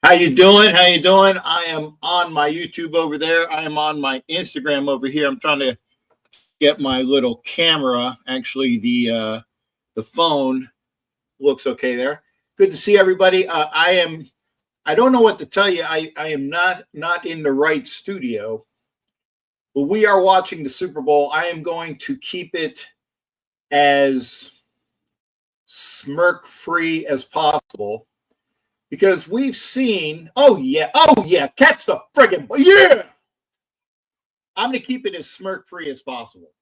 How you doing? How you doing? I am on my YouTube over there. I am on my Instagram over here. I'm trying to get my little camera. Actually, the phone looks okay there. Good to see everybody. I don't know what to tell you. I am not in the right studio. But we are watching the Super Bowl. I am going to keep it as smirk-free as possible because we've seen, oh yeah, catch the friggin' ball, yeah! I'm going to keep it as smirk-free as possible.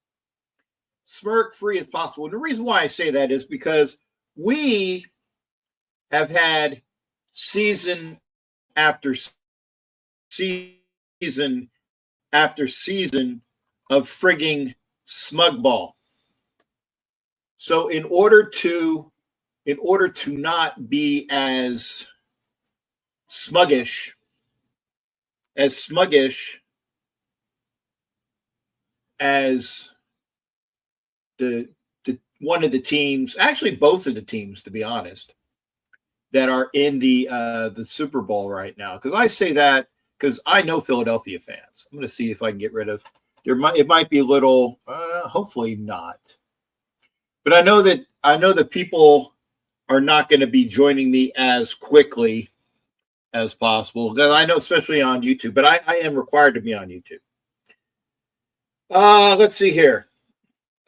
Smirk-free as possible. And the reason why I say that is because we have had season after season after season of frigging smug ball. So in order to not be as smuggish as the one of the teams, actually both of the teams, to be honest, that are in the Super Bowl right now. Because I say that because I know Philadelphia fans. I'm going to see if I can get rid of it might be a little, hopefully not. But I know that people are not going to be joining me as quickly as possible. Because I know, especially on YouTube, but I am required to be on YouTube. Let's see here.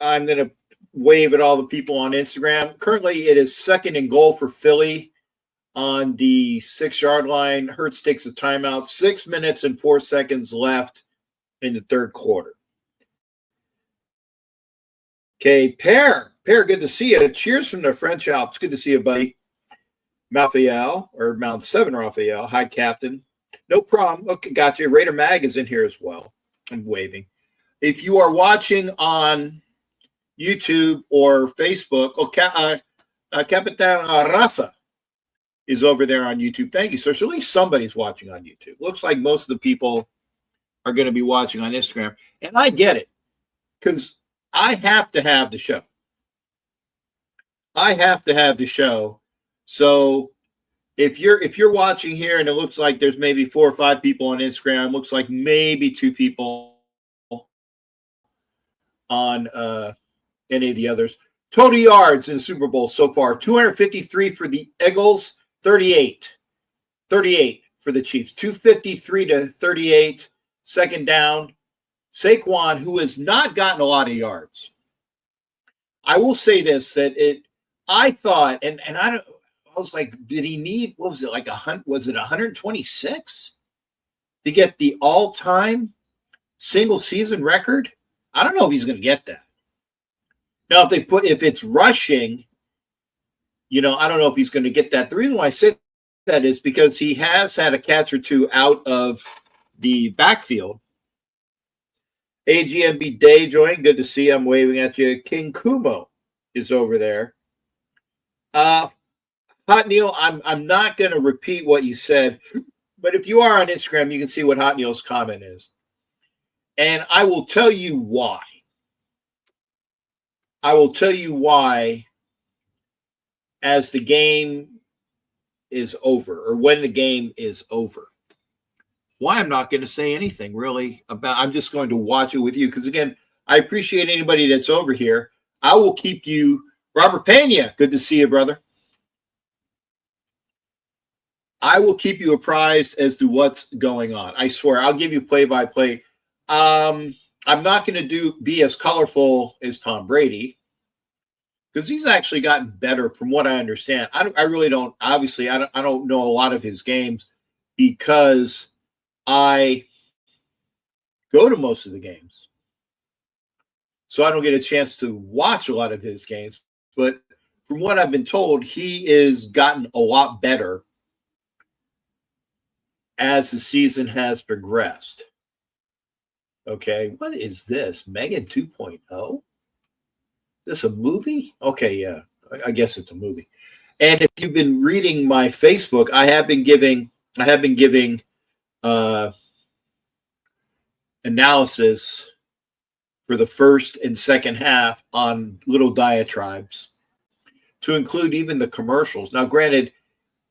I'm going to wave at all the people on Instagram. Currently, it is 2nd and goal for Philly on the 6-yard line. Hurts takes a timeout. 6 minutes and 4 seconds left in the third quarter. Okay, Pear, good to see you. Cheers from the French Alps. Good to see you, buddy. Raphael, or Mount 7 Raphael. Hi, Captain. No problem. Okay, got you. Raider Mag is in here as well. I'm waving. If you are watching on YouTube or Facebook, Capitan Rafa is over there on YouTube. Thank you, sir. So at least somebody's watching on YouTube. Looks like most of the people are going to be watching on Instagram. And I get it because I have to have the show. So if you're watching here and it looks like there's maybe 4 or 5 people on Instagram, looks like maybe 2 people on any of the others. Total yards in the Super Bowl so far, 253 for the Eagles, 38 for the Chiefs, 253 to 38. Second down. Saquon, who has not gotten a lot of yards. I will say this, I thought, and I was like, did he need, what was it, like was it 126 to get the all-time single season record? I don't know if he's going to get that. Now, if it's rushing, I don't know if he's going to get that. The reason why I say that is because he has had a catch or two out of the backfield. AGMB Day join. Good to see you. I'm waving at you. King Kumo is over there. Hot Neil, I'm not going to repeat what you said, but if you are on Instagram, you can see what Hot Neil's comment is. And I will tell you why. As the game is over, or when the game is over. Why I'm not going to say anything really about, I'm just going to watch it with you. Because again, I appreciate anybody that's over here. I will keep you, Robert Pena, good to see you, brother. I will keep you apprised as to what's going on. I swear, I'll give you play-by-play. I'm not going to be as colorful as Tom Brady because he's actually gotten better from what I understand. I really don't, obviously, I don't know a lot of his games because I go to most of the games. So I don't get a chance to watch a lot of his games. But from what I've been told, he is gotten a lot better as the season has progressed. Okay, what is this? Megan 2.0? This a movie? Okay, yeah, I guess it's a movie. And if you've been reading my Facebook, I have been giving analysis for the first and second half on little diatribes to include even the commercials. Now, granted,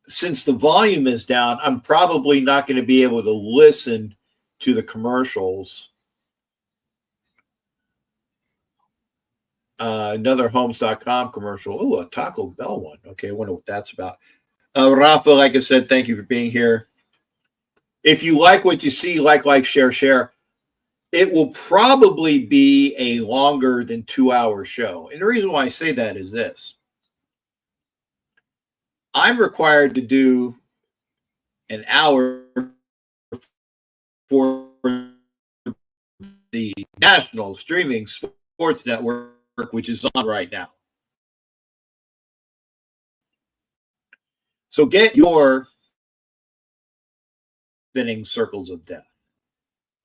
since the volume is down, I'm probably not going to be able to listen to the commercials. Another homes.com commercial. Oh, a Taco Bell one. Okay, I wonder what that's about. Rafa, like I said, thank you for being here. If you like what you see, like, share. It will probably be a longer than 2-hour show. And the reason why I say that is this. I'm required to do an hour for the national streaming sports network, which is on right now. So get your spinning circles of death.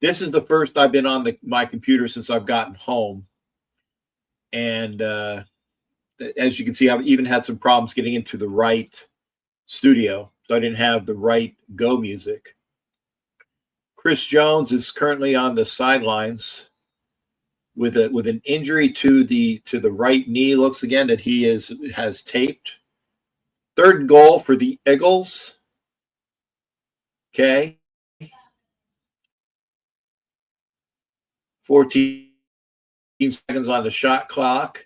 This is the first I've been on my computer since I've gotten home. And as you can see, I've even had some problems getting into the right studio. So I didn't have the right Go music. Chris Jones is currently on the sidelines with an injury to the right knee. Looks again that he has taped. Third goal for the Eagles. Okay. 14 seconds on the shot clock.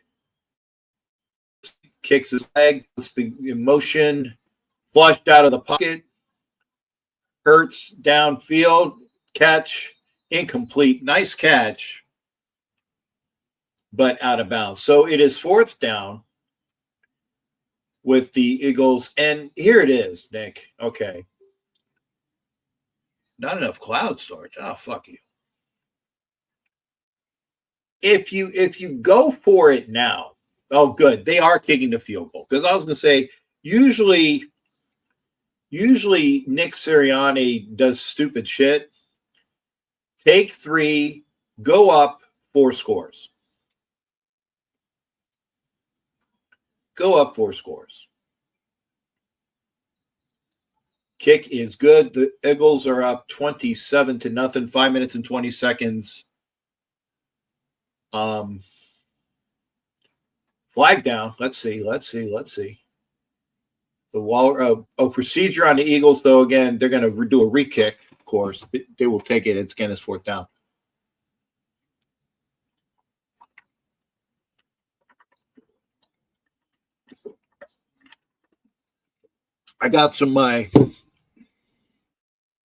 Kicks his leg. Puts the motion. Flushed out of the pocket. Hurts downfield. Catch. Incomplete. Nice catch. But out of bounds. So it is fourth down with the Eagles. And here it is, Nick. Okay. Not enough cloud storage. Oh, fuck you. If you go for it now, oh, good. They are kicking the field goal. Because I was going to say, usually Nick Sirianni does stupid shit. Take 3, go up 4 scores. Go up 4 scores. Kick is good. The Eagles are up 27-0, 5 minutes and 20 seconds. Flag down. Let's see. The procedure on the Eagles, though, again, they're going to do a re-kick, of course. They will take it. It's again, it's fourth down. I got some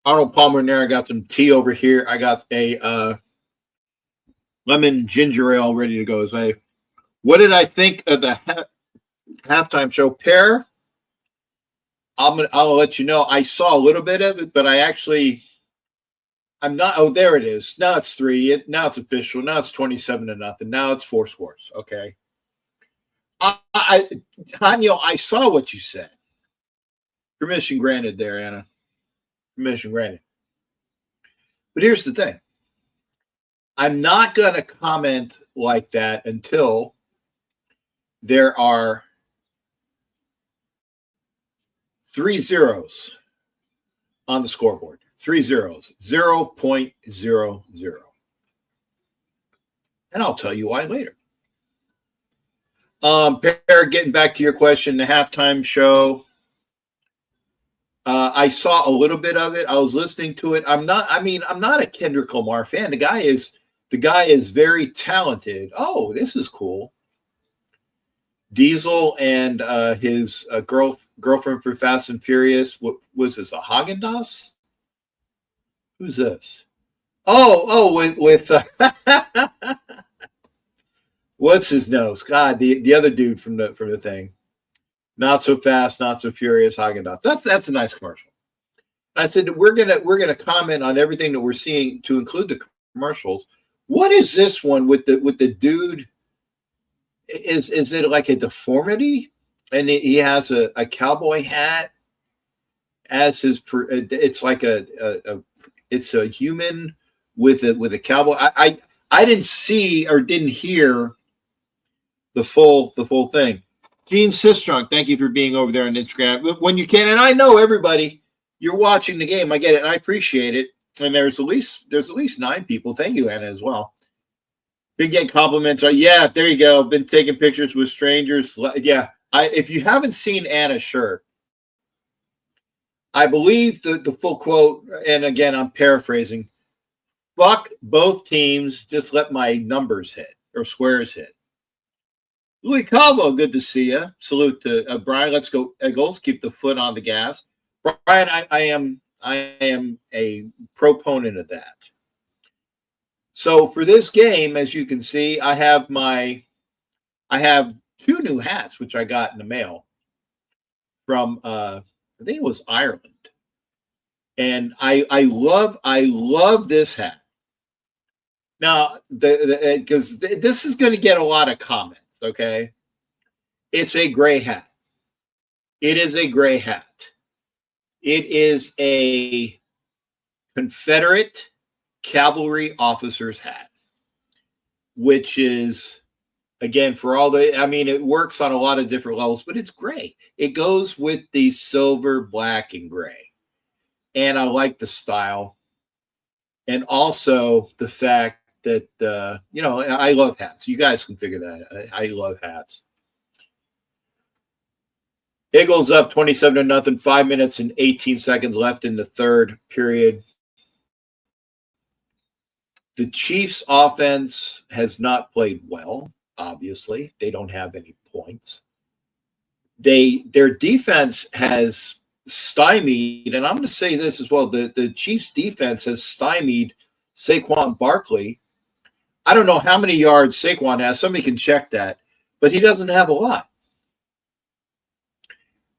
Arnold Palmer in there. I got some tea over here. I got a lemon ginger ale ready to go. So what did I think of the halftime show? Pear, I'll let you know. I saw a little bit of it, but I'm not. Oh, there it is. Now it's 3. Now it's official. Now it's 27-0. Now it's 4 scores. Okay. Hanyo, I saw what you said. Permission granted there, Anna. Permission granted. But here's the thing. I'm not going to comment like that until there are 3 zeros on the scoreboard. 3 zeros. 0.00. And I'll tell you why later. Per, getting back to your question, the halftime show. I saw a little bit of it. I was listening to it. I'm not a Kendrick Lamar fan. The guy is very talented. Oh, this is cool. Diesel and his girlfriend for Fast and Furious. What was this? A Haagen-Dazs? Who's this? Oh, with what's his nose? God, the other dude from the thing. Not so fast, not so furious. Haagen-Dazs. That's a nice commercial. I said we're gonna comment on everything that we're seeing to include the commercials. What is this one with the dude? Is it like a deformity? And he has a cowboy hat as his. It's like it's a human with a cowboy. I didn't see or didn't hear the full thing. Gene Sistrunk, thank you for being over there on Instagram when you can. And I know everybody, you're watching the game. I get it, and I appreciate it. And there's at least 9 people. Thank you, Anna, as well. Been getting compliments. Yeah, there you go. Been taking pictures with strangers. Yeah, if you haven't seen Anna's shirt, I believe the full quote, and again, I'm paraphrasing. Fuck both teams. Just let my numbers hit or squares hit. Louis Calvo, good to see you. Salute to Brian. Let's go Eagles. Keep the foot on the gas. Brian, I am a proponent of that. So for this game, as you can see, I have two new hats which I got in the mail from I think it was Ireland, and I love this hat. Now because this is going to get a lot of comments. Okay, it's a gray hat. It is a gray hat. It is a Confederate cavalry officer's hat, which is, again, for all the, I mean, it works on a lot of different levels, but it's gray. It goes with the silver, black, and gray. And I like the style. And also the fact that, I love hats. You guys can figure that. I love hats. Eagles up 27-0, 5 minutes and 18 seconds left in the third period. The Chiefs' offense has not played well, obviously. They don't have any points. Their defense has stymied, and I'm going to say this as well, the Chiefs' defense has stymied Saquon Barkley. I don't know how many yards Saquon has. Somebody can check that. But he doesn't have a lot.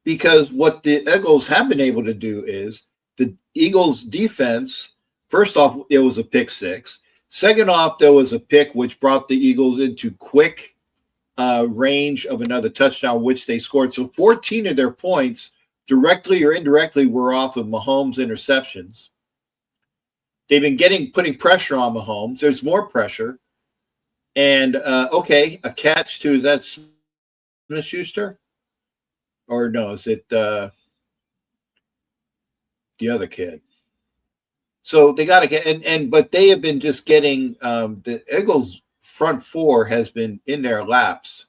Because what the Eagles have been able to do is the Eagles' defense, first off, it was a pick six. Second off, there was a pick which brought the Eagles into quick range of another touchdown, which they scored. So 14 of their points, directly or indirectly, were off of Mahomes' interceptions. They've been putting pressure on Mahomes. There's more pressure. And, a catch to, is that Smith-Schuster? Or no, is it the other kid? So they got to get, but they have been just getting, the Eagles' front four has been in their laps.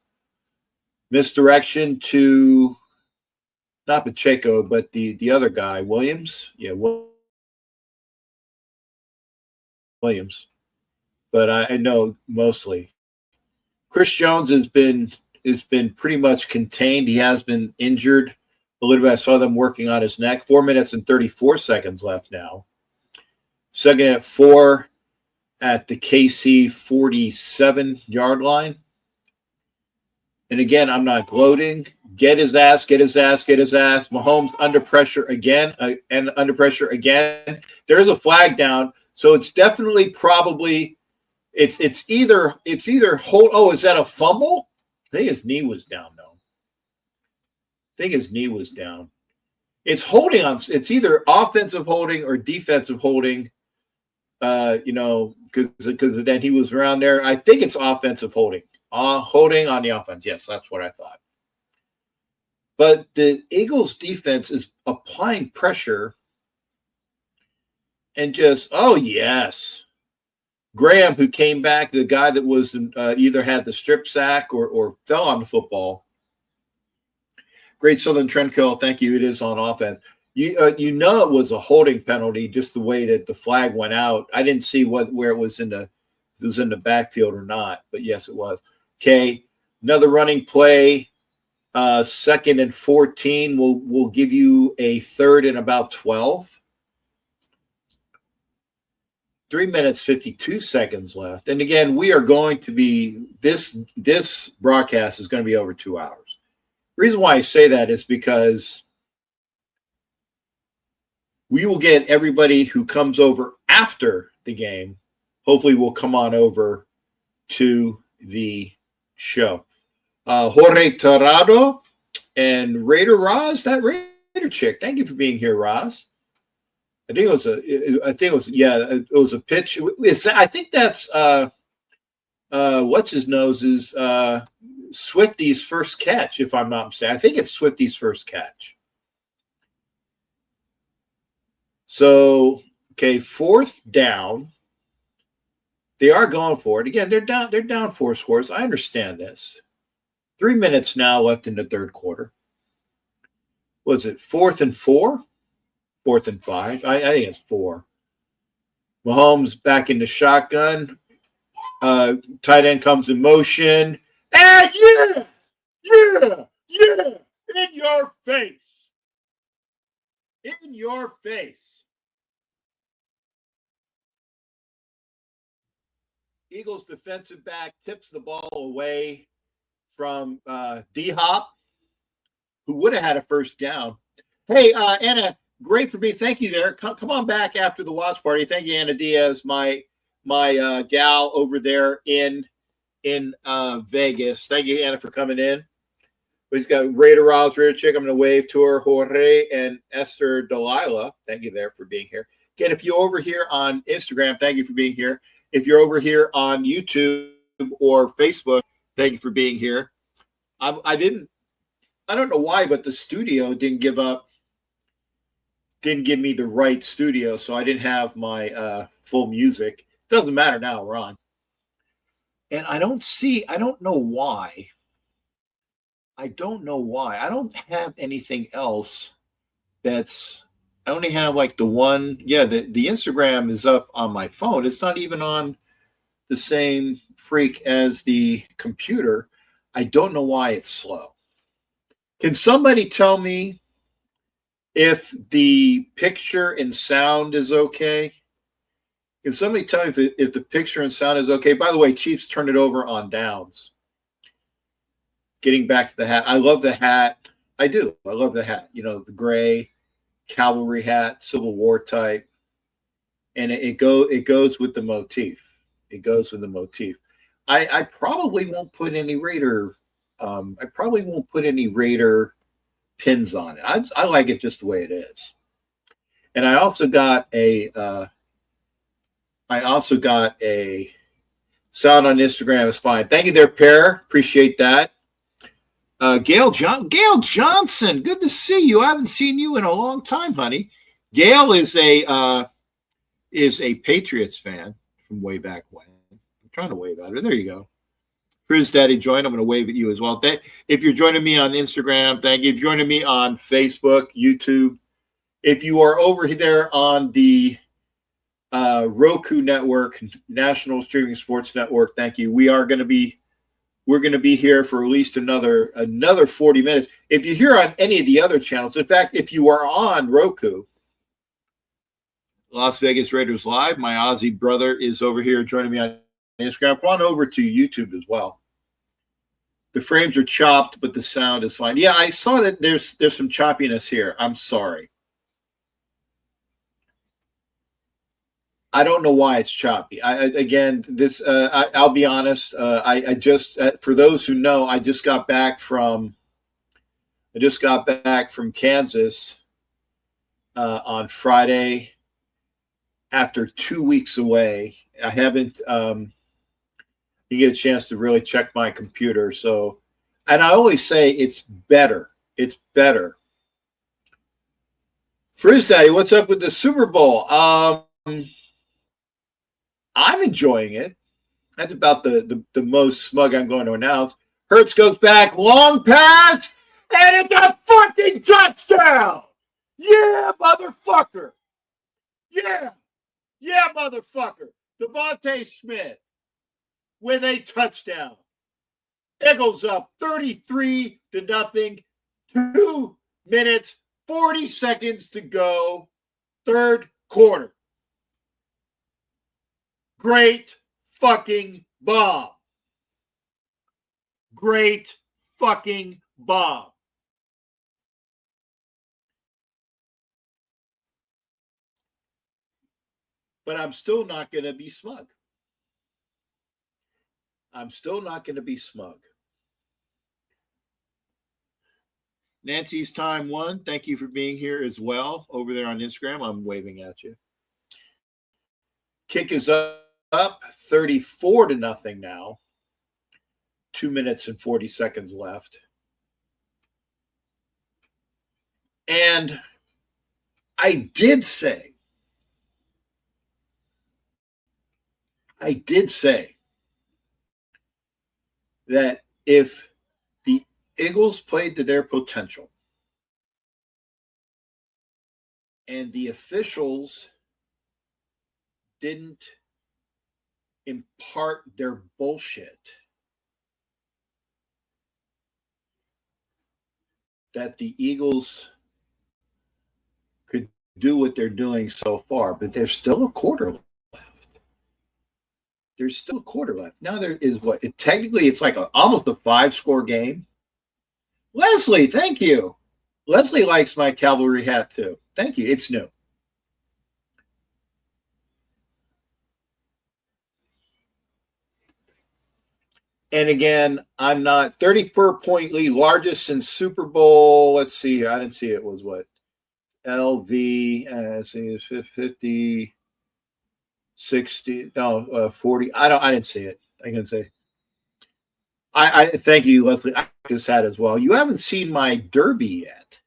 Misdirection to, not Pacheco, but the other guy, Williams. Yeah, Williams. But I know mostly. Chris Jones has been pretty much contained. He has been injured a little bit. I saw them working on his neck. 4 minutes and 34 seconds left now. Second at 4 at the KC 47-yard line. And again, I'm not gloating. Get his ass. Mahomes under pressure again, and under pressure again. There's a flag down, so it's definitely probably it's either hold. Oh, is that a fumble? I think his knee was down, though. It's holding on. It's either offensive holding or defensive holding. Because then he was around there. I think it's offensive holding. Holding on the offense. Yes, that's what I thought. But the Eagles' defense is applying pressure and just, oh, yes. Graham, who came back, the guy that was either had the strip sack or fell on the football. Great Southern Trendkill, thank you. It is on offense. You know it was a holding penalty, just the way that the flag went out. I didn't see where it was in the backfield or not, but yes, it was. Okay, another running play. 2nd and 14. We'll give you a 3rd and about 12. 3 minutes, 52 seconds left. And again, we are going to be, this broadcast is going to be over 2 hours. The reason why I say that is because we will get everybody who comes over after the game, hopefully will come on over to the show. Jorge Torrado and Raider Roz, that Raider chick. Thank you for being here, Roz. I think it was a pitch. I think that's what's his nose's Swifty's first catch, if I'm not mistaken. I think it's Swifty's first catch. So, okay, 4th down. They are going for it. Again, they're down 4 scores. I understand this. 3 minutes now left in the third quarter. Was it 4th and 4? 4th and 5. I think it's 4. Mahomes back in the shotgun. Tight end comes in motion. And yeah. In your face. In your face. Eagles defensive back tips the ball away from D-Hop, who would have had a first down. Hey, Anna, great for me. Thank you there. Come on back after the watch party. Thank you, Anna Diaz, my gal over there in Vegas. Thank you, Anna, for coming in. We've got Raider Rouse, Raider Chick. I'm going to wave to her, Jorge and Esther Delilah. Thank you there for being here. Again, if you're over here on Instagram, thank you for being here. If you're over here on YouTube or Facebook, thank you for being here. I don't know why, but the studio didn't give me the right studio, so I didn't have my full music. Doesn't matter now, we're on. And I don't know why. I don't have anything else I only have like the one. Yeah, the Instagram is up on my phone. It's not even on the same freak as the computer. I don't know why it's slow. Can somebody tell me if the picture and sound is okay? Can somebody tell me if the picture and sound is okay? By the way, Chiefs turned it over on downs. Getting back to the hat. I love the hat. I do. I love the hat. You know, the gray cavalry hat, Civil War type. And it goes with the motif. It goes with the motif. I probably won't put any Raider pins on it. I like it just the way it is. And I also got a sound on Instagram is fine. Thank you there, Pear. Appreciate that. Gail Johnson, good to see you. I haven't seen you in a long time, honey. Gail is a Patriots fan from way back when. I'm trying to wave at her. There you go. Frizz Daddy joined. I'm going to wave at you as well. If you're joining me on Instagram, thank you. If you're joining me on Facebook, YouTube, if you are over there on the Roku network, National Streaming Sports Network, thank you. We're going to be here for at least another 40 minutes. If you're here on any of the other channels, in fact, if you are on Roku, Las Vegas Raiders Live, my Aussie brother is over here joining me on Instagram. Come on over to YouTube as well. The frames are chopped, but the sound is fine. Yeah, I saw that there's some choppiness here. I'm sorry. I don't know why it's choppy. I'll be honest. I just, for those who know, I just got back from Kansas on Friday after 2 weeks away. I haven't you get a chance to really check my computer. So, and I always say it's better. It's better. Frizz Daddy, what's up with the Super Bowl? I'm enjoying it. That's about the most smug I'm going to announce. Hurts goes back, long pass, and it's a fucking touchdown! Yeah, motherfucker! Yeah, motherfucker! Devontae Smith with a touchdown. Eagles up 33-0. 2 minutes, 40 seconds to go. Third quarter. Great fucking bomb. Great fucking bomb. But I'm still not going to be smug. Nancy's time one. Thank you for being here as well over there on Instagram. I'm waving at you. Kick is up 34-0 now. 2 minutes and 40 seconds left. And I did say that if the Eagles played to their potential and the officials didn't impart their bullshit that the Eagles could do what they're doing so far, but there's still a quarter left. There's still a quarter left. Now there is what? Technically, it's like almost a 5-score game. Leslie, thank you. Leslie likes my cavalry hat too. Thank you. It's new. And again, I'm not 34-point lead, largest since Super Bowl. Let's see here. I didn't see it. Was what? LV, let's see, 50, 60, no, 40. I didn't see it. I can say. I thank you, Leslie. I like this hat as well. You haven't seen my derby yet,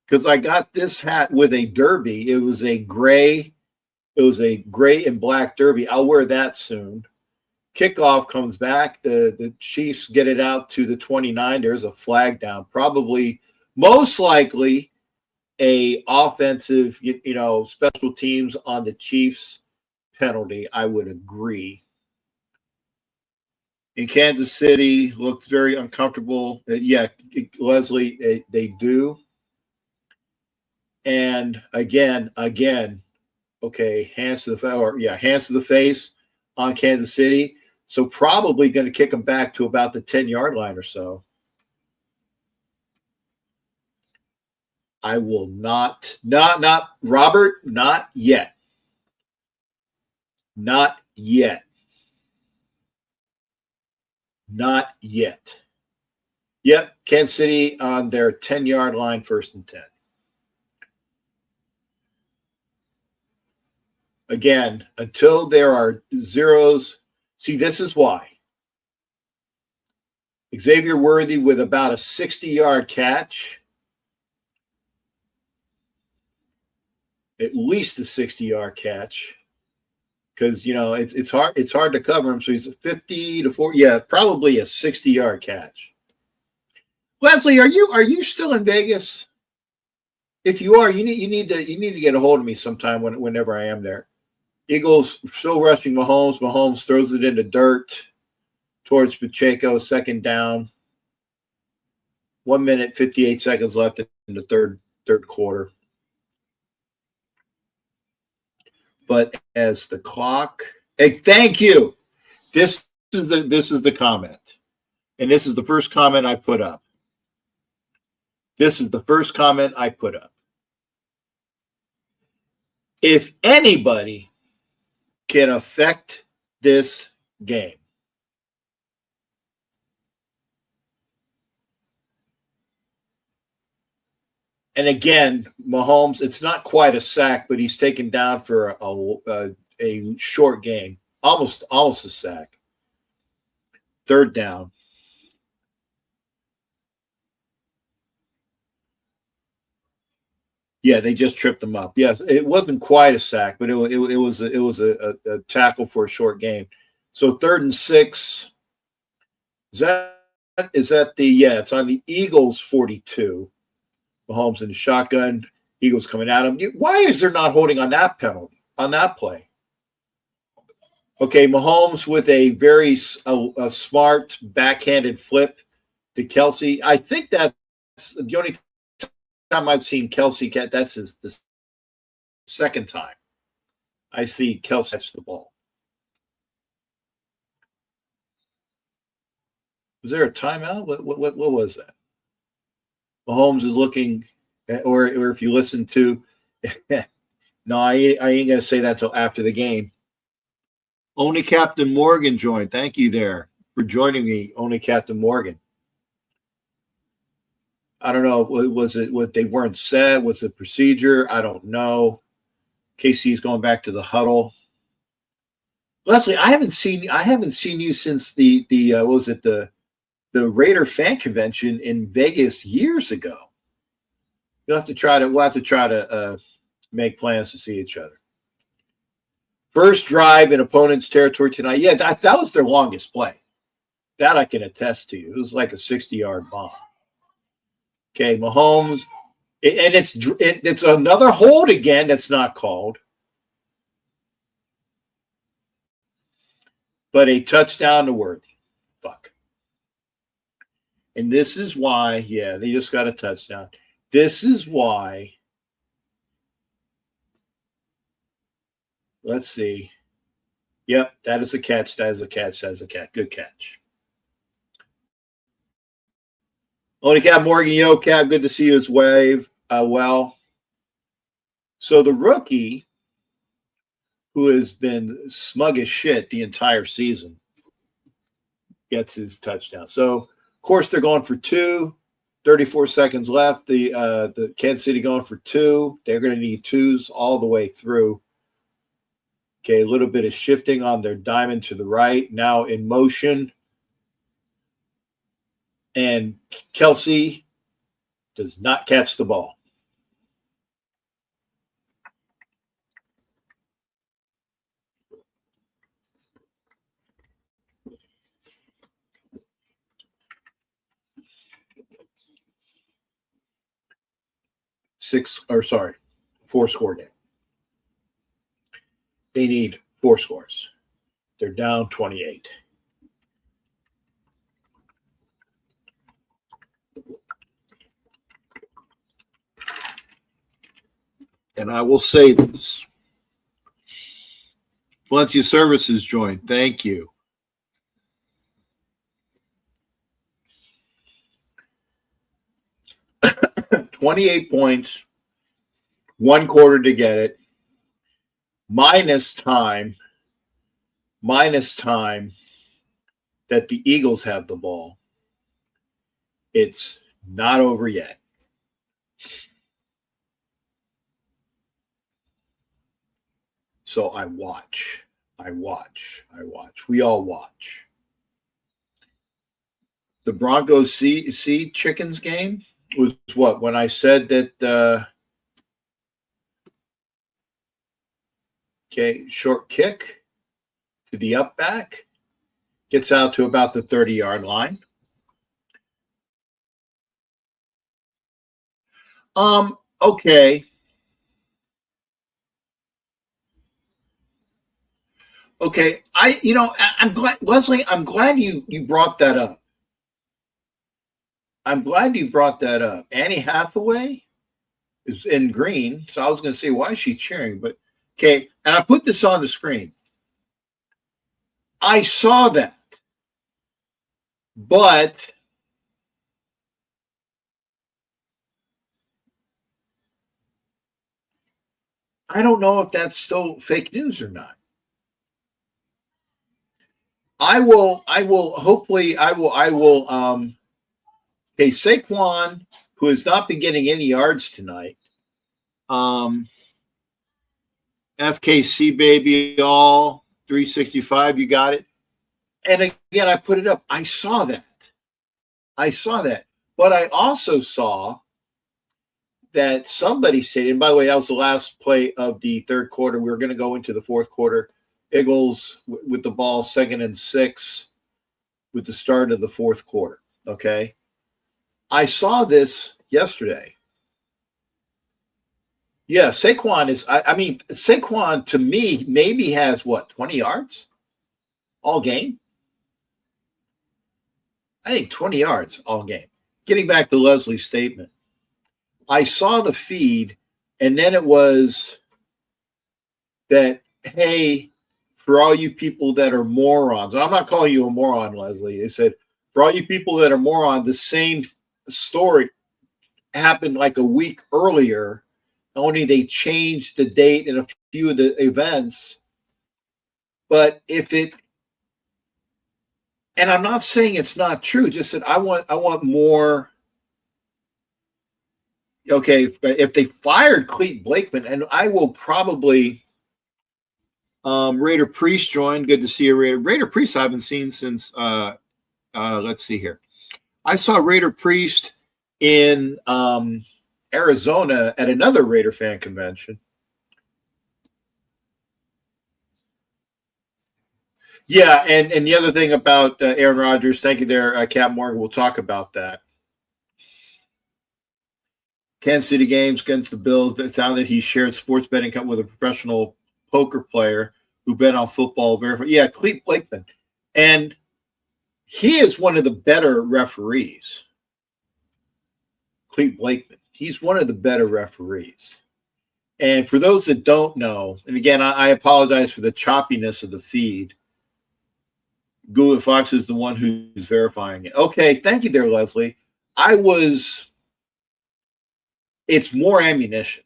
because I got this hat with a derby. It was a gray and black derby. I'll wear that soon. Kickoff comes back. The Chiefs get it out to the 29. There's a flag down. Probably, most likely, a offensive, special teams on the Chiefs penalty. I would agree. In Kansas City, looked very uncomfortable. Yeah, Leslie, they do. And again, okay, hands to the face on Kansas City. So probably going to kick them back to about the 10-yard line or so. I will not Robert, not yet. Not yet. Not yet. Yep, Kansas City on their 10-yard line, 1st and 10. Again, until there are zeros. See, this is why. Xavier Worthy with about a 60-yard catch. At least a 60-yard catch. Because, it's hard to cover him. So he's a 50 to 40. Yeah, probably a 60-yard catch. Leslie, are you still in Vegas? If you are, you need to get a hold of me sometime whenever I am there. Eagles still rushing Mahomes. Mahomes throws it into dirt towards Pacheco, 2nd down. 1 minute, 58 seconds left in the third quarter. But as the clock, hey, thank you. This is the comment, and this is the first comment I put up. This is the first comment I put up. If anybody can affect this game, and again, Mahomes, it's not quite a sack, but he's taken down for a short game, almost a sack. 3rd down. Yeah, they just tripped him up. Yeah, it wasn't quite a sack, but it was a tackle for a short game. So 3rd and 6. Is that it's on the Eagles 42. Mahomes in the shotgun. Eagles coming at him. Why is there not holding on that penalty, on that play? Okay, Mahomes with a very smart backhanded flip to Kelsey. I think that's the only time I've seen Kelsey catch. That's the 2nd time I see Kelsey catch the ball. Was there a timeout? What was that? Mahomes is looking, or if you listen to, no, I ain't going to say that till after the game. Only Captain Morgan joined. Thank you there for joining me, Only Captain Morgan. I don't know. Was it what they weren't said? Was it procedure? I don't know. KC's going back to the huddle. Leslie, I haven't seen you since the was it the Raider fan convention in Vegas years ago. We'll have to try to make plans to see each other. First drive in opponent's territory tonight. Yeah, that was their longest play. That I can attest to you. It was like a 60-yard bomb. Okay, Mahomes And it's another hold again that's not called. But a touchdown to Worthy. Fuck. And this is why, yeah, they just got a touchdown. This is why. Let's see. Yep, that is a catch. That is a catch. That is a catch. Good catch. Only Cap Morgan, yo, Cap, good to see you as well. So the rookie, who has been smug as shit the entire season, gets his touchdown. So, of course, they're going for 2. 34 seconds left. The Kansas City going for 2. They're going to need 2s all the way through. Okay, a little bit of shifting on their diamond to the right. Now in motion. And Kelsey does not catch the ball. Four score game. They need 4 scores. They're down 28. And I will say this. Valencia Services joined. Thank you. $28 points, 1 quarter to get it, minus time that the Eagles have the ball. It's not over yet. So I watch. We all watch. The Broncos see Chickens game was what? When I said that, short kick to the up back, gets out to about the 30-yard line. Okay. Okay, I'm glad, Leslie. I'm glad you brought that up. I'm glad you brought that up. Annie Hathaway is in green, so I was going to say, why is she cheering? But okay, and I put this on the screen. I saw that, but I don't know if that's still fake news or not. I will Saquon, who has not been getting any yards tonight. FKC baby, all 365, you got it. And again, I put it up. I saw that. But I also saw that somebody said, and by the way, that was the last play of the third quarter. We were going to go into the fourth quarter. Eagles with the ball, 2nd and 6 with the start of the fourth quarter. Okay. I saw this yesterday. Yeah, Saquon is, Saquon to me maybe has 20 yards all game? I think 20 yards all game. Getting back to Leslie's statement, I saw the feed, and then it was that, hey, for all you people that are morons, and I'm not calling you a moron, Leslie. They said, for all you people that are morons, the same story happened like a week earlier, only they changed the date and a few of the events. But and I'm not saying it's not true, just that I want more. Okay, if they fired Clete Blakeman, and I will probably Raider Priest joined. Good to see you, Raider Priest. I haven't seen since let's see here. I saw Raider Priest in Arizona at another Raider fan convention. Yeah, and the other thing about Aaron Rodgers, thank you there, Cap Morgan. We'll talk about that. Kansas City games against the Bills. It found that he shared sports betting account with a professional poker player who bet on football. Yeah, Clete Blakeman. And he is one of the better referees. Clete Blakeman. He's one of the better referees. And for those that don't know, and again, I apologize for the choppiness of the feed. Google Fox is the one who's verifying it. Okay, thank you there, Leslie. It's more ammunition.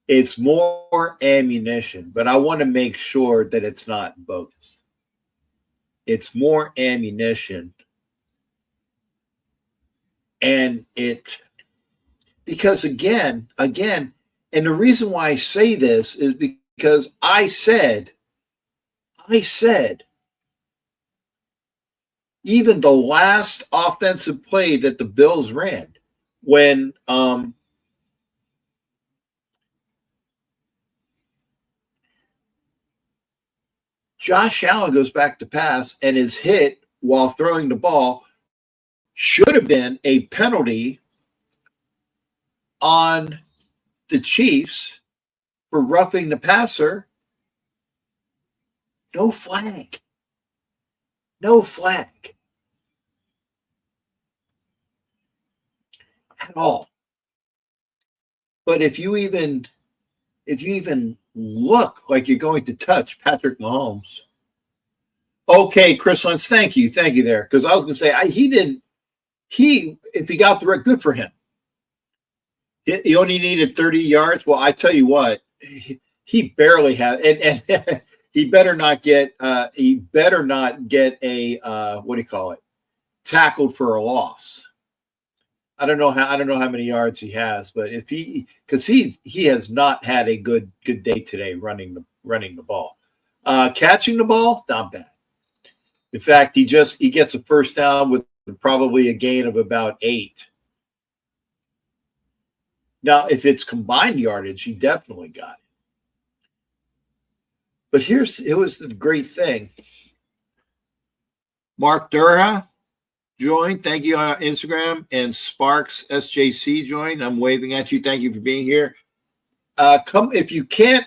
It's more ammunition, but I want to make sure that it's not bogus. It's more ammunition. And because again, and the reason why I say this is because I said, even the last offensive play that the Bills ran, when Josh Allen goes back to pass and is hit while throwing the ball, should have been a penalty on the Chiefs for roughing the passer. No flag. No flag. At all. But if you even look like you're going to touch Patrick Mahomes. Okay, Chris Lentz, thank you there. Because I was going to say, if he got the right, good for him. He only needed 30 yards. Well, I tell you what, he barely had, and he better not get a what do you call it? Tackled for a loss. I don't know how many yards he has, but if he has not had a good day today running the ball. Catching the ball, not bad. In fact, he gets a first down with probably a gain of about 8. Now, if it's combined yardage, he definitely got it. But it was the great thing. Mark Durha joined. Thank you on Instagram. And Sparks SJC joined. I'm waving at you. Thank you for being here. Come if you can't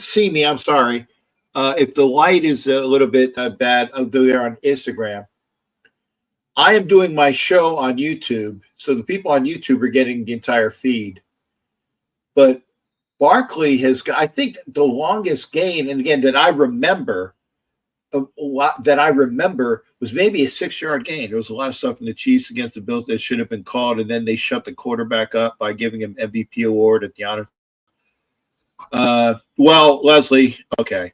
see me, I'm sorry. If the light is a little bit bad, I'll do it on Instagram. I am doing my show on YouTube, so the people on YouTube are getting the entire feed. But Barkley has got, I think, the longest gain, and again, that I remember was maybe a 6-yard gain. There was a lot of stuff in the Chiefs against the Bills that should have been called, and then they shut the quarterback up by giving him MVP award at the honor. Well, Leslie, okay.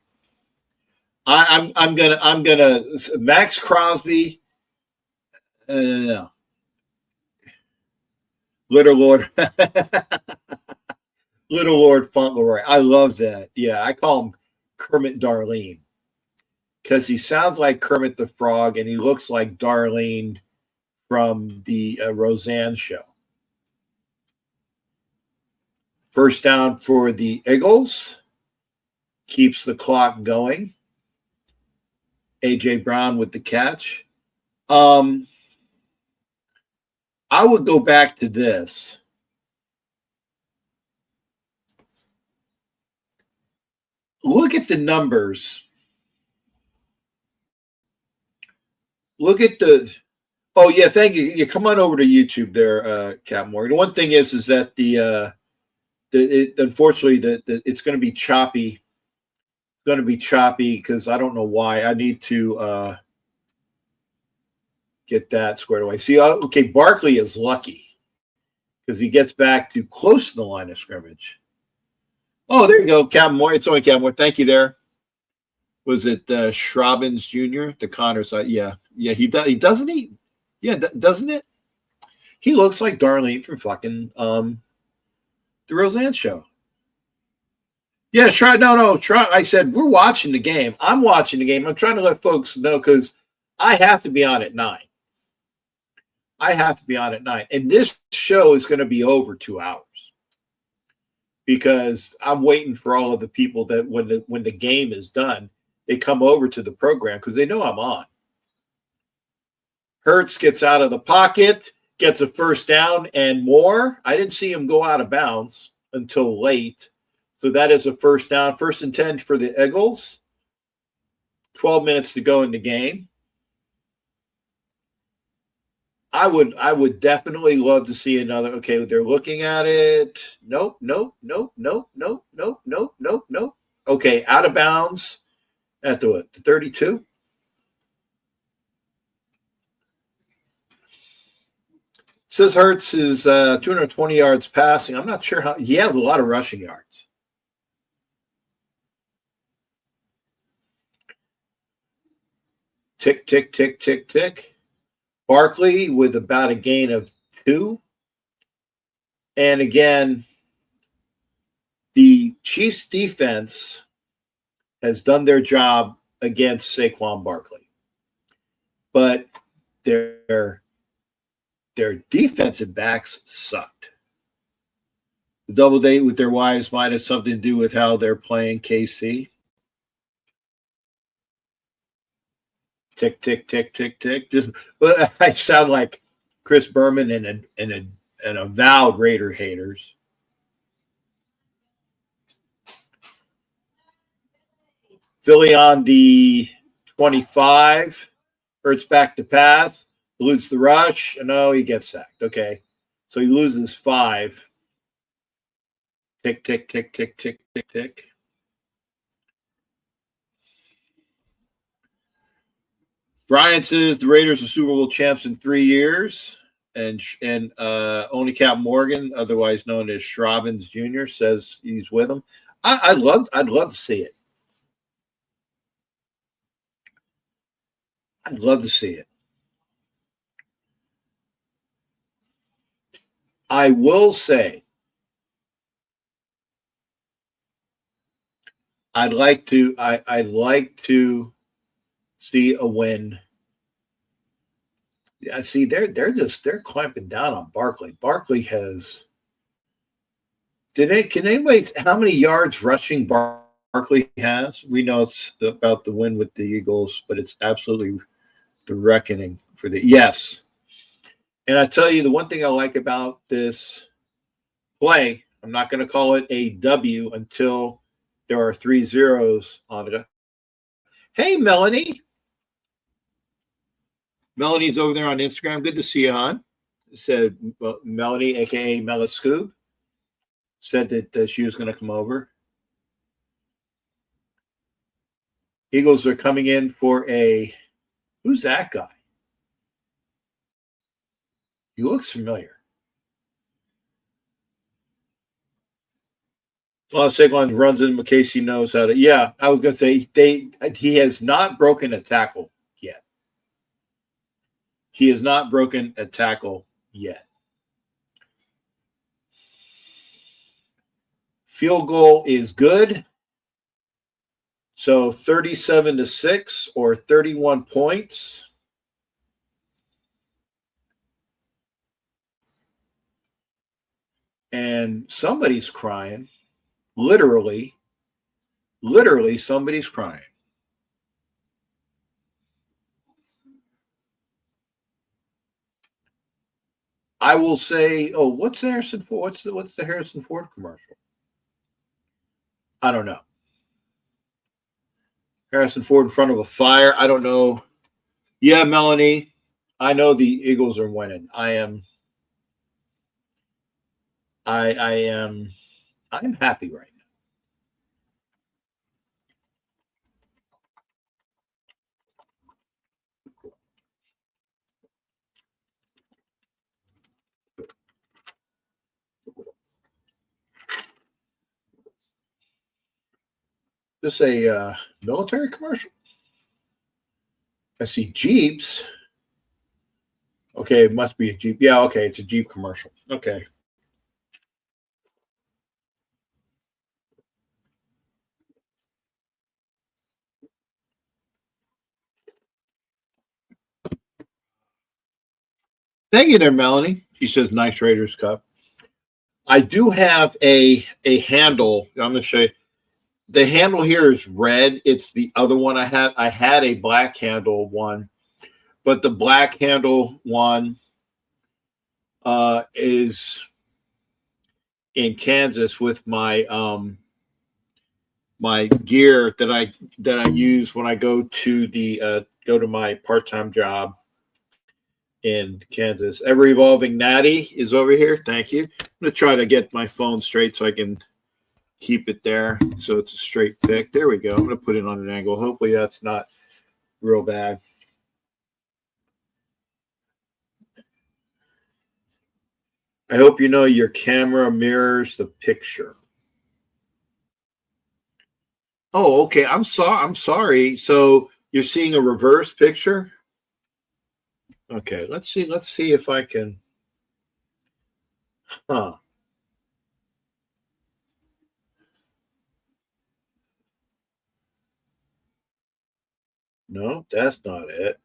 I'm gonna Max Crosby. No. Little Lord Fauntleroy. I love that. Yeah, I call him Kermit Darlene because he sounds like Kermit the Frog and he looks like Darlene from the Roseanne show. First down for the Eagles. Keeps the clock going. A.J. Brown with the catch. I would go back to this. Look at the numbers. Look at the. Oh yeah, thank you. You come on over to YouTube there, Cap Morgan. The one thing is that unfortunately it's going to be choppy. Going to be choppy because I don't know why. I need to get that squared away. See, okay, Barkley is lucky because he gets back too close to the line of scrimmage. Oh, there you go, Captain Moore. It's only Captain Moore. Thank you there. Was it Schrobbins Jr.? The Connors? Yeah. He does. He doesn't he? Yeah, doesn't it? He looks like Darlene from fucking the Roseanne show. Yeah, no. I said we're watching the game. I'm watching the game. I'm trying to let folks know because I have to be on at 9. And this show is going to be over 2 hours because I'm waiting for all of the people that when the game is done, they come over to the program because they know I'm on. Hurts gets out of the pocket, gets a first down and more. I didn't see him go out of bounds until late. So that is a first down. 1st and 10 for the Eagles. 12 minutes to go in the game. I would definitely love to see another. Okay, they're looking at it. Nope. Okay, out of bounds at the 32. Says Hurts is 220 yards passing. I'm not sure how. He has a lot of rushing yards. Tick, tick, tick, tick, tick. Barkley with about a gain of 2. And again, the Chiefs defense has done their job against Saquon Barkley. But their defensive backs sucked. The double date with their wives might have something to do with how they're playing KC. Tick, tick, tick, tick, tick. Just, I sound like Chris Berman and an avowed Raider haters. Philly on the 25. Hurts back to pass. Eludes the rush. No, he gets sacked. Okay. So he loses 5. Tick, tick, tick, tick, tick, tick, tick. Brian says the Raiders are Super Bowl champs in 3 years. And only Cap Morgan, otherwise known as Schrobbins Jr., says he's with them. I'd love to see it. I'd love to see it. I will say I'd like to see a win. Yeah, see, they're clamping down on Barkley. Barkley has. Can anybody? How many yards rushing Barkley has? We know it's about the win with the Eagles, but it's absolutely the reckoning for the yes. And I tell you, the one thing I like about this play, I'm not going to call it a W until there are 3 zeros on it. Hey, Melanie. Melanie's over there on Instagram. Good to see you, hon. Said Melanie, a.k.a. Mela Scoob, said that she was going to come over. Eagles are coming in for a – who's that guy? He looks familiar. Saquon runs in. Casey knows how to. Yeah, I was going to say he has not broken a tackle yet. He has not broken a tackle yet. Field goal is good. So 37-6 or 31 points. And somebody's crying. Literally somebody's crying. I will say, what's the Harrison Ford? What's the Harrison Ford commercial? I don't know. Harrison Ford in front of a fire. I don't know. Yeah, Melanie, I know the Eagles are winning. I am happy right now. This a military commercial? I see Jeeps. Okay, it must be a Jeep. Yeah, okay, it's a Jeep commercial. Okay. Thank you there, Melanie. She says, nice Raiders Cup. I do have a handle. I'm going to show you. The handle here is red. It's the other one I had. I had a black handle one, but the black handle one is in Kansas with my my gear that I use when I go to my part-time job in Kansas. Ever evolving Natty is over here. Thank you. I'm gonna try to get my phone straight so I can keep it there so it's a straight pick. There we go. I'm gonna put it on an angle. Hopefully that's not real bad. I hope you know your camera mirrors the picture. Oh, okay. I'm sorry. I'm sorry. So you're seeing a reverse picture? Okay, let's see. Let's see if I can. Huh. No, that's not it.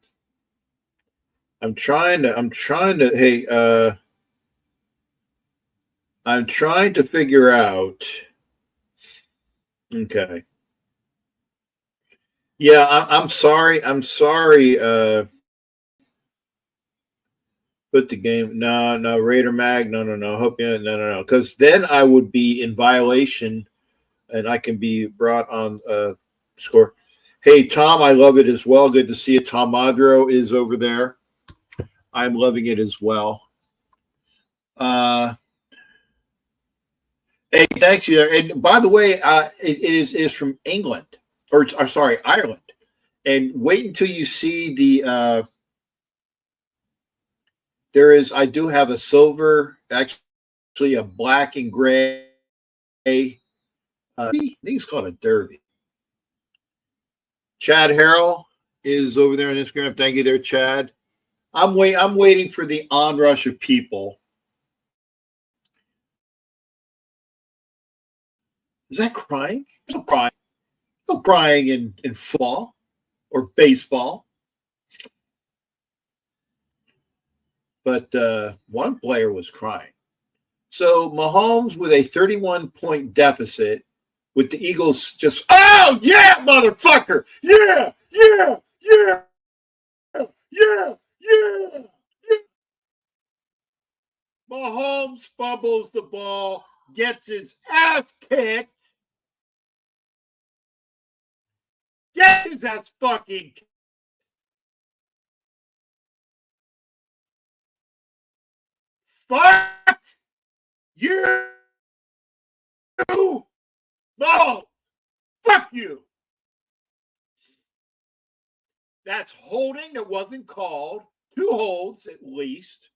Hey, I'm trying to figure out. Okay. Yeah, I'm sorry. I'm sorry. Put the game. No, no, Raider Mag. No, no, no. Hope you. No, no, no. Because then I would be in violation, and I can be brought on score. Hey, Tom, I love it as well. Good to see you. Tom Madro is over there. I'm loving it as well. Hey, thanks you. And by the way, it is from England, or sorry, Ireland. And wait until you see there is. I do have a silver, actually a black and gray. I think it's called a derby. Chad Harrell is over there on Instagram. Thank you, there, Chad. I'm waiting for the onrush of people. Is that crying? There's no crying. No crying in football or baseball. But one player was crying. So Mahomes with a 31-point deficit, with the Eagles just, oh yeah, motherfucker, yeah, yeah, yeah, yeah, yeah. Mahomes fumbles the ball, gets his ass kicked, gets his ass fucking kicked. Fuck you. No, fuck you. That's holding that wasn't called. 2 holds at least.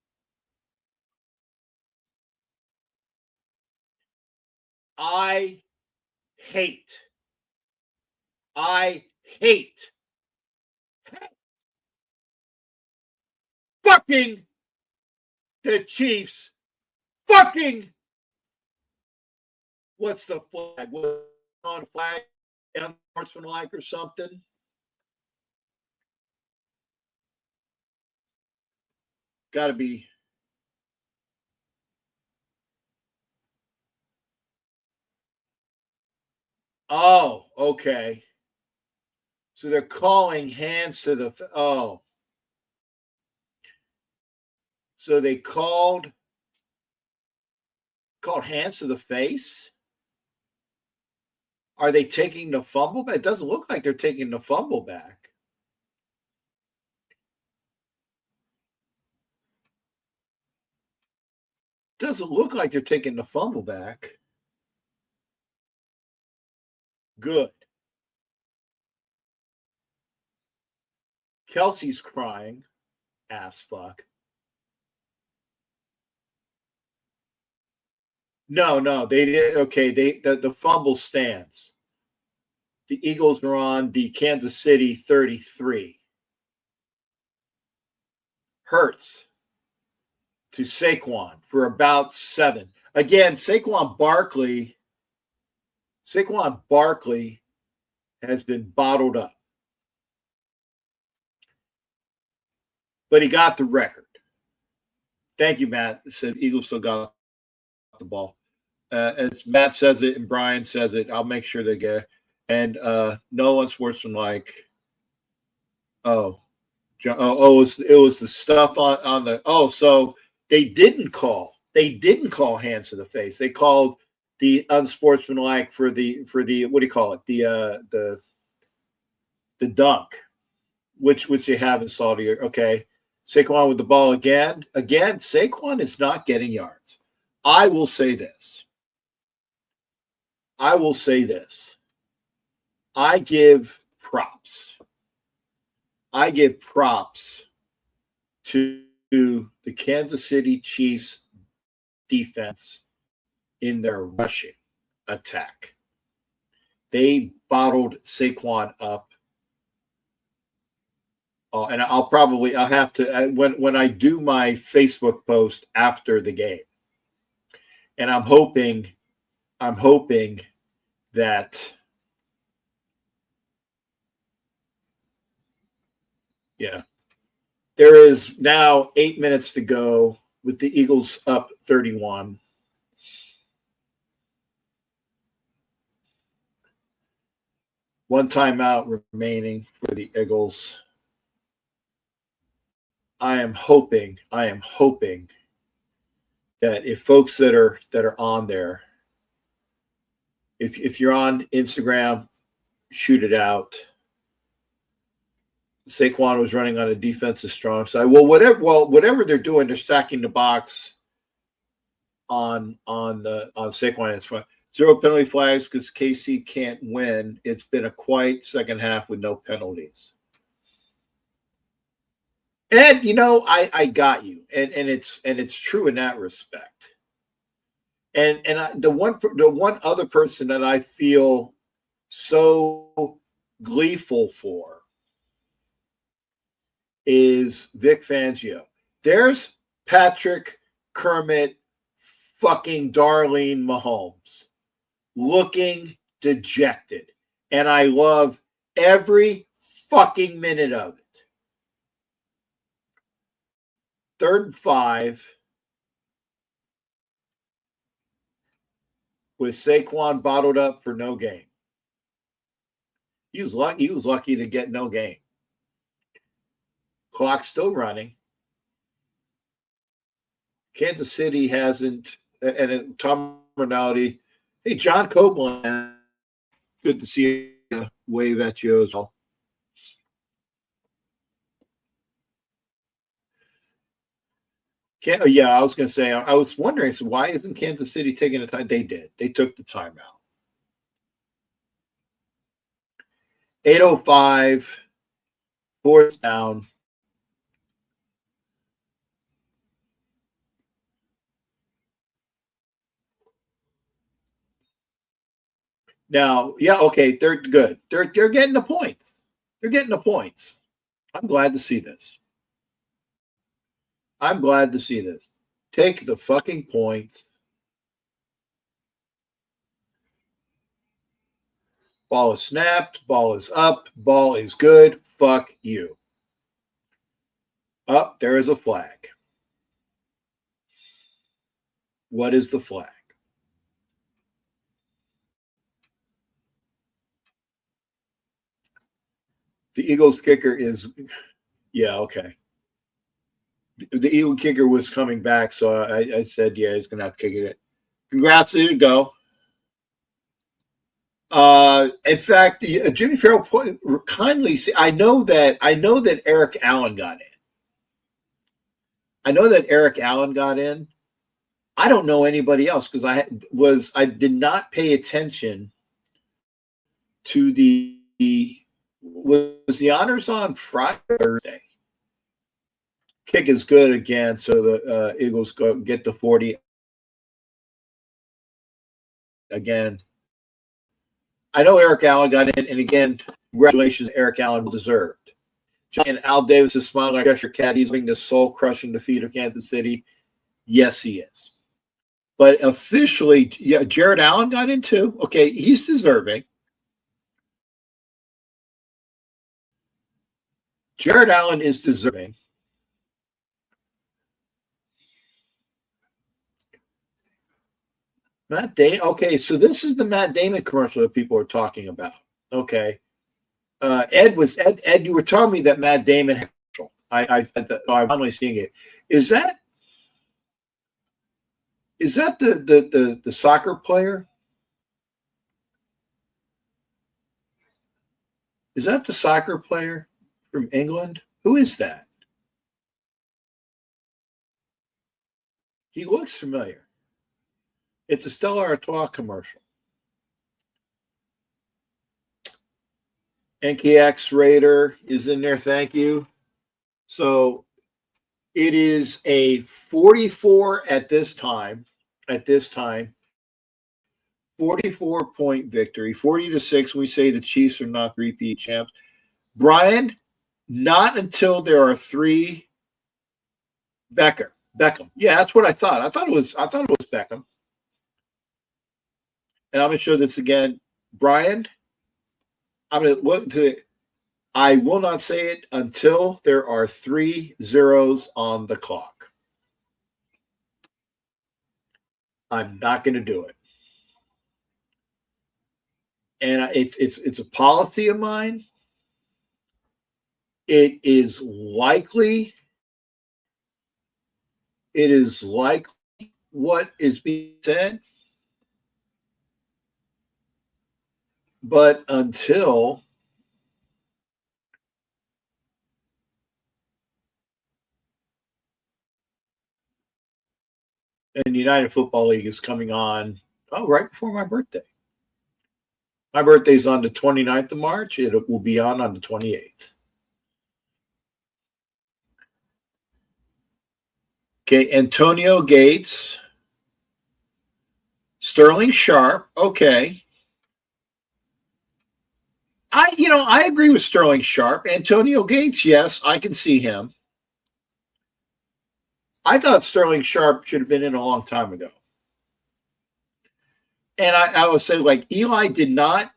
I hate fucking the Chiefs. Fucking what's the flag? What on flag? Unsportsmanlike or something? Got to be. Oh, okay. So they're calling hands to the. Oh. So they called hands to the face? Are they taking the fumble back? It doesn't look like they're taking the fumble back. Doesn't look like they're taking the fumble back. Good. Kelsey's crying. Ass fuck. No, they did. Okay, the fumble stands. The Eagles are on the Kansas City 33. Hurts to Saquon for about 7. Again, Saquon Barkley has been bottled up. But he got the record. Thank you, Matt. Said Eagles still got the ball. As Matt says it and Brian says it, I'll make sure they get it. And no one's worse than like, it was the stuff on the. Oh, so They didn't call. They didn't call hands to the face. They called the unsportsmanlike for the what do you call it? The dunk, which they have in Saudi. Okay, Saquon with the ball again. Again, Saquon is not getting yards. I will say this. I give props. I give props to the Kansas City Chiefs defense in their rushing attack. They bottled Saquon up. And I'll have to, when I do my Facebook post after the game, and I'm hoping that, yeah, there is now 8 minutes to go with the Eagles up 31. One timeout remaining for the Eagles. I am hoping that if folks that are on there, if you're on Instagram, shoot it out. Saquon was running on a defensive strong side. Whatever they're doing, they're stacking the box on Saquon. It's fine. 0 penalty flags because KC can't win. It's been a quiet second half with no penalties. And I got you, and it's true in that respect. And the one other person that I feel so gleeful for is Vic Fangio. There's Patrick Kermit fucking Darlene Mahomes looking dejected. And I love every fucking minute of it. 3rd and 5 with Saquon bottled up for no gain. He was lucky to get no gain. Clock's still running. Kansas City hasn't, and Tom Rinaldi. Hey, John Copeland, good to see you. Wave at you as well. I was going to say, I was wondering, so why isn't Kansas City taking the time? They did. They took the timeout. 8:05, 4th down. Now, okay, they're good. They're getting the points. They're getting the points. I'm glad to see this. Take the fucking points. Ball is snapped. Ball is up. Ball is good. Fuck you. Up, there is a flag. What is the flag? The Eagles kicker is, okay. The Eagle kicker was coming back, so I said, he's going to have to kick it. Congrats, there you go. In fact, Jimmy Farrell kindly. I know that Eric Allen got in. I don't know anybody else because I did not pay attention to was the honors on Friday or Thursday. Kick is good again, so the Eagles get the 40 again. I know Eric Allen got in, and again, congratulations, Eric Allen deserved. And Al Davis is smiling like Cheshire Cat. He's winning the soul-crushing defeat of Kansas City. Yes, he is. But officially, Jared Allen got in too. Okay, he's deserving. Jared Allen is deserving. Matt Damon. Okay, so this is the Matt Damon commercial that people are talking about. Okay, Ed, you were telling me that Matt Damon. I'm finally seeing it. Is that Is that the soccer player? Is that the soccer player from England? Who is that? He looks familiar. It's a Stella Artois commercial. NKX Raider is in there. Thank you. So it is a 44 at this time. 44-point victory, 40-6. We say the Chiefs are not repeat champs. Brian, not until there are three. Beckham. Yeah, that's what I thought. I thought it was Beckham. And I'm going to show this again. Brian, I will not say it until there are 3 zeros on the clock. I'm not going to do it. And it's a policy of mine. It is likely what is being said, but until and the United Football League is coming on right before my birthday. My birthday is on the 29th of March. It will be on the 28th. Okay, Antonio Gates, Sterling Sharp. Okay. I agree with Sterling Sharp. Antonio Gates, yes, I can see him. I thought Sterling Sharp should have been in a long time ago. And I would say, like, Eli did not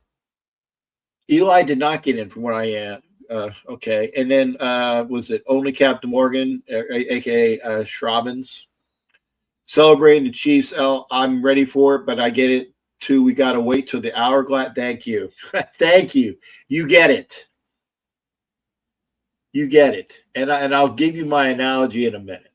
get in from where I am. Okay. And then was it only Captain Morgan, aka Schrobbins, celebrating the Chiefs? I'm ready for it, but I get it too. We got to wait till the hourglass. Thank you. Thank you. You get it. And I'll give you my analogy in a minute.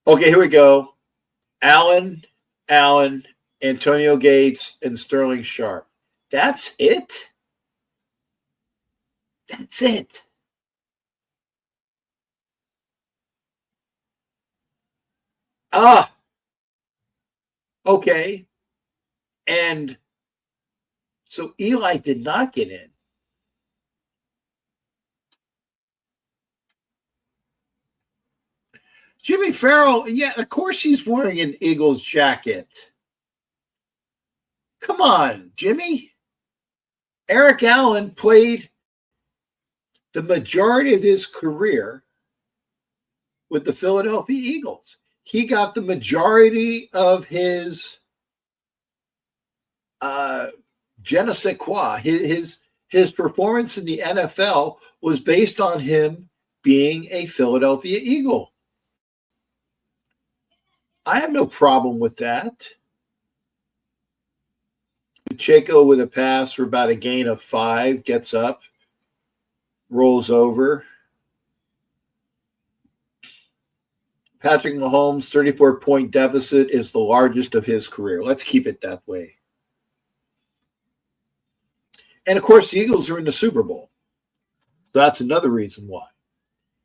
Okay, here we go. Allen, Antonio Gates, and Sterling Sharp. That's it? That's it. Okay. And so Eli did not get in. Jimmy Farrell, yeah, of course he's wearing an Eagles jacket. Come on, Jimmy. Eric Allen played the majority of his career with the Philadelphia Eagles. He got the majority of his je ne sais quoi. His performance in the NFL was based on him being a Philadelphia Eagle. I have no problem with that. Pacheco with a pass for about a gain of 5, gets up, rolls over. Patrick Mahomes' 34-point deficit is the largest of his career. Let's keep it that way. And, of course, the Eagles are in the Super Bowl. That's another reason why.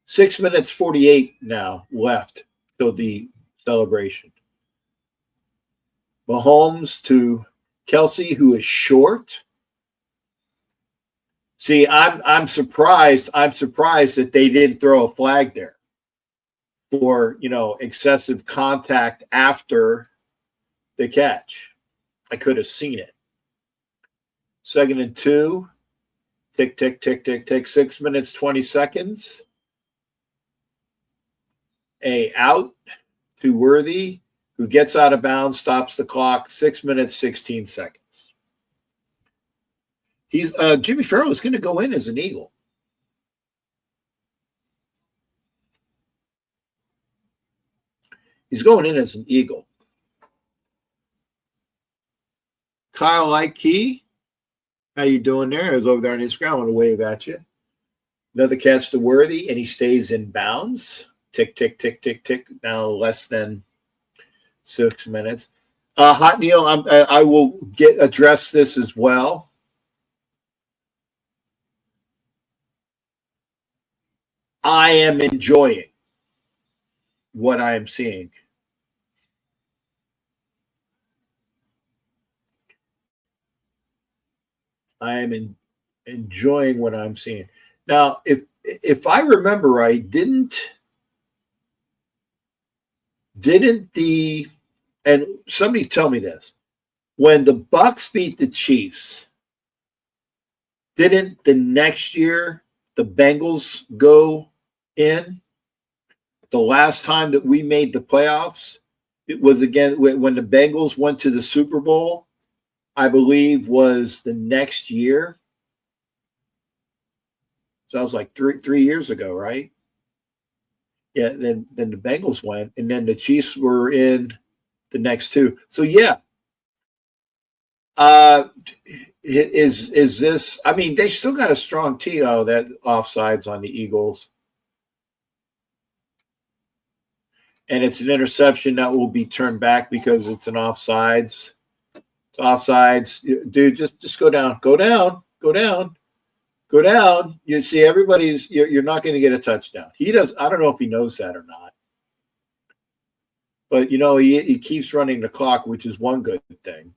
6 minutes 48 now left till the celebration. Mahomes to Kelsey, who is short. See, I'm surprised. I'm surprised that they didn't throw a flag there for, excessive contact after the catch. I could have seen it. 2nd and 2. Tick, tick, tick, tick, tick. 6 minutes, 20 seconds. A out to Worthy, who gets out of bounds, stops the clock. 6 minutes, 16 seconds. He's Jimmy Farrell is going to go in as an Eagle. He's going in as an Eagle. Kyle Key. How you doing there? I was over there on Instagram. I want to wave at you. Another catch to Worthy, and he stays in bounds. Tick, tick, tick, tick, tick. Now less than 6 minutes. Hot Neil, I will address this as well. I am enjoying what I am seeing. I am enjoying what I'm seeing. Now, if I remember right, didn't the, and somebody tell me this, when the Bucks beat the Chiefs, didn't the next year the Bengals go in? The last time that we made the playoffs, it was again when the Bengals went to the Super Bowl, I believe was the next year. So that was like three years ago, right? Yeah, then the Bengals went, and then the Chiefs were in the next two. So yeah. Is this, I mean, they still got a strong TO that offsides on the Eagles. And it's an interception that will be turned back because it's an offsides. It's offsides. Dude, just go down. Go down. Go down. Go down. You see, you're not going to get a touchdown. He does. I don't know if he knows that or not. But, he keeps running the clock, which is one good thing.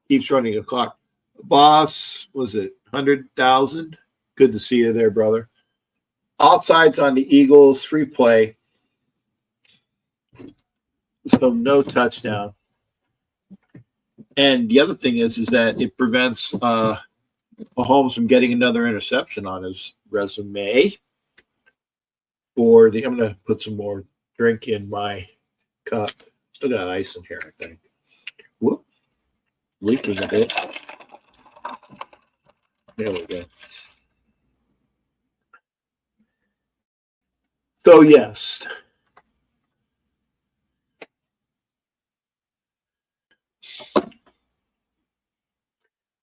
Keeps running the clock. Boss, was it 100,000? Good to see you there, brother. Offsides on the Eagles, free play. So no touchdown. And the other thing is that it prevents Mahomes from getting another interception on his resume. I'm going to put some more drink in my cup. Still got ice in here, I think. Whoop. Leaking a bit. There we go. So, yes.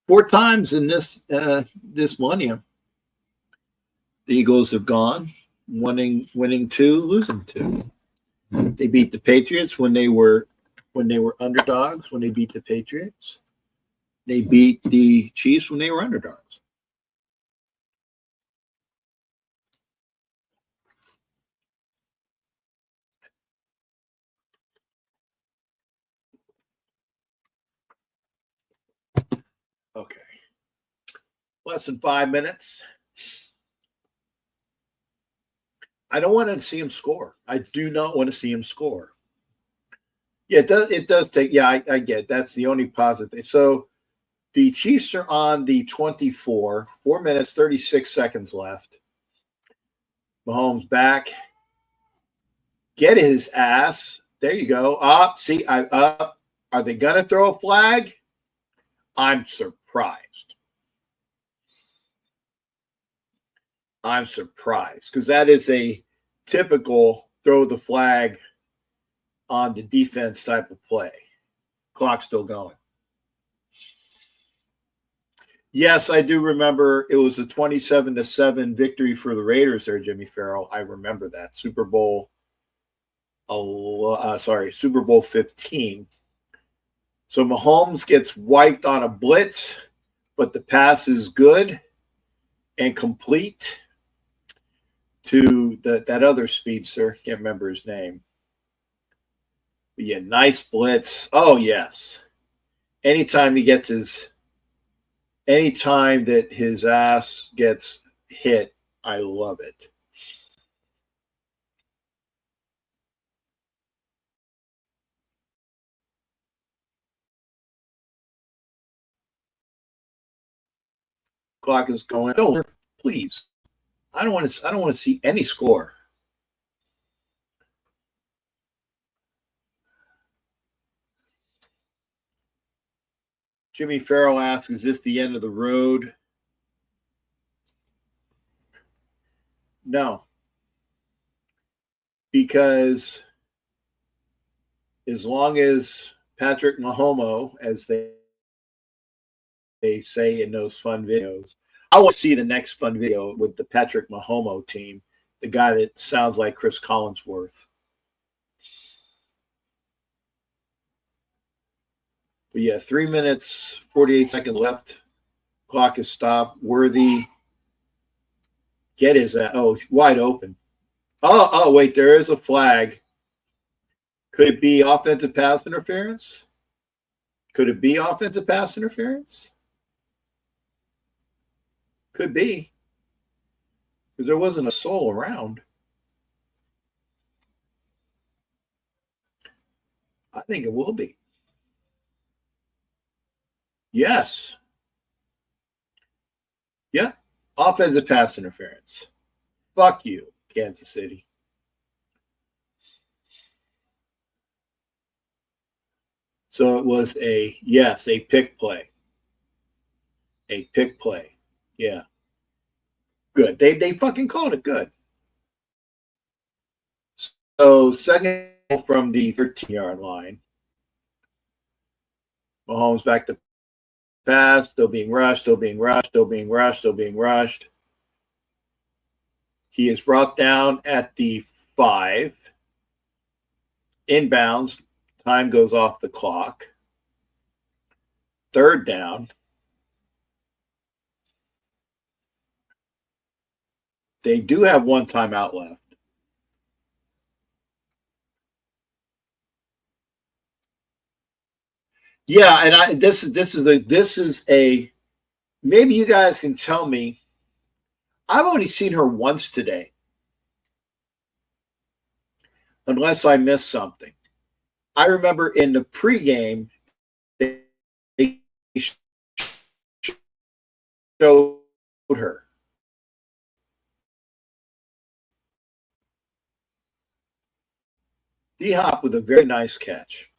Four times in this millennium, the Eagles have gone, winning two, losing two. They beat the Patriots when they were underdogs. When they beat the Patriots, they beat the Chiefs when they were underdogs. Okay. Less than 5 minutes. I don't want to see him score. I do not want to see him score. Yeah, it does take. Yeah, I get. That's the only positive thing. So the Chiefs are on the 24. 4 minutes, 36 seconds left. Mahomes back. Get his ass. There you go. Up. See, up. Are they gonna throw a flag? I'm surprised. Because that is a typical throw the flag on the defense type of play. Clock still going. Yes, I do remember it was a 27-7 victory for the Raiders there, Jimmy Farrell. I remember that. Super Bowl 15. So Mahomes gets wiped on a blitz, but the pass is good and complete to that other speedster. Can't remember his name. But yeah, nice blitz. Oh, yes. Anytime that his ass gets hit, I love it. Clock is going. No, please. I don't want to see any score. Jimmy Farrell asks, is this the end of the road? No. Because as long as Patrick Mahomes, as they they say in those fun videos. I want to see the next fun video with the Patrick Mahomes team, the guy that sounds like Chris Collinsworth. But yeah, 3 minutes, 48 seconds left. Clock is stopped. Worthy. Get his wide open. Oh, wait, there is a flag. Could it be offensive pass interference? Could it be offensive pass interference? Could be. Because there wasn't a soul around. I think it will be. Yes. Yeah. Offensive pass interference. Fuck you, Kansas City. So it was a pick play. A pick play. Yeah. Good. They fucking called it good. So second from the 13-yard line. Mahomes back to pass, still being rushed. He is brought down at the 5. Inbounds. Time goes off the clock. Third down. They do have one timeout left. Yeah, and this is a maybe you guys can tell me. I've only seen her once today, unless I missed something. I remember in the pregame they showed her. D-Hop with a very nice catch.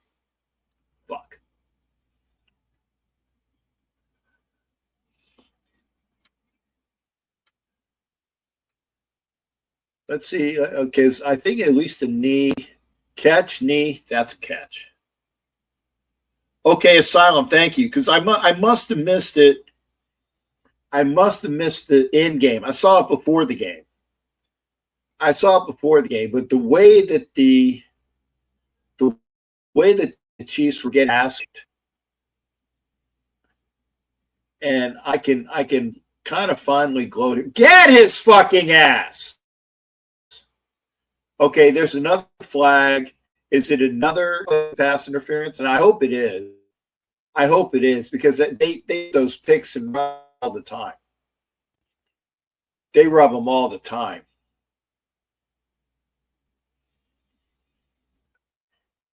Fuck. Let's see. Okay, so I think at least the knee. Catch, knee, that's a catch. Okay, Asylum, thank you. Because I must have missed it. I must have missed the end game. I saw it before the game. But the way that the Chiefs were getting asked, and I can kind of finally gloat. Get his fucking ass. Okay, there's another flag. Is it another pass interference? And I hope it is. Because they those picks and all the time. They rub them all the time.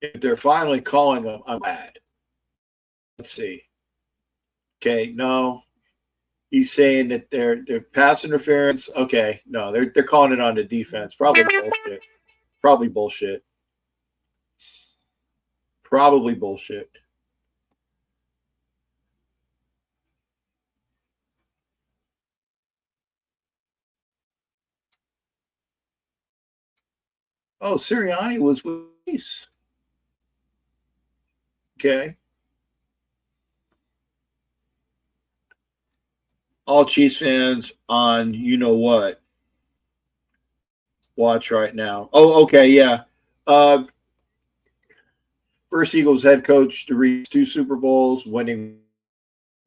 If they're finally calling them, I'm glad. Let's see. Okay, no. He's saying that they're pass interference. Okay, no, they're calling it on the defense. Probably bullshit. Oh, Sirianni was with Chiefs. Okay. All Chiefs fans on you know what. Watch right now. Oh, okay, yeah. First Eagles head coach to reach 2 Super Bowls, winning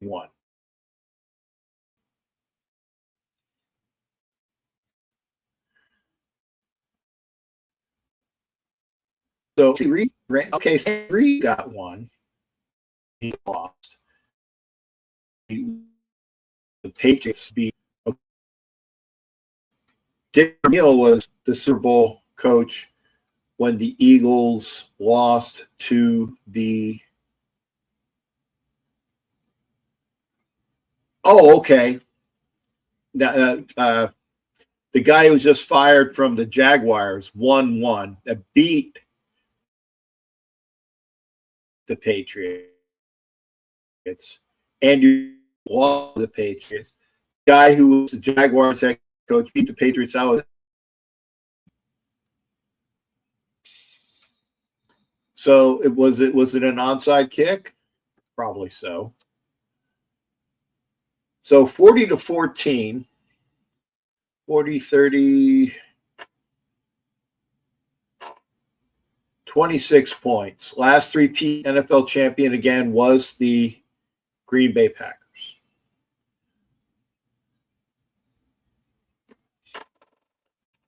1. So Reed got 1. He lost. The Patriots beat. Dick Neal was the Super Bowl coach when the Eagles lost to the. Oh, okay. The guy who was just fired from the Jaguars 1-1 that beat the Patriots, and you lost the Patriots. The guy who was the Jaguars head coach beat the Patriots out. So was it an onside kick? Probably so. So 40-14, 40, 30, 26 points. Last three-peat NFL champion again was the Green Bay Packers.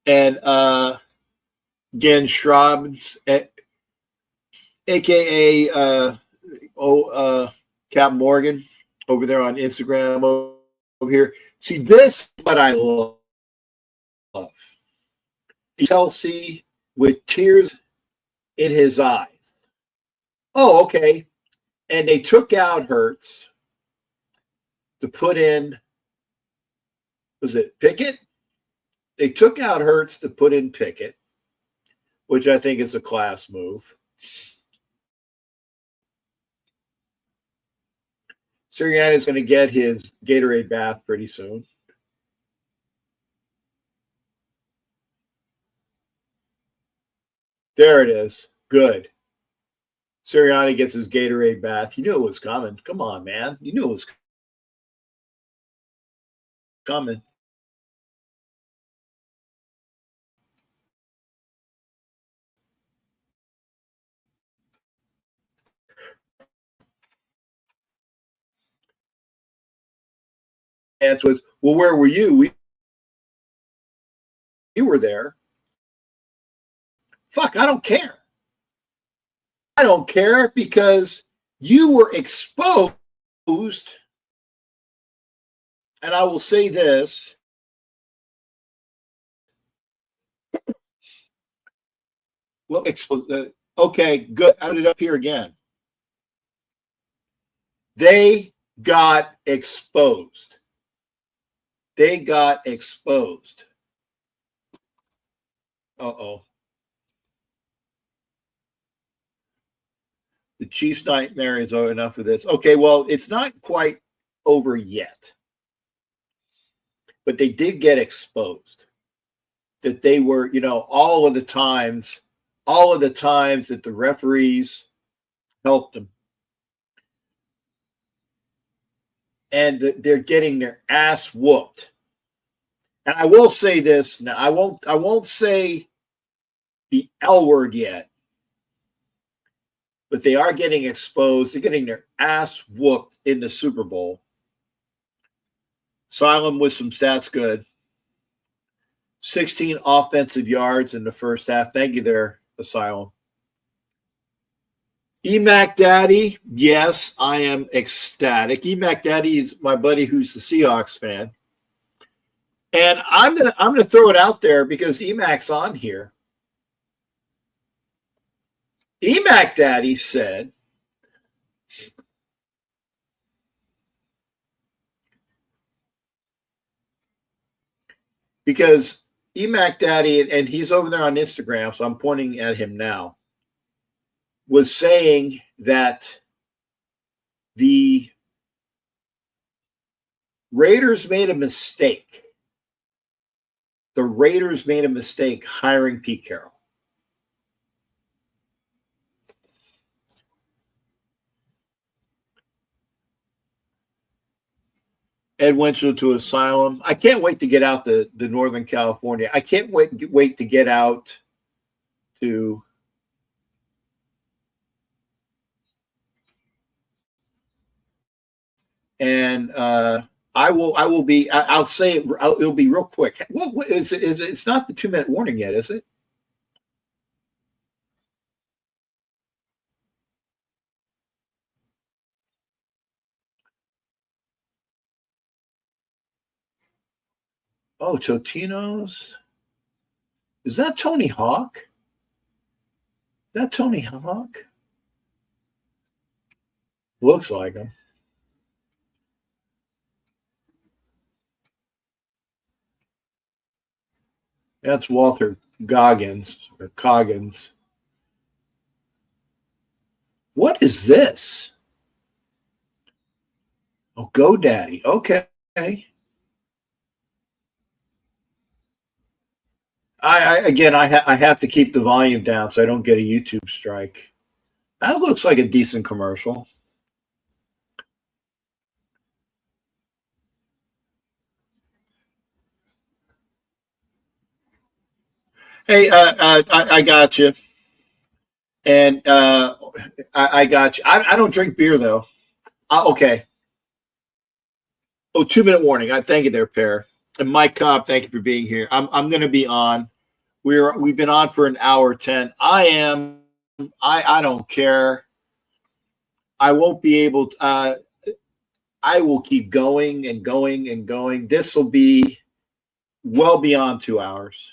And again, Schraub, a.k.a. Cap Morgan, over there on Instagram over here. See, this is what I love. Chelsea with tears in his eyes. Oh, okay. And they took out Hurts to put in, was it Pickett? They took out Hurts to put in Pickett, which I think is a class move. Sirianni is going to get his Gatorade bath pretty soon. There it is. Good. Sirianni gets his Gatorade bath. You knew it was coming. Come on, man. You knew it was coming. Answer was, well, where were you? You were there. Fuck, I don't care. I don't care because you were exposed. And I will say this. Well, okay, good. I ended up here again. They got exposed. They got exposed. Uh-oh. The Chiefs' nightmare is enough of this. Okay, well, it's not quite over yet. But they did get exposed. That they were, all of the times that the referees helped them. And they're getting their ass whooped. And I will say this now. I won't say the L word yet. But they are getting exposed. They're getting their ass whooped in the Super Bowl. Asylum with some stats good. 16 offensive yards in the first half. Thank you there, Asylum. Emac Daddy, yes, I am ecstatic. Emac Daddy is my buddy who's the Seahawks fan. And I'm gonna throw it out there because Emac's on here. Emac Daddy said because Emac Daddy, and he's over there on Instagram, so I'm pointing at him now, was saying that the Raiders made a mistake. The Raiders made a mistake hiring Pete Carroll. Ed Winchell to Asylum. I can't wait to get out to Northern California. I can't wait to get out to and I'll say it. It'll be real quick. What is it? It's not the 2-minute warning yet, is it? Oh, Totino's. Is that Tony Hawk? Is that Tony Hawk? Looks like him. That's Walter Goggins or Coggins. What is this? Oh, GoDaddy. Okay. I have to keep the volume down so I don't get a YouTube strike. That looks like a decent commercial. Hey, I got you. And I got you. I don't drink beer, though. Okay. Oh, 2 minute warning. I thank you there, Pear. And Mike Cobb, thank you for being here. I'm going to be on. We've been on for an hour 10. I don't care. I won't be able to, I will keep going and going and going. This will be well beyond 2 hours.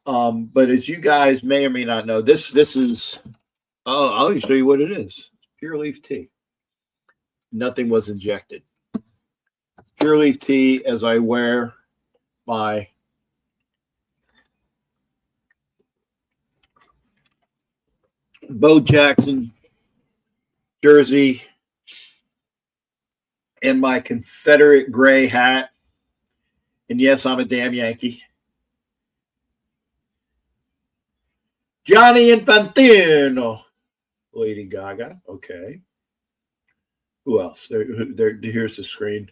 But as you guys may or may not know, this is, oh, I'll show you what it is. Pure leaf tea. Nothing was injected. Pure leaf tea as I wear my Bo Jackson jersey and my Confederate gray hat. And yes, I'm a damn Yankee. Johnny Infantino. Lady Gaga. Okay. Who else? Here's the screen.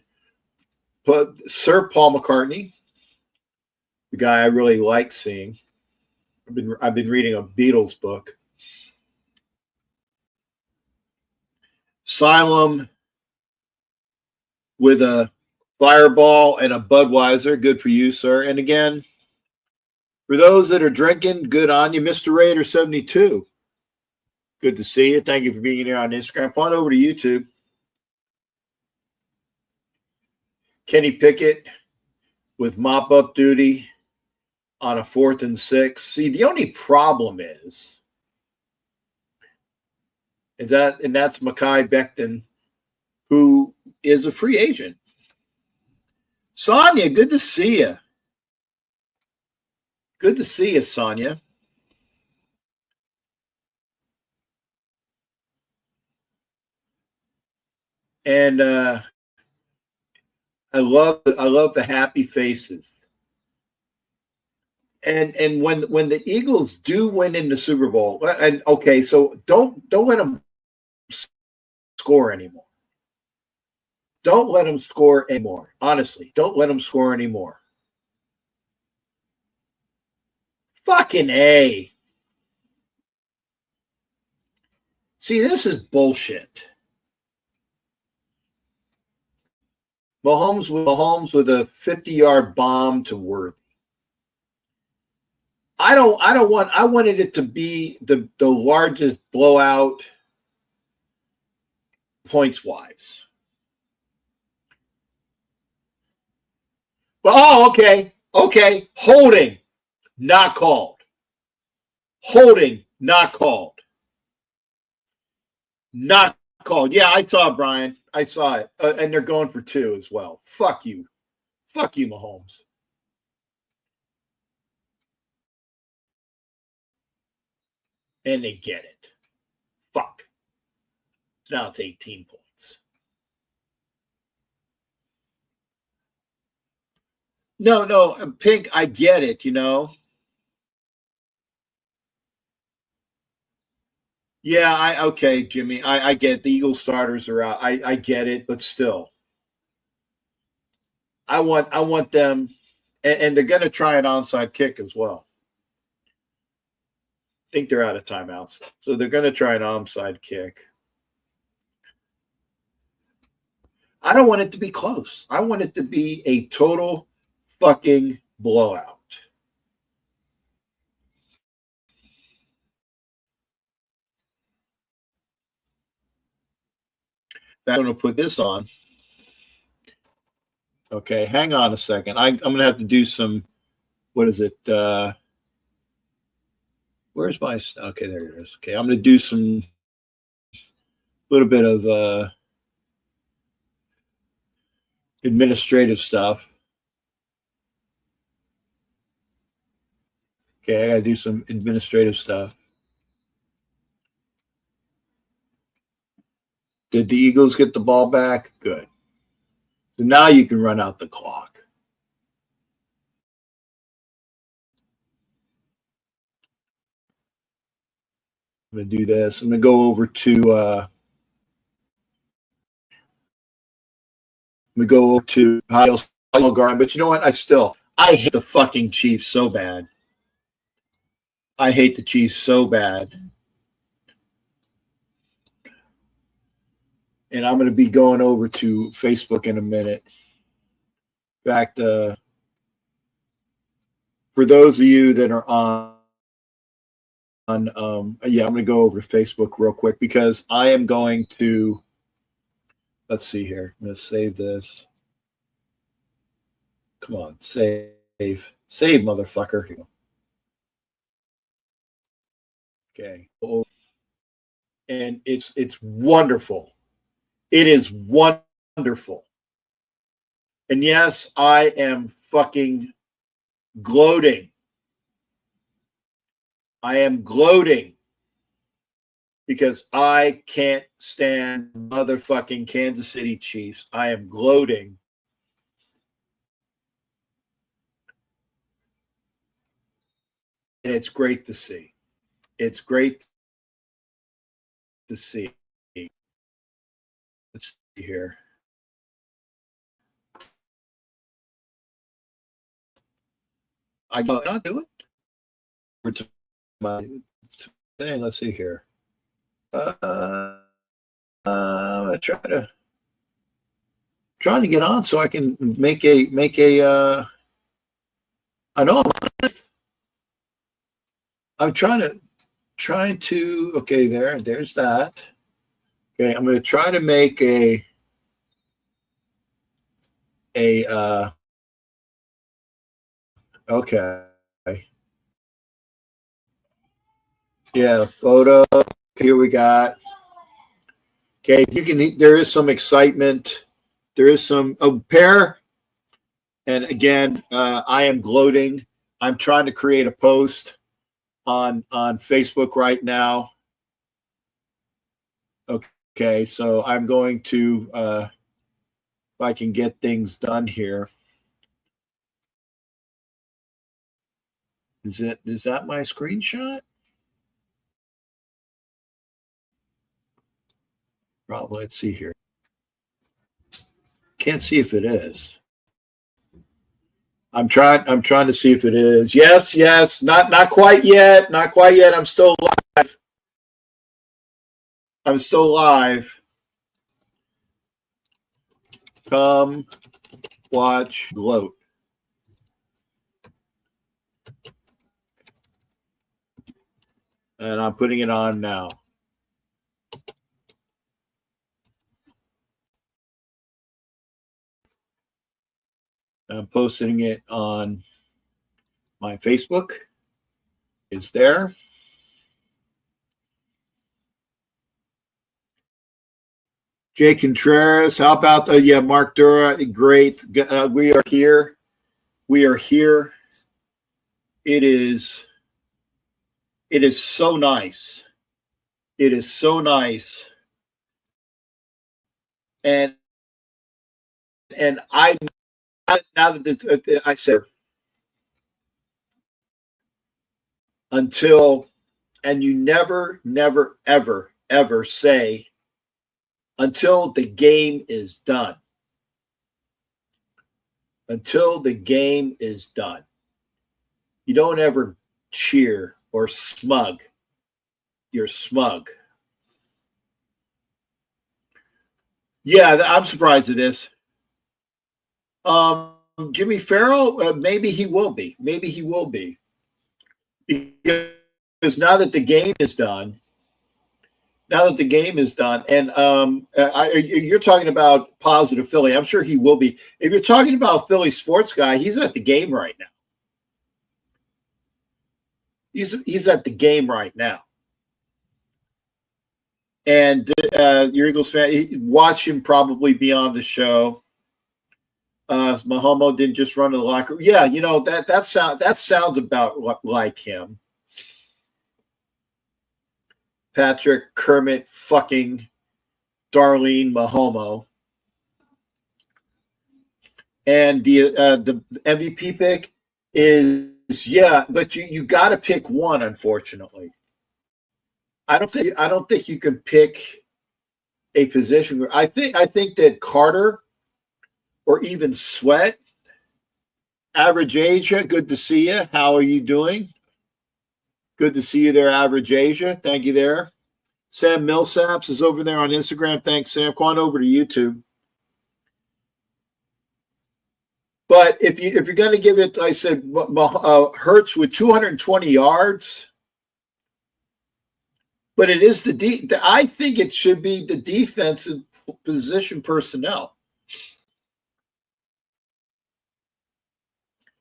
But Sir Paul McCartney, the guy I really like seeing. I've been reading a Beatles book. Asylum with a Fireball and a Budweiser. Good for you, sir. And again, for those that are drinking, good on you. Mr. Raider 72. Good to see you. Thank you for being here on Instagram. Come on over to YouTube. Kenny Pickett with mop-up duty on a 4th and 6. See, the only problem is that, and that's Mekhi Becton, who is a free agent. Sonia, good to see you. Good to see you, Sonia. And I love the happy faces. And when the Eagles do win in the Super Bowl, and okay, so don't let them score anymore. Don't let them score anymore. Honestly, don't let them score anymore. Fucking A. See, this is bullshit. Mahomes with a 50-yard bomb to Worthy. I wanted it to be the largest blowout points wise. Oh, okay. Okay. Holding, not called. Holding, not called. Not called. Yeah, I saw it, Brian. I saw it. And they're going for 2 as well. Fuck you. Fuck you, Mahomes. And they get it. Fuck. Now it's 18 points. No, Pink, I get it, you know. Yeah, okay, Jimmy. I get it. The Eagles starters are out. I get it, but still. I want them, and they're gonna try an onside kick as well. I think they're out of timeouts. So they're gonna try an onside kick. I don't want it to be close. I want it to be a total fucking blowout. I'm going to put this on. Okay, hang on a second. I'm going to have to do some, what is it? Where's my, okay, there it is. Okay, I'm going to do some, little bit of administrative stuff. Okay, I got to do some administrative stuff. Did the Eagles get the ball back? Good. So now you can run out the clock. I'm going to do this. I'm going to go over to me go to Garden. But you know what? I hate the fucking Chiefs so bad. I hate the Chiefs so bad. And I'm going to be going over to Facebook in a minute. In fact, for those of you that are I'm going to go over to Facebook real quick because I am going to, let's see here. I'm going to save this. Come on, save, motherfucker. Okay. And it's wonderful. It is wonderful. And yes, I am fucking gloating. I am gloating because I can't stand motherfucking Kansas City Chiefs. I am gloating. And it's great to see. It's great to see. Let's see here. I cannot do it. My thing. Let's see here. I'm trying to get on so I can make a. I know I'm trying to. Okay, there's that. Okay, I'm going to try to make a okay. Yeah, photo. Here we got. Okay, you can. There is some excitement. There is some pair. And again, I am gloating. I'm trying to create a post on Facebook right now. Okay, so I'm going to if I can get things done here. Is that my screenshot? Probably. Let's see here. Can't see if it is. I'm trying to see if it is. Yes. Not quite yet. Not quite yet. I'm still live. Come watch gloat. And I'm putting it on now. I'm posting it on my Facebook. It's there. Jay Contreras, how about Mark Dura, great. We are here. It is so nice. It is so nice. And I now that I said until, and you never, ever say until the game is done. Until the game is done. You don't ever cheer or smug. You're smug. Yeah, I'm surprised at this. Jimmy Farrell, maybe he will be. Because now that the game is done, and you're talking about positive Philly, I'm sure he will be. If you're talking about Philly sports guy, he's at the game right now. He's at the game right now. And your Eagles fan, watch him probably be on the show. Mahomo didn't just run to the locker room. Yeah, that sounds about like him. Patrick Kermit fucking Darlene Mahomo. And the MVP pick is but you got to pick one, unfortunately. I don't think you can pick a position. I think that Carter or even Sweat. Average Asia, good to see you. How are you doing? Good to see you there, Average Asia. Thank you there. Sam Millsaps is over there on Instagram. Thanks, Sam. Come on over to YouTube. But if you're going to give it, I said, Hurts with 220 yards. But it is I think it should be the defensive position personnel.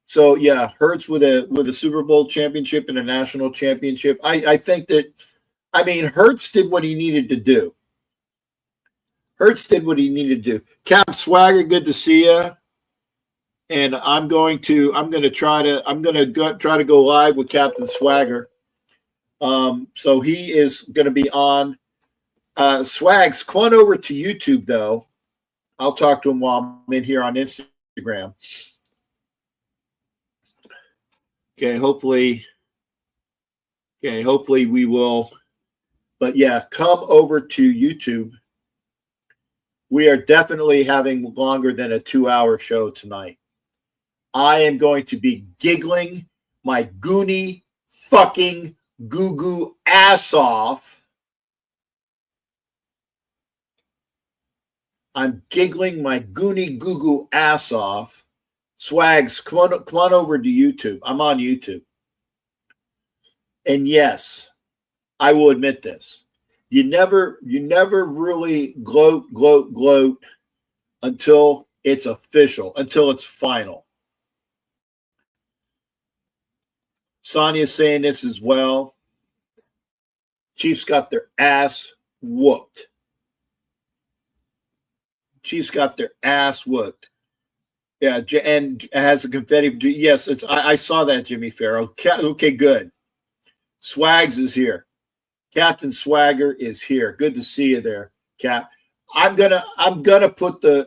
So yeah, Hurts with a Super Bowl championship and a national championship. I think that, Hurts did what he needed to do. Cap Swagger, good to see you. And I'm going to try to go live with Captain Swagger. So he is going to be on. Swags, come on over to YouTube though. I'll talk to him while I'm in here on Instagram. Okay, hopefully we will. But yeah, come over to YouTube. We are definitely having longer than a 2-hour show tonight. I am going to be giggling my goony fucking goo-goo ass off. I'm giggling my goony goo-goo ass off. Swags, come on over to YouTube. I'm on YouTube. And yes, I will admit this. You never really gloat until it's official, until it's final. Sonia's saying this as well. Chiefs got their ass whooped. Yeah, and has a confetti. Yes, I saw that, Jimmy Farrow. Okay, good. Swags is here. Captain Swagger is here. Good to see you there, Cap. I'm gonna put the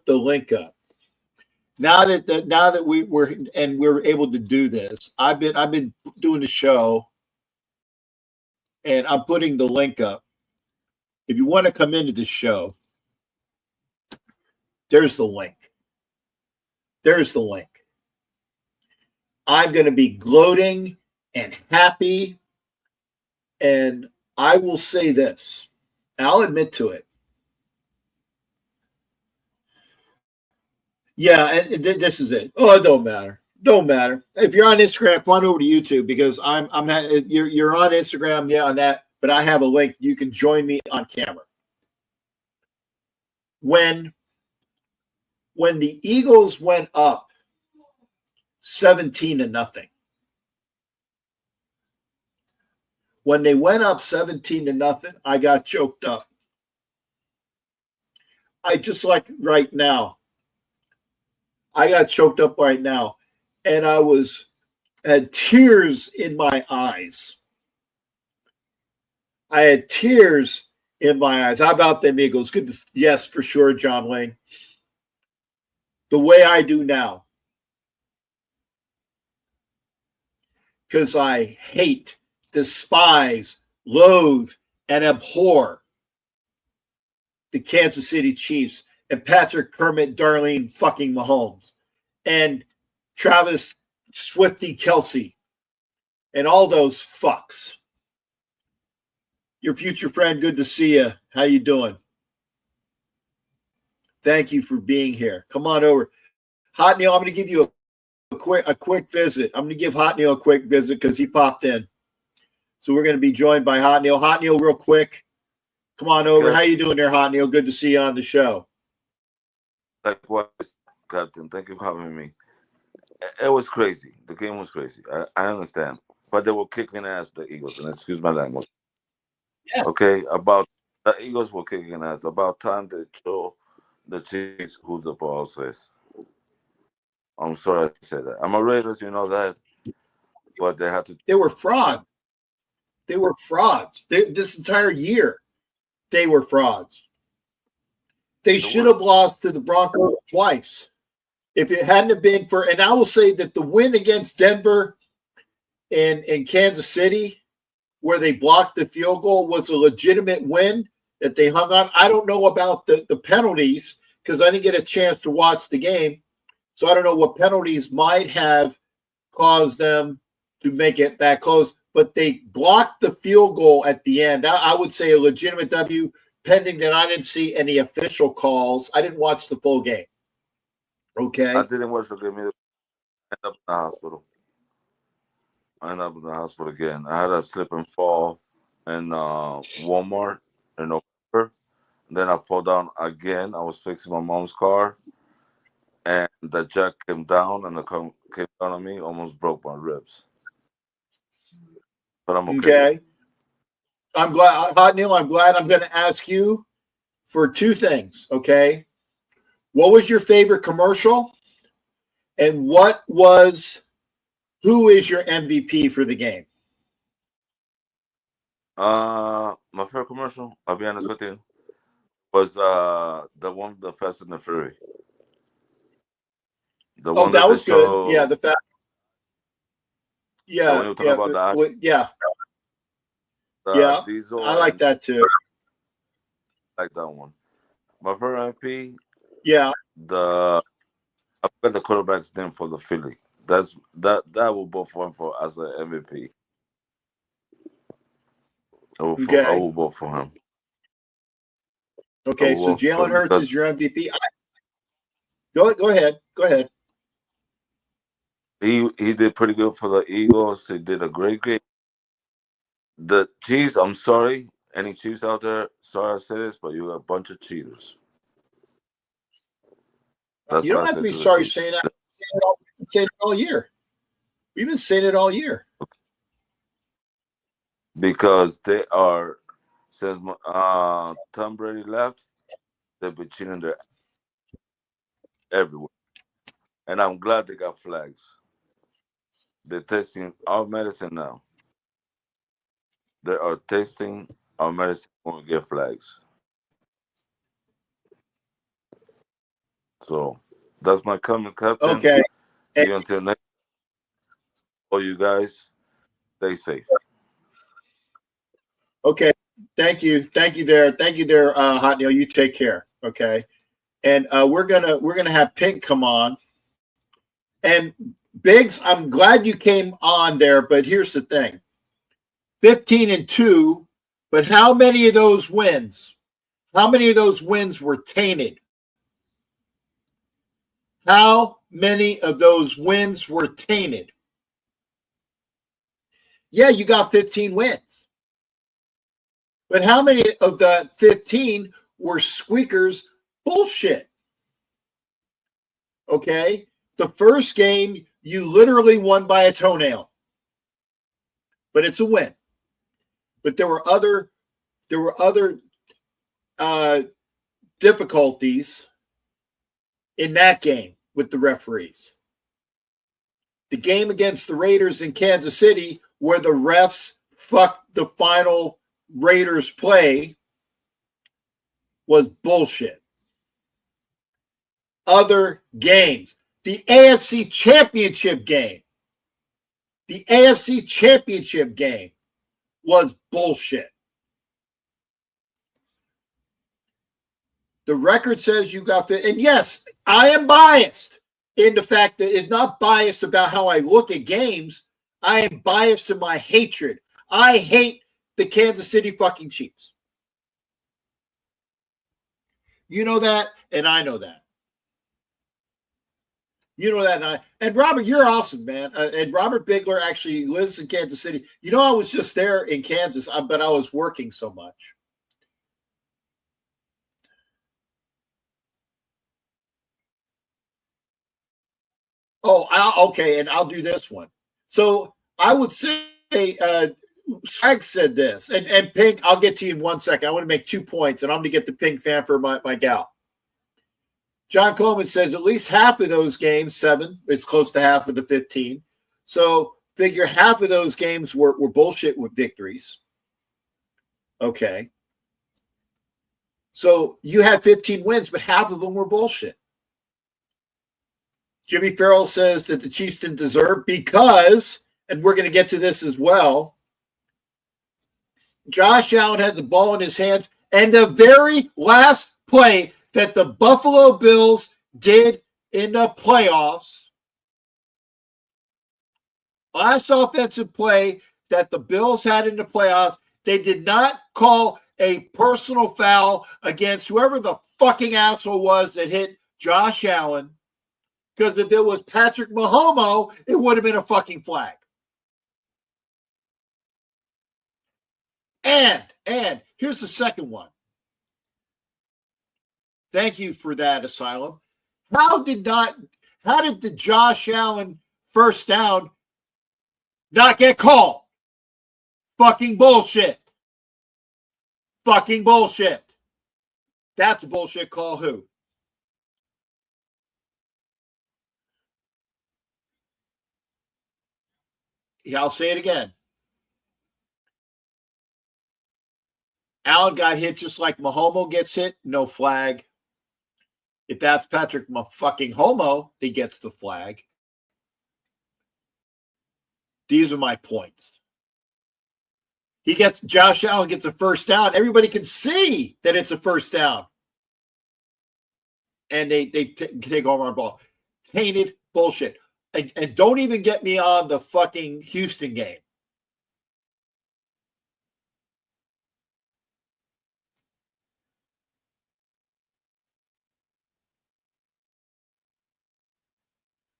link up. Now that we're able to do this, I've been doing the show, and I'm putting the link up. If you want to come into the show, there's the link. I'm going to be gloating and happy, and I will say this. I'll admit to it. Yeah, and this is it. Oh, it don't matter. If you're on Instagram, come on over to YouTube because you're on Instagram, yeah, on that. But I have a link. You can join me on camera. When the Eagles went up 17-0, when they went up 17-0, I got choked up. I just like right now. I got choked up right now, and I had tears in my eyes. I had tears in my eyes. How about them Eagles? Good. Yes, for sure, John Wayne. The way I do now. Because I hate, despise, loathe, and abhor the Kansas City Chiefs and Patrick Kermit Darlene fucking Mahomes and Travis Swifty Kelsey and all those fucks. Your future friend, good to see you. How you doing? Thank you for being here. Come on over. Hot Neil, I'm going to give you a quick visit. I'm going to give Hot Neil a quick visit because he popped in. So we're going to be joined by Hot Neil. Hot Neil, real quick. Come on over. Good. How you doing there, Hot Neil? Good to see you on the show. Likewise, Captain. Thank you for having me. It was crazy. The game was crazy. I understand. But they were kicking ass, the Eagles. And excuse my language. Yeah. Okay? The Eagles were kicking ass. About time they show the Chiefs who the boss is. I'm sorry to say that. I'm a Raiders, you know that. But they had to. They were frauds. This entire year, they were frauds. They should have lost to the Broncos twice. If it hadn't have been for, and I will say that the win against Denver and Kansas City, where they blocked the field goal, was a legitimate win that they hung on. I don't know about the penalties because I didn't get a chance to watch the game. So I don't know what penalties might have caused them to make it that close, but they blocked the field goal at the end. I would say a legitimate W, pending that I didn't see any official calls. I didn't watch the full game. Okay. I didn't watch the game either. I ended up in the hospital. I ended up in the hospital again. I had a slip and fall in Walmart in November. Then I fall down again. I was fixing my mom's car, and the jack came down, and came down on me, almost broke my ribs. But I'm okay. Okay. I'm glad, Hot Neil, I'm glad. I'm going to ask you for two things, okay? What was your favorite commercial? And who is your MVP for the game? My favorite commercial, I'll be honest with you, was the one, the Fast and the Fury. The one that was show, good. Yeah, the fact. Yeah, when you were talking about that. Yeah, Diesel, I like that too. I like that one. My favorite MVP, yeah, I forgot the quarterback's name for the Philly. That will vote for him for as an MVP. I will vote for him. Okay, so Jalen Hurts is your MVP. Go ahead. Go ahead. He did pretty good for the Eagles. He did a great game. The Chiefs, I'm sorry. Any Chiefs out there? Sorry I say this, but you're a bunch of cheaters. You don't have to be sorry saying that. We've been saying it all year. We've been saying it all year. Because they are, since Tom Brady left, they've been cheating there everywhere. And I'm glad they got flags. They're testing our medicine now. They are testing our medicine when we get flags. So that's my comment, Captain. Okay. See you until next. All you guys, stay safe. Okay. Thank you there, Hot Neil. You take care. Okay. And we're gonna have Pink come on. And Biggs, I'm glad you came on there, but here's the thing: 15-2. But how many of those wins? How many of those wins were tainted? How many of those wins were tainted? Yeah, you got 15 wins. But how many of the 15 were squeakers bullshit? Okay? The first game, you literally won by a toenail. But it's a win. But there were other difficulties in that game with the referees. The game against the Raiders in Kansas City, where the refs fucked the final Raiders play, was bullshit. Other games. The AFC Championship game. The AFC Championship game was bullshit. The record says you got fit. And yes, I am biased in the fact that it's not biased about how I look at games. I am biased in my hatred. I hate the Kansas City fucking Chiefs. You know that, and I know that. You know that, and Robert, you're awesome, man. And Robert Bigler actually lives in Kansas City. You know, I was just there in Kansas, but I was working so much. Oh, okay, and I'll do this one. So I would say, Swag said this, and Pink, I'll get to you in 1 second. I want to make 2 points, and I'm going to get the Pink fan for my gal. John Coleman says at least half of those games, 7, it's close to half of the 15. So figure half of those games were bullshit with victories. Okay. So you had 15 wins, but half of them were bullshit. Jimmy Farrell says that the Chiefs didn't deserve because, and we're going to get to this as well, Josh Allen had the ball in his hands, and the very last play, that the Buffalo Bills did in the playoffs, last offensive play that the Bills had in the playoffs, they did not call a personal foul against whoever the fucking asshole was that hit Josh Allen. Because if it was Patrick Mahomes, it would have been a fucking flag. And here's the second one. Thank you for that, Asylum. How did the Josh Allen first down not get called? Fucking bullshit. Fucking bullshit. That's a bullshit call. Who? Yeah, I'll say it again. Allen got hit just like Mahomes gets hit. No flag. If that's Patrick fucking Homo, he gets the flag. These are my points. Josh Allen gets a first down. Everybody can see that it's a first down. And they take over on ball. Tainted bullshit. And don't even get me on the fucking Houston game.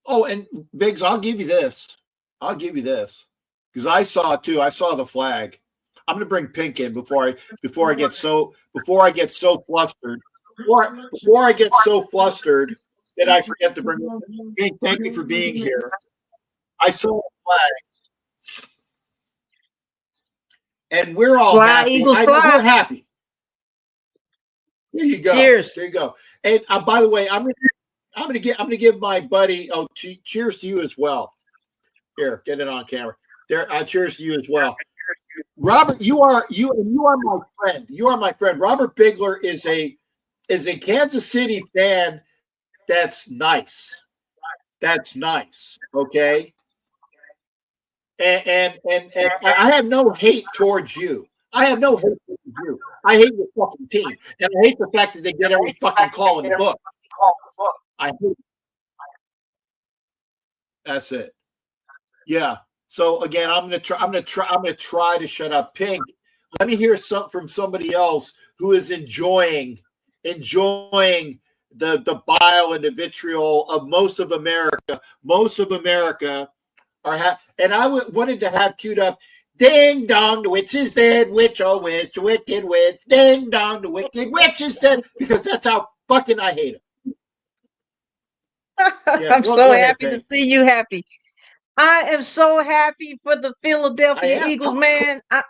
Oh, and Biggs, I'll give you this. Because I saw it too. I saw the flag. I'm gonna bring Pink in before I get so flustered. Before I get so flustered that I forget to bring Pink. Thank you for being here. I saw the flag. And we're all happy. Eagles, I know we're happy. There you go. Cheers. There you go. And by the way, I'm gonna give my buddy. Oh, cheers to you as well. Here, get it on camera. There, cheers to you as well, Robert. You are my friend. You are my friend. Robert Bigler is a Kansas City fan. That's nice. That's nice. Okay. And I have no hate towards you. I have no hate towards you. I hate your fucking team, and I hate the fact that they get every fucking call in the book. I hate it. That's it. Yeah. So again, I'm gonna try to shut up. Pink, let me hear something from somebody else who is enjoying the bile and the vitriol of most of America. Most of America are and I wanted to have queued up. Ding dong, the witch is dead. Witch, oh witch, wicked witch. Ding dong, the wicked witch is dead. Because that's how fucking I hate it. Yeah, I'm so happy to see you happy. I am so happy for the Philadelphia Eagles, man. I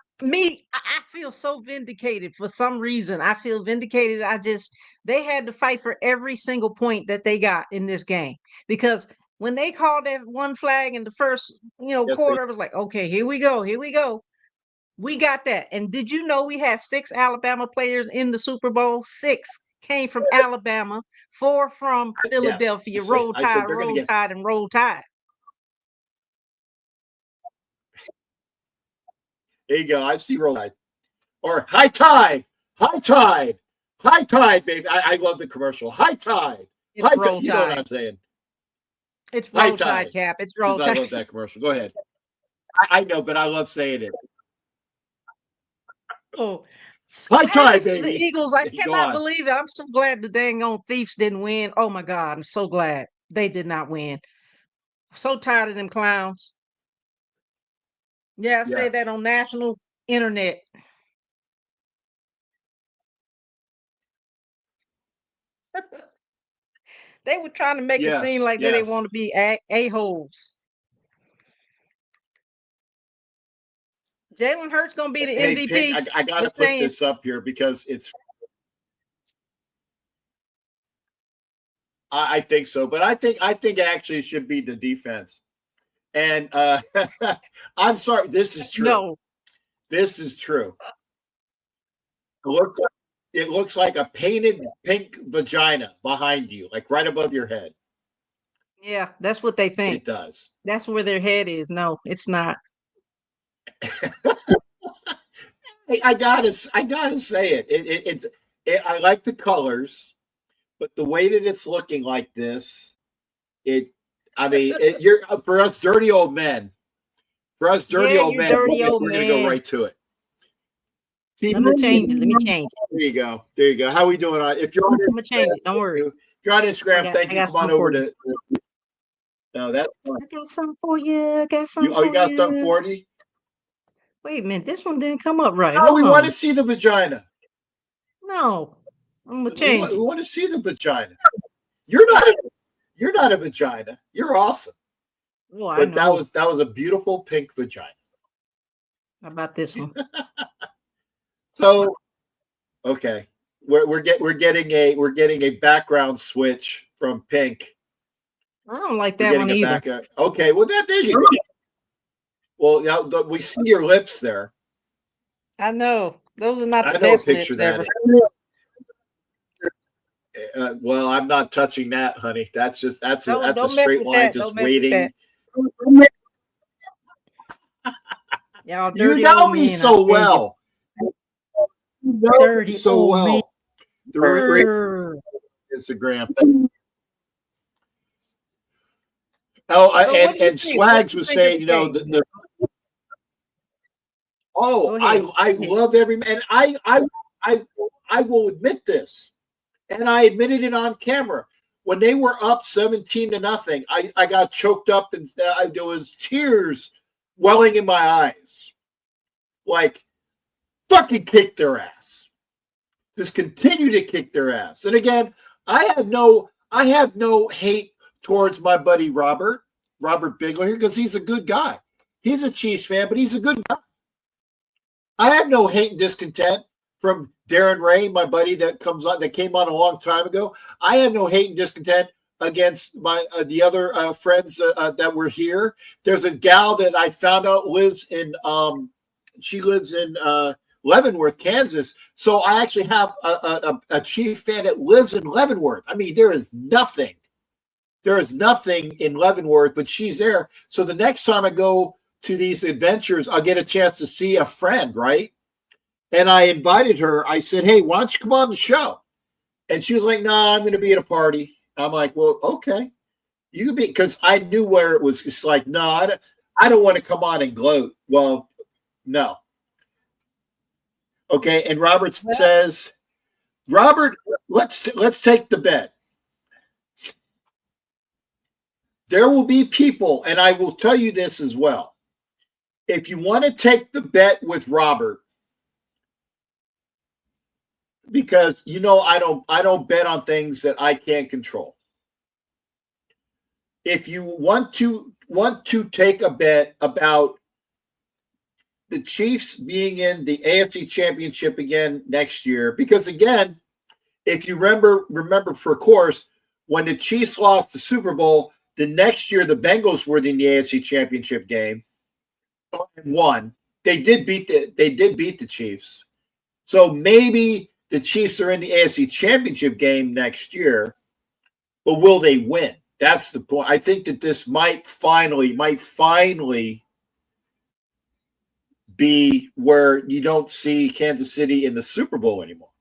feel so vindicated for some reason. I feel vindicated. They had to fight for every single point that they got in this game, because when they called that one flag in the first, quarter, it was like, okay, here we go. We got that. And did you know we had 6 Alabama players in the Super Bowl? 6 came from Alabama, 4 from Philadelphia. Yes. Roll Tide, and Roll Tide. There you go. I see Roll Tide. Or High Tide. High Tide. High Tide, baby. I love the commercial. High Tide. It's High Roll Tide. You know what I'm saying. It's Roll Tide, Cap. It's Roll Tide. I love that commercial. Go ahead. I know, but I love saying it. Oh, High Tide, baby. The Eagles, I cannot believe it. I'm so glad the dang on Thieves didn't win. Oh my God, I'm so glad they did not win. So tired of them clowns. Yeah, I say that on national internet. They were trying to make it seem like they didn't want to be a-holes. Jalen Hurts gonna be the MVP. Pink, I gotta put this up here because it's. I think so, but I think it actually should be the defense. And I'm sorry, this is true. No. This is true. It looks like a painted pink vagina behind you, like right above your head. Yeah, that's what they think. It does. That's where their head is. No, it's not. I gotta say it. I like the colors. But the way that it's looking like this, you're for us dirty old men. For us dirty old men, dirty old we're going to go right to it. Let me change it. Let me change it. There you go. There you go. How are we doing? If you're on I'm gonna change it. Don't worry. If you're on Instagram, thank you. Come on over to. No, that's fine. I got something for you. I got something. You got something for me? Wait a minute. This one didn't come up right. Oh, we want to see the vagina. No, I'm gonna change it. We want to see the vagina. You're not a vagina. You're awesome. Well, I know. That was a beautiful pink vagina. How about this one? So, okay, we're getting a background switch from pink. I don't like that one either. Okay, well there you go. Well, yeah, we see your lips there. I know those are not the best lips ever. Well, I'm not touching that, honey. That's a straight line, just waiting. You know me so well. Dirty so well. Through Instagram. Oh, and Swags was saying, I love every man. I will admit this, and I admitted it on camera. When they were up 17-0, I got choked up and there was tears welling in my eyes. Like, fucking kick their ass. Just continue to kick their ass. And again, I have no hate towards my buddy Robert Bigler here, because he's a good guy. He's a Chiefs fan, but he's a good guy. I have no hate and discontent from Darren Ray, my buddy that came on a long time ago. I have no hate and discontent against my the other friends that were here. There's a gal that I found out lives in Leavenworth, Kansas. So I actually have a Chief fan that lives in Leavenworth. I mean, there is nothing in Leavenworth, but she's there. So the next time I go to these adventures, I'll get a chance to see a friend, right? And I invited her. I said, hey, why don't you come on the show? And she was like, no, I'm going to be at a party. I'm like, well, okay. You can be, because I knew where it was. It's like, no, I don't want to come on and gloat. Well, no. Okay, and Robert says, Robert, let's take the bet. There will be people, and I will tell you this as well. If you want to take the bet with Robert, because I don't bet on things that I can't control. If you want to take a bet about the Chiefs being in the AFC Championship again next year, because again, if you remember for course, when the Chiefs lost the Super Bowl, the next year the Bengals were in the AFC Championship game and won. They did beat the Chiefs. So maybe the Chiefs are in the AFC Championship game next year, but will they win? That's the point. I think that this might finally be where you don't see Kansas City in the Super Bowl anymore.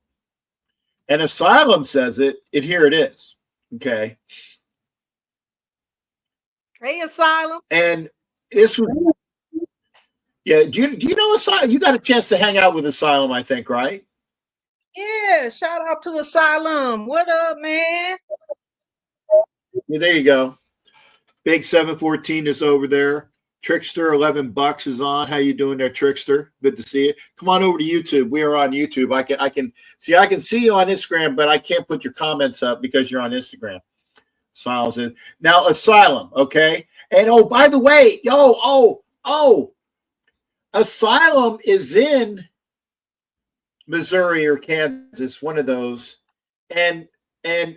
And Asylum says it, and here it is. Okay. Hey, Asylum. And this was, yeah. Do you know Asylum? You got a chance to hang out with Asylum, I think, right? Yeah. Shout out to Asylum. What up, man? Yeah, there you go. Big 714 is over there. Trickster, $11 is on. How you doing there, Trickster? Good to see you. Come on over to YouTube. We are on YouTube. I can see you on Instagram, but I can't put your comments up because you're on Instagram. Asylum. Now, Asylum, okay? And oh, by the way, Asylum is in Missouri or Kansas, one of those. And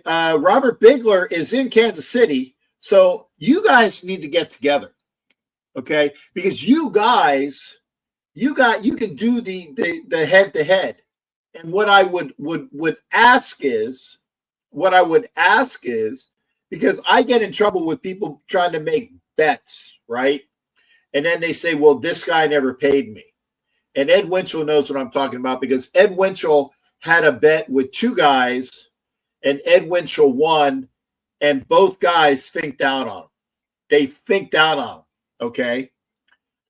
Robert Bigler is in Kansas City. So you guys need to get together. Okay, because you guys, you can do the head to head, and what I would ask is, because I get in trouble with people trying to make bets, right? And then they say, well, this guy never paid me, and Ed Winchell knows what I'm talking about, because Ed Winchell had a bet with two guys, and Ed Winchell won, and both guys finked out on him. They finked out on him. Okay.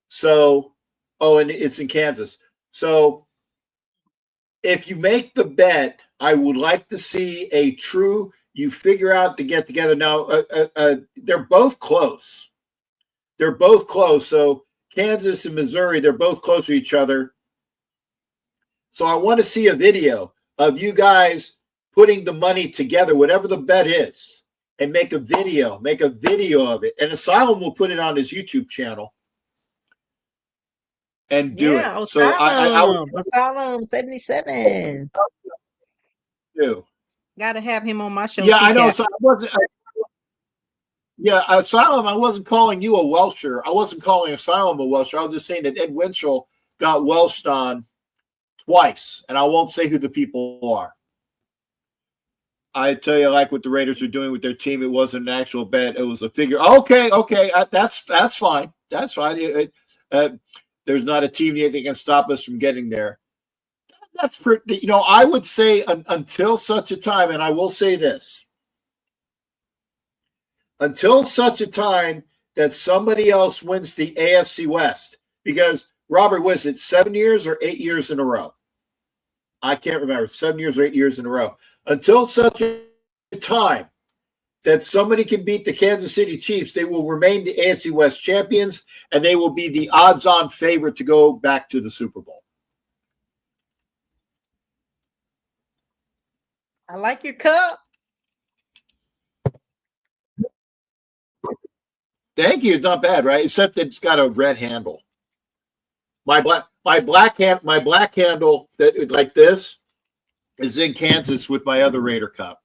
So, and it's in Kansas. So, if you make the bet, I would like to see a true. You figure out to get together now. They're both close. They're both close. So Kansas and Missouri, they're both close to each other. So I want to see a video of you guys putting the money together, whatever the bet is, and make a video of it. And Asylum will put it on his YouTube channel and do it. Asylum, So I Asylum 77. do. Got to have him on my show. Yeah, I know. So I wasn't. Asylum. I wasn't calling you a Welsher. I wasn't calling Asylum a Welsher. I was just saying that Ed Winchell got Welshed on twice, and I won't say who the people are. I tell you, like what the Raiders are doing with their team, it wasn't an actual bet; it was a figure. Okay, that's fine. That's fine. There's not a team that can stop us from getting there. That's pretty. I would say until such a time, and I will say this: until such a time that somebody else wins the AFC West, because Robert, was it 7 years or 8 years in a row? I can't remember, 7 years or 8 years in a row. Until such a time that somebody can beat the Kansas City Chiefs, they will remain the AFC West champions, and they will be the odds-on favorite to go back to the Super Bowl. I like your cup. Thank you. It's not bad, right? Except it's got a red handle. My black handle that like this is in Kansas with my other Raider cup.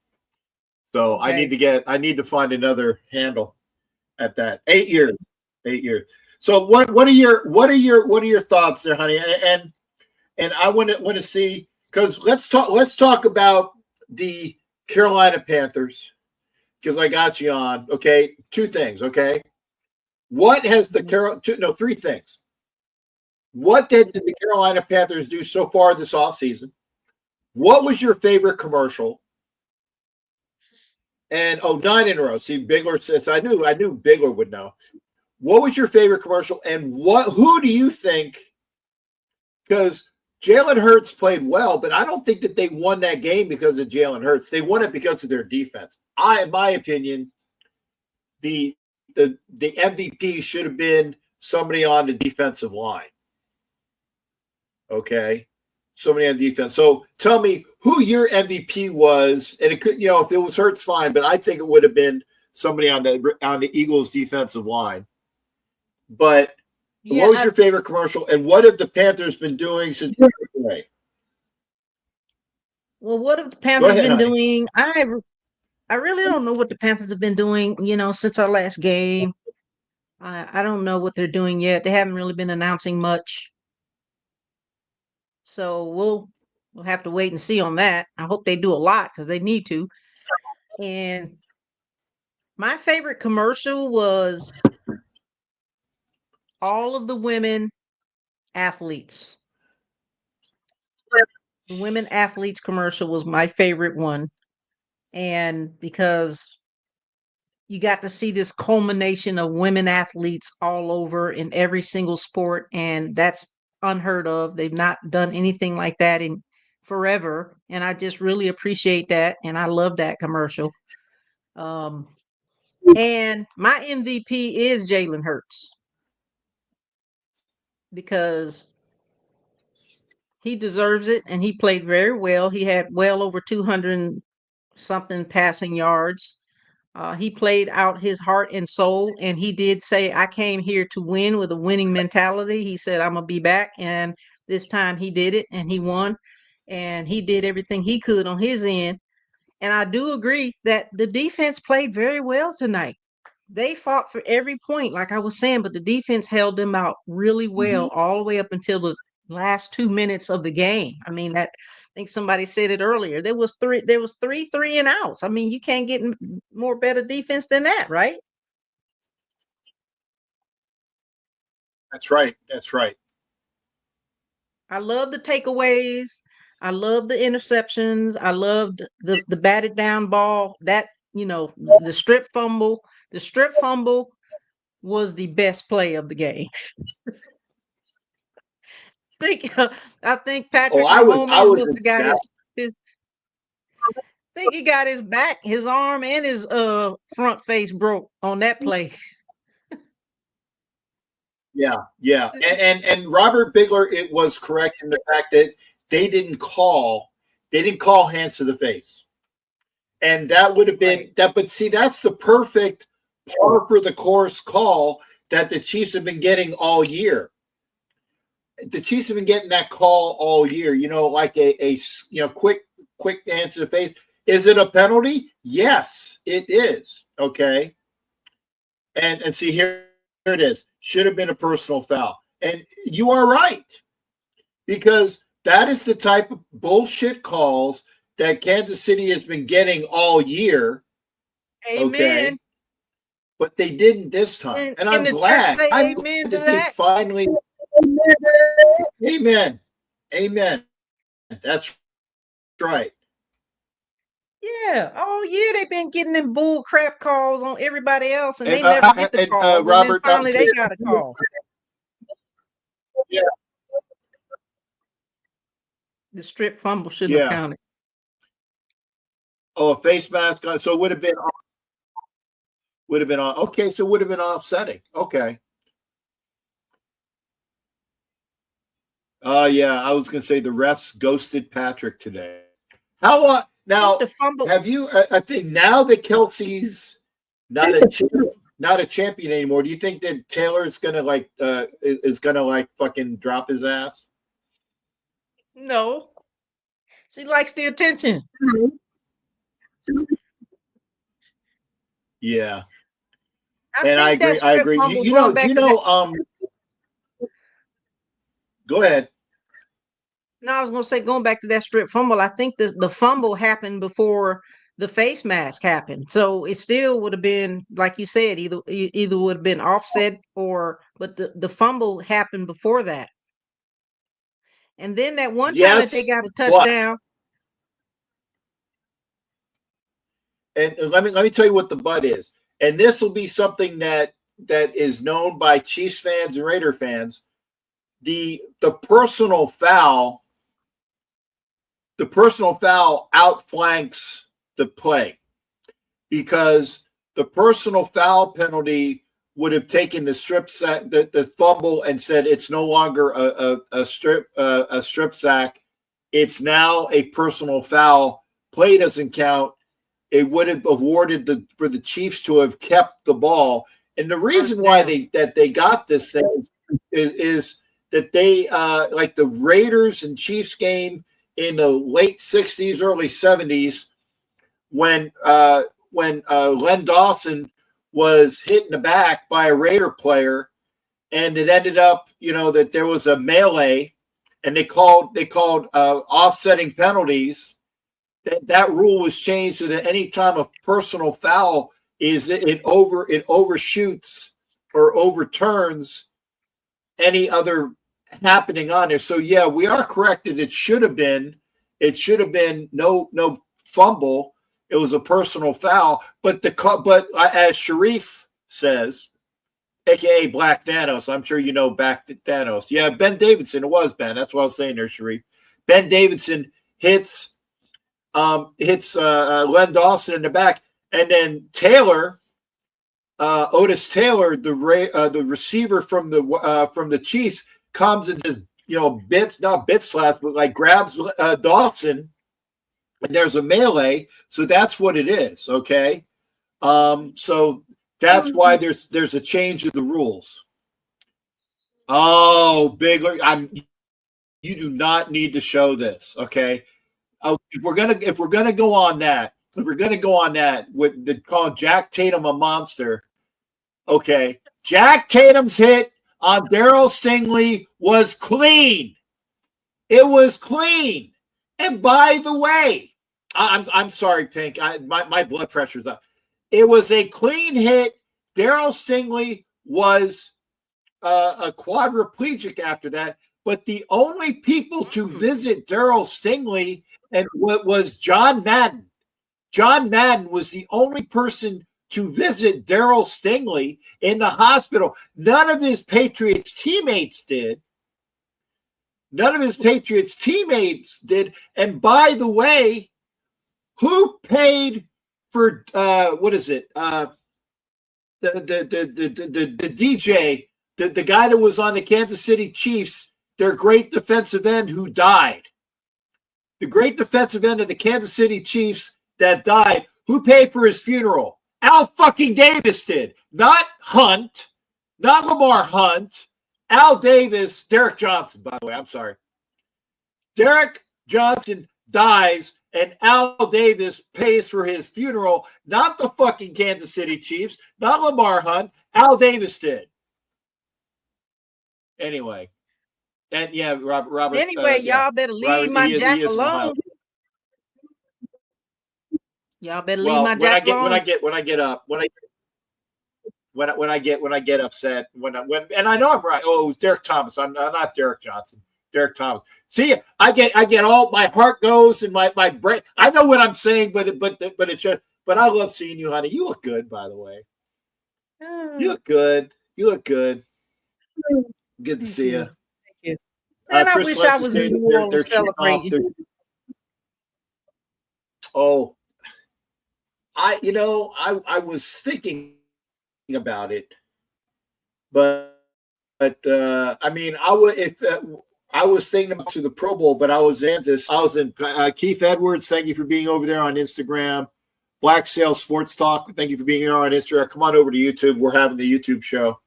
So okay. I need to find another handle at that. 8 years. 8 years. So what are your thoughts there, honey? And I want to see, because let's talk about the Carolina Panthers, because I got you on. Okay, two things. Okay, what has three things. What did the Carolina Panthers do so far this offseason? What was your favorite commercial? And 9 in a row. See, Bigler says I knew Bigler would know. What was your favorite commercial? And who do you think? Because Jalen Hurts played well, but I don't think that they won that game because of Jalen Hurts. They won it because of their defense. In my opinion, the MVP should have been somebody on the defensive line. Okay, somebody on defense. So tell me who your MVP was, and it could, if it was Hurts, fine, but I think it would have been somebody on the Eagles defensive line. But what was your favorite commercial, and what have the Panthers been doing since you were away? Well, what have the Panthers been doing? I really don't know what the Panthers have been doing, since our last game. I don't know what they're doing yet. They haven't really been announcing much. So we'll have to wait and see on that. I hope they do a lot because they need to. And my favorite commercial was all of the women athletes. The women athletes commercial was my favorite one. And because you got to see this culmination of women athletes all over in every single sport, and that's unheard of. They've not done anything like that in forever, and I just really appreciate that, and I love that commercial. And my MVP is Jalen Hurts because he deserves it, and he played very well. He had well over 200 something passing yards. He played out his heart and soul, and he did say, I came here to win with a winning mentality. He said, I'm going to be back. And this time he did it, and he won. And he did everything he could on his end. And I do agree that the defense played very well tonight. They fought for every point, like I was saying, but the defense held them out really well all the way up until the last 2 minutes of the game. I mean, I think somebody said it earlier. There was three 3-and-outs. I mean, you can't get more better defense than that, right? That's right. That's right. I love the takeaways. I love the interceptions. I loved the batted down ball. That, the strip fumble. The strip fumble was the best play of the game. think I think Oh, Patrick I Mahomes was must have got ecstatic. his think he got his back, his arm, and his front face broke on that play. Yeah, yeah, and Robert Bigler, it was correct in the fact that they didn't call hands to the face, and that would have been Right. that. But see, that's the perfect par for the course call that the Chiefs have been getting all year. The Chiefs have been getting that call all year. Like a quick hand to the face. Is it a penalty? Yes, it is. Okay, and see here it is. Should have been a personal foul. And you are right, because that is the type of bullshit calls that Kansas City has been getting all year. Okay. Amen. But they didn't this time. And And can I'm the church glad. say I'm amen glad to that they that? finally. Amen. Amen. That's right. Yeah. All year they've been getting them bull crap calls on everybody else, and And they never get the calls. And then Robert, finally they got a call. yeah, The strip fumble shouldn't have yeah. counted. Oh, a face mask on. So it would have been on. Okay, so it would have been offsetting. Okay. Yeah, I was going to say the refs ghosted Patrick today. How now? The fumble. Have you? I think now that Kelsey's not a champion anymore. Do you think that Taylor's gonna is gonna fucking drop his ass? No. She likes the attention. Yeah, I and I think that agree. I strip agree. fumble You going know? Do back you to that. know? Go ahead. No, I was gonna say going back to that strip fumble. I think the fumble happened before the face mask happened, so it still would have been like you said, either would have been offset but the fumble happened before that, and then that one time that they Yes, got a but touchdown. and let me tell you what the but is, and this will be something that is known by Chiefs fans and Raider fans. The personal foul. The personal foul outflanks the play, because the personal foul penalty would have taken the strip sack, the fumble, and said it's no longer a strip sack. It's now a personal foul. Play doesn't count. It would have awarded for the Chiefs to have kept the ball. And the reason why they got this thing is that they like the Raiders and Chiefs game in the late 60s, early 70s, when Len Dawson was hit in the back by a Raider player, and it ended up, that there was a melee, and they called offsetting penalties. That rule was changed so that any time a personal foul it overshoots or overturns any other happening on there. So yeah, we are correct that it should have been no fumble. It was a personal foul, but as Sharif says, aka Black Thanos, I'm sure you know Black Thanos. Yeah, Ben Davidson. It was Ben. That's what I was saying there, Sharif. Ben Davidson hits Len Dawson in the back, and then Otis Taylor, the receiver from the Chiefs, comes into not bit slaps, but like grabs Dawson, and there's a melee. So that's what it is. Okay, so that's why there's a change of the rules. Oh, Bigler, you do not need to show this. Okay, if we're gonna go on that, with the call Jack Tatum a monster. Okay, Jack Tatum's hit on Darryl Stingley was clean. It was clean. And by the way, I'm sorry, Pink. My blood pressure's up. It was a clean hit. Darryl Stingley was a quadriplegic after that. but the only people to visit Daryl Stingley and what was John Madden. John Madden was the only person to visit Daryl Stingley in the hospital. None of his Patriots teammates did. And by the way, who paid for what is it? The DJ, the guy that was on the Kansas City Chiefs, their great defensive end who died. The great defensive end of the Kansas City Chiefs that died. Who paid for his funeral? Al fucking Davis did. Not Hunt, not Lamar Hunt. Al Davis, Derek Johnson, by the way, I'm sorry. Derek Johnson dies and Al Davis pays for his funeral, not the fucking Kansas City Chiefs, not Lamar Hunt. Al Davis did. Anyway. And yeah, Robert. Anyway, y'all better leave my Jack alone. Y'all better leave my Jack alone. When I get upset, and I know I'm right. Oh, it was Derek Thomas. I'm not Derek Johnson. Derek Thomas. See, I get all my heart goes and my brain. I know what I'm saying, but it's just. But I love seeing you, honey. You look good, by the way. You look good. Good to see you. Thank you. And I wish I was in New Orleans celebrating. Oh, I was thinking about it, but I mean, I would if. I was thinking about to the Pro Bowl, but I was in Keith Edwards. Thank you for being over there on Instagram. Black Sail Sports Talk. Thank you for being here on Instagram. Come on over to YouTube. We're having the YouTube show.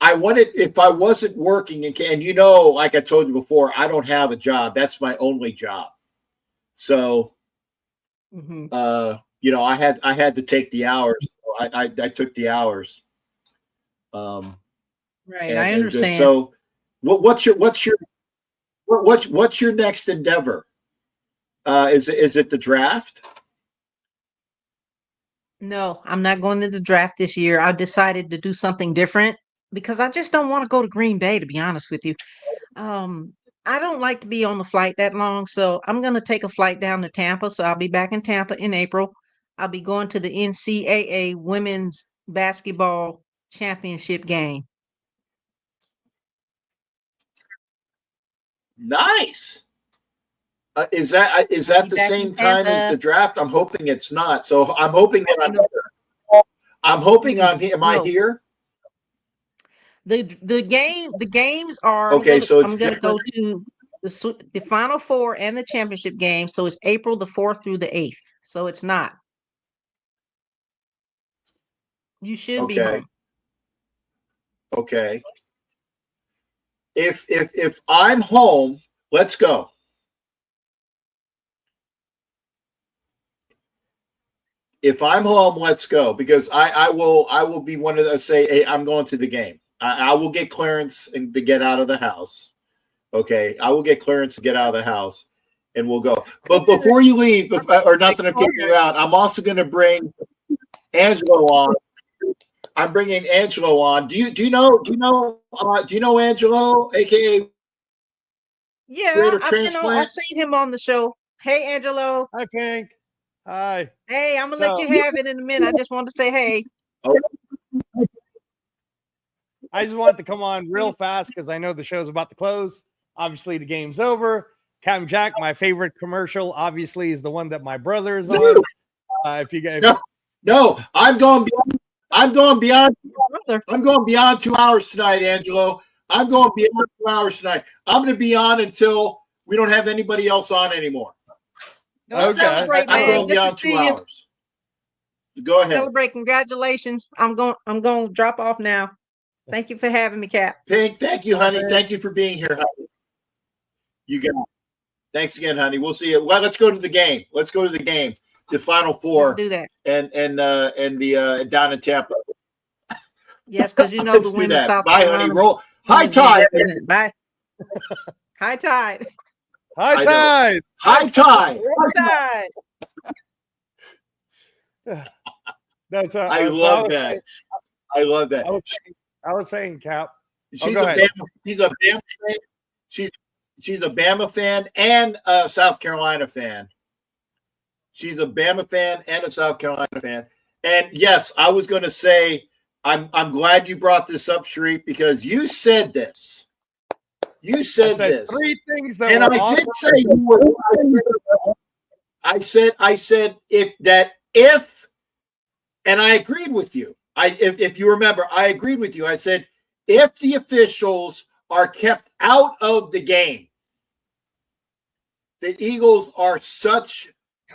I wanted, if I wasn't working, and like I told you before, I don't have a job. That's my only job. So, I had to take the hours. I took the hours. Right. I understand. So. What's your next endeavor? Is it the draft? No, I'm not going to the draft this year. I decided to do something different because I just don't want to go to Green Bay, to be honest with you. I don't like to be on the flight that long, so I'm going to take a flight down to Tampa. So I'll be back in Tampa in April. I'll be going to the NCAA Women's Basketball Championship game. Nice. Is that the same time as the draft? I'm hoping it's not. So I'm hoping that I'm hoping I'm here. Am I here? The games are okay. I'm going to go to the Final Four and the championship game. So it's April the 4th through the 8th. So it's not. You should be home. Okay. If I'm home, let's go. If I'm home, let's go, because I will be one of those say, hey, I'm going to the game. I will get clearance and to get out of the house. Okay, I will get clearance to get out of the house, and we'll go. But before you leave, or not that I'm kicking you out, I'm also going to bring Angelo on. I'm bringing Angelo on. Do you know Angelo, aka? Yeah, I've seen him on the show. Hey, Angelo. Hi, Pink. Hi. Hey, I'm gonna let you have it in a minute. I just want to say hey. I just wanted to come on real fast because I know the show's about to close. Obviously, the game's over. Captain Jack, my favorite commercial, obviously, is the one that my brother is on. If you guys, no, I'm going beyond 2 hours tonight, Angelo. I'm going beyond 2 hours tonight. I'm going to be on until we don't have anybody else on anymore. Celebrate, man. I'm going beyond 2 hours. Go ahead. Celebrate. Congratulations. I'm going to drop off now. Thank you for having me, Cap. Pink, thank you, honey. Thank you for being here, honey. You got it. Thanks again, honey. We'll see you. Well, let's go to the game. The Final Four. Let's do that. And the down in Tampa. Yes, because you know the women South Bye, Carolina. honey. Roll. High tide. Bye. High tide. High tide. High tide. High tide. That's I love that. I love that. I was saying, Cap, She's go a ahead. She's a Bama fan. She's a Bama fan and a South Carolina fan. She's a Bama fan and a South Carolina fan. And yes, I was going to say, I'm glad you brought this up, Sharif, because you said this. You said this. 3 things that And were I did awesome. say you were. I said if, and I agreed with you. If you remember, I agreed with you. I said if the officials are kept out of the game, the Eagles are such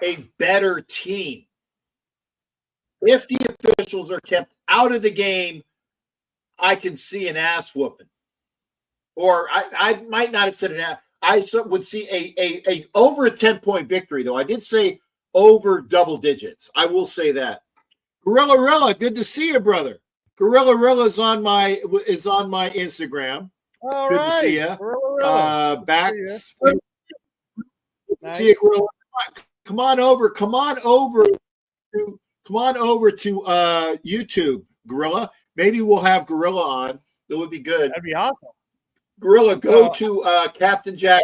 a better team. If the officials are kept out of the game, I can see an ass whooping. Or I might not have said an ass. I would see a over a 10-point victory, though. I did say over double digits. I will say that. Gorilla Rilla, good to see you, brother. Gorilla Rilla is on my Instagram. All good right. to see you. Gorilla. Back. Nice. See you, Gorilla. Come on over to YouTube, Gorilla. Maybe we'll have Gorilla on. That would be good. That'd be awesome. Gorilla, go to Captain Jack.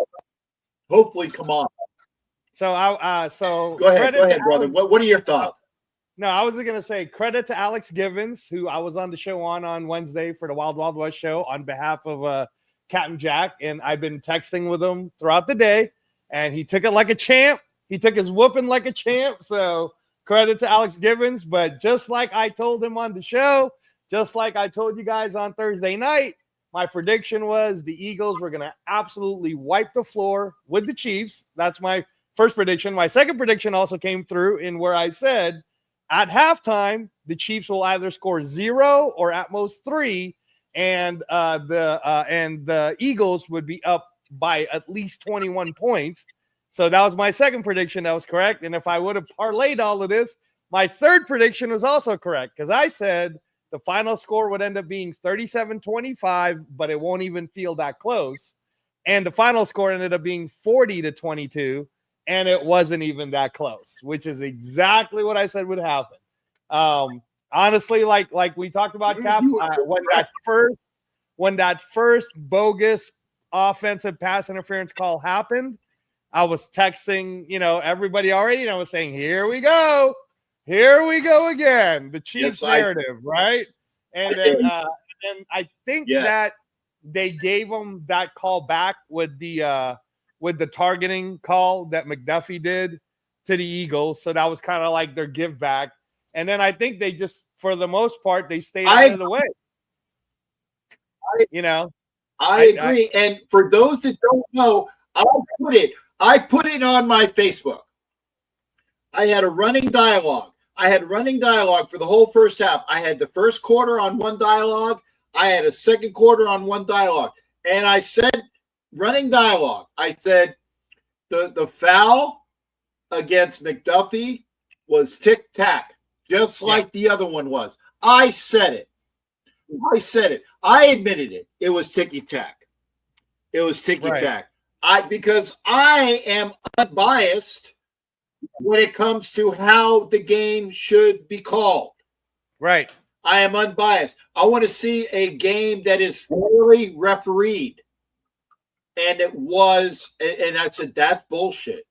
Hopefully, come on. So Go ahead, brother. What are your thoughts? No, I was going to say credit to Alex Givens, who I was on the show on Wednesday for the Wild Wild West show on behalf of Captain Jack, and I've been texting with him throughout the day, and he took it like a champ. He took his whooping like a champ. So credit to Alex Givens. But just like I told him on the show, just like I told you guys on Thursday night, my prediction was the Eagles were going to absolutely wipe the floor with the Chiefs. That's my first prediction. My second prediction also came through in where I said at halftime, the Chiefs will either score 0 or at most 3, and the Eagles would be up by at least 21 points. So that was my second prediction. That was correct. And if I would have parlayed all of this, my third prediction was also correct because I said the final score would end up being 37-25, but it won't even feel that close. And the final score ended up being 40-22, and it wasn't even that close, which is exactly what I said would happen. Honestly, like we talked about, Cap, when that first bogus offensive pass interference call happened, I was texting, everybody already, and I was saying, here we go again, the Chiefs narrative, right? And then I think that they gave them that call back with the targeting call that McDuffie did to the Eagles. So that was kind of like their give back. And then I think they just, for the most part, they stayed out of the way. I agree. And for those that don't know, I put it on my Facebook. I had a running dialogue. For the whole first half. I had the first quarter on one dialogue. I had a second quarter on one dialogue. And I said, running dialogue, I said the foul against McDuffie was tic-tac, just like the other one was. I said it. I admitted it. It was ticky-tack. Because I am unbiased when it comes to how the game should be called. Right. I am unbiased. I want to see a game that is fairly refereed. And it was, and I said, that's bullshit.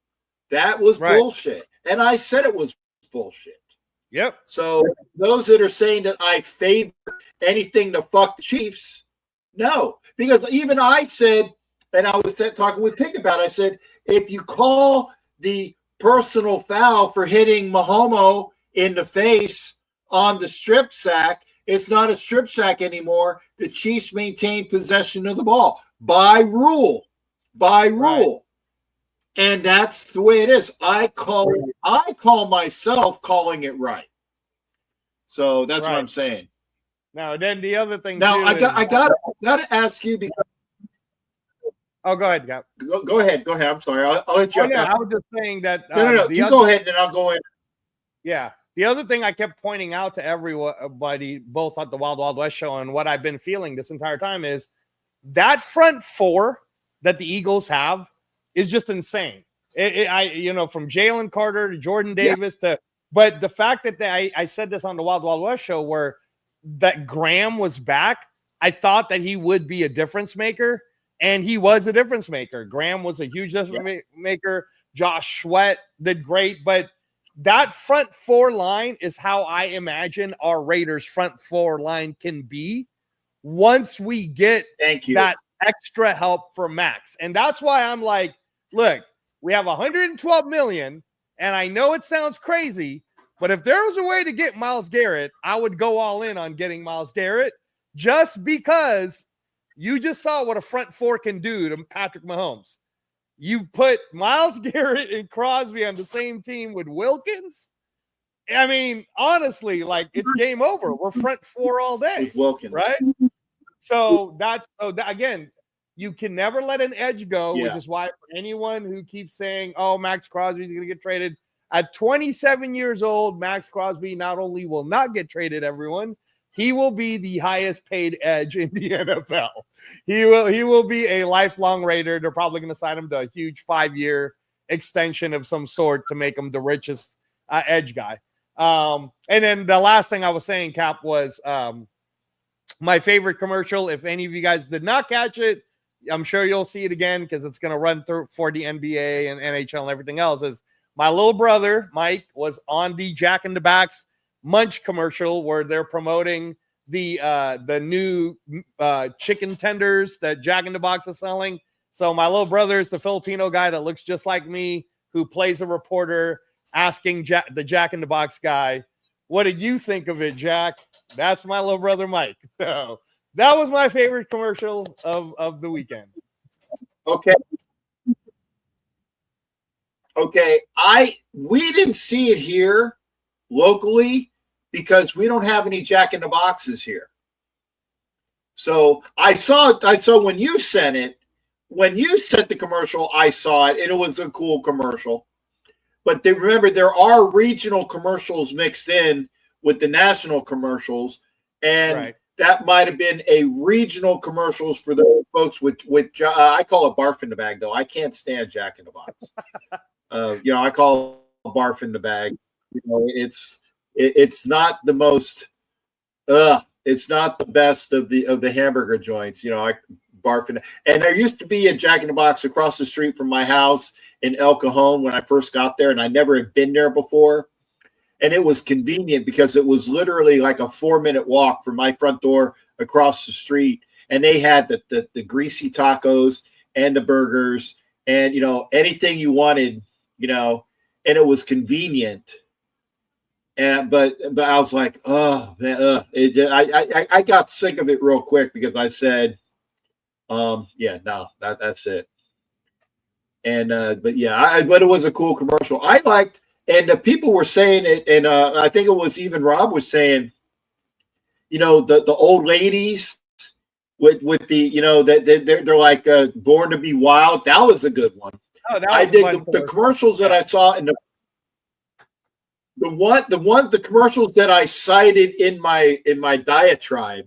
That was bullshit. And I said it was bullshit. Yep. So those that are saying that I favor anything to fuck the Chiefs, no. Because even I said, and I was talking with Pick about it, I said, if you call the personal foul for hitting Mahomes in the face on the strip sack, it's not a strip sack anymore. The Chiefs maintain possession of the ball by rule. Right. And that's the way it is. I call myself calling it right. So that's what I'm saying. Now, then the other thing. Now I got to ask you because. Oh, go ahead, Gap. Go ahead. I'm sorry. I'll let you. I was just saying that. No. You go ahead, and I'll go in. Yeah. The other thing I kept pointing out to everybody, both at the Wild Wild West show and what I've been feeling this entire time, is that front four that the Eagles have is just insane. From Jalen Carter to Jordan Davis but the fact that I said this on the Wild Wild West show where that Graham was back, I thought that he would be a difference maker, and he was a difference maker. Graham was a huge difference maker. Josh Sweat did great, but that front four line is how I imagine our Raiders front four line can be once we get that extra help from Max. And that's why I'm like, look, we have 112 million, and I know it sounds crazy, but if there was a way to get Myles Garrett, I would go all in on getting Myles Garrett, just because you just saw what a front four can do to Patrick Mahomes. You put Myles Garrett and Crosby on the same team with Wilkins. I mean, honestly, like, it's game over. We're front four all day, with Wilkins, right? So again, you can never let an edge go, which is why for anyone who keeps saying, oh, Max Crosby is going to get traded, at 27 years old, Max Crosby not only will not get traded, everyone, he will be the highest paid edge in the NFL. He will be a lifelong Raider. They're probably going to sign him to a huge 5-year extension of some sort to make him the richest edge guy. And then the last thing I was saying, Cap, was my favorite commercial. If any of you guys did not catch it, I'm sure you'll see it again because it's going to run through for the NBA and NHL and everything else. Is my little brother, Mike, was on the Jack in the Box Munch commercial where they're promoting the new chicken tenders that Jack in the Box is selling. So my little brother is the Filipino guy that looks just like me, who plays a reporter asking the Jack in the Box guy, what did you think of it, Jack? That's my little brother, Mike. So that was my favorite commercial of the weekend. Okay. We didn't see it here locally because we don't have any Jack in the Boxes here. So I saw when you sent it, when you sent the commercial, I saw it, and it was a cool commercial. But remember, there are regional commercials mixed in with the national commercials, and that might have been a regional commercials for those folks with I call it barf in the bag, though. I can't stand Jack in the Box. I call it barf in the bag. It's not the most it's not the best of the hamburger joints. I barf in. And there used to be a Jack in the Box across the street from my house in El Cajon when I first got there, and I never had been there before. And it was convenient because it was literally like a 4-minute walk from my front door across the street. And they had the greasy tacos and the burgers and, anything you wanted, and it was convenient. But I was like, oh, man, I got sick of it real quick because I said, that's it. And, but it was a cool commercial. I liked. And the people were saying it, and I think it was even Rob was saying, the old ladies with the, they're like Born to Be Wild. That was a good one. Oh, I did the commercials that I saw in the commercials that I cited in my diatribe.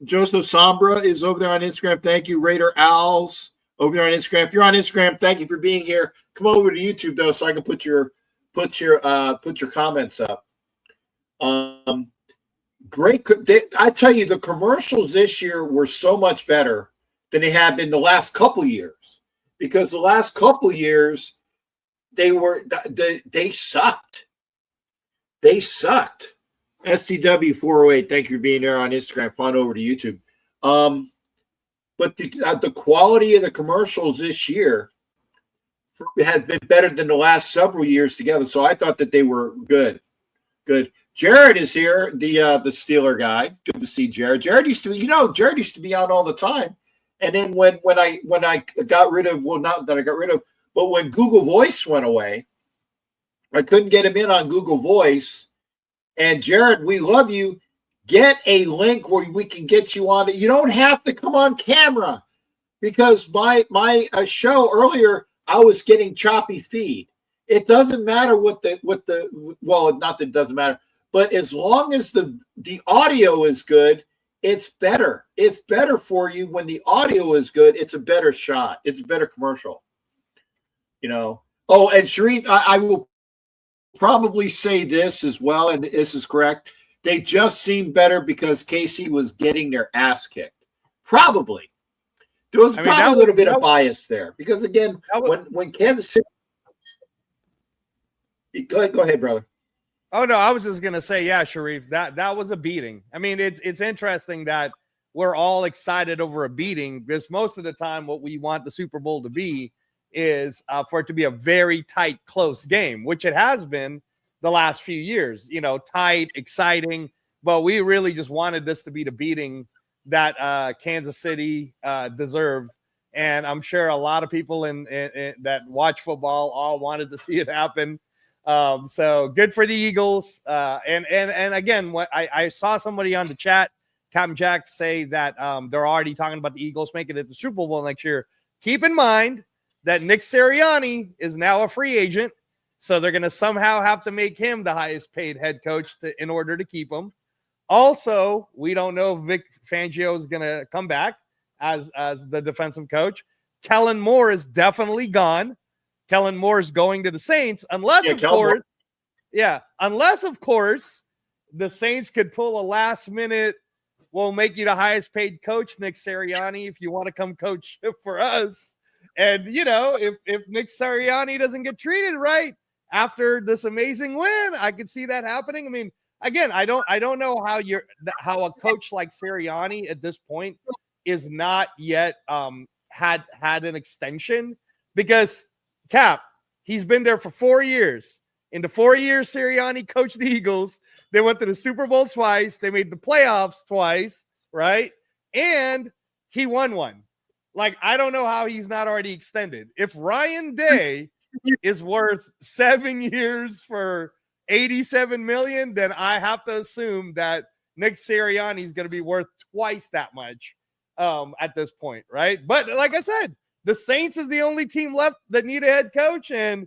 Joseph Sombra is over there on Instagram. Thank you, Raider Owls. Over there on Instagram. If you're on Instagram, thank you for being here. Come over to YouTube though, so I can put your comments up. Great. I tell you, the commercials this year were so much better than they have been the last couple years, because the last couple years they sucked. They sucked. STW 408. Thank you for being there on Instagram. Come on over to YouTube. But the quality of the commercials this year has been better than the last several years together. So I thought that they were good. Good. Jared is here, the Steeler guy. Good to see Jared. Jared used to be out all the time. And then when I got rid of, well, not that I got rid of, but when Google Voice went away, I couldn't get him in on Google Voice. And Jared, we love you. Get a link where we can get you on it. You don't have to come on camera, because my show earlier, I was getting choppy feed. It doesn't matter not that it doesn't matter, but as long as the audio is good, it's better. It's better for you when the audio is good. It's a better shot. It's a better commercial. Oh, and Sharif, I will probably say this as well, and this is correct. they just seemed better because KC was getting their ass kicked. Probably. There was probably a little bit of bias there because, again, when Kansas City – go ahead, brother. Oh, no, I was just going to say, yeah, Sharif, that was a beating. I mean, it's interesting that we're all excited over a beating because most of the time what we want the Super Bowl to be is for it to be a very tight, close game, which it has been the last few years, tight, exciting, but we really just wanted this to be the beating that Kansas City deserved. And I'm sure a lot of people in that watch football all wanted to see it happen. So good for the Eagles. And again, what I saw somebody on the chat, Captain Jack, say that they're already talking about the Eagles making it to the Super Bowl next year. Keep in mind that Nick Sirianni is now a free agent, so they're going to somehow have to make him the highest paid head coach in order to keep him. Also, we don't know if Vic Fangio is going to come back as the defensive coach. Kellen Moore is definitely gone. Kellen Moore is going to the Saints, unless, of course, the Saints could pull a last minute, we'll make you the highest paid coach, Nick Sirianni, if you want to come coach for us. And, if Nick Sirianni doesn't get treated right after this amazing win, I could see that happening. I mean, again, I don't know how a coach like Sirianni at this point is not yet had an extension, because Cap, he's been there for 4 years. In the 4 years Sirianni coached the Eagles, they went to the Super Bowl twice. They made the playoffs twice, right? And he won one. Like, I don't know how he's not already extended. If Ryan Day is worth 7 years for $87 million, then I have to assume that Nick Sirianni is going to be worth twice that much at this point, right? But like I said, the Saints is the only team left that need a head coach, and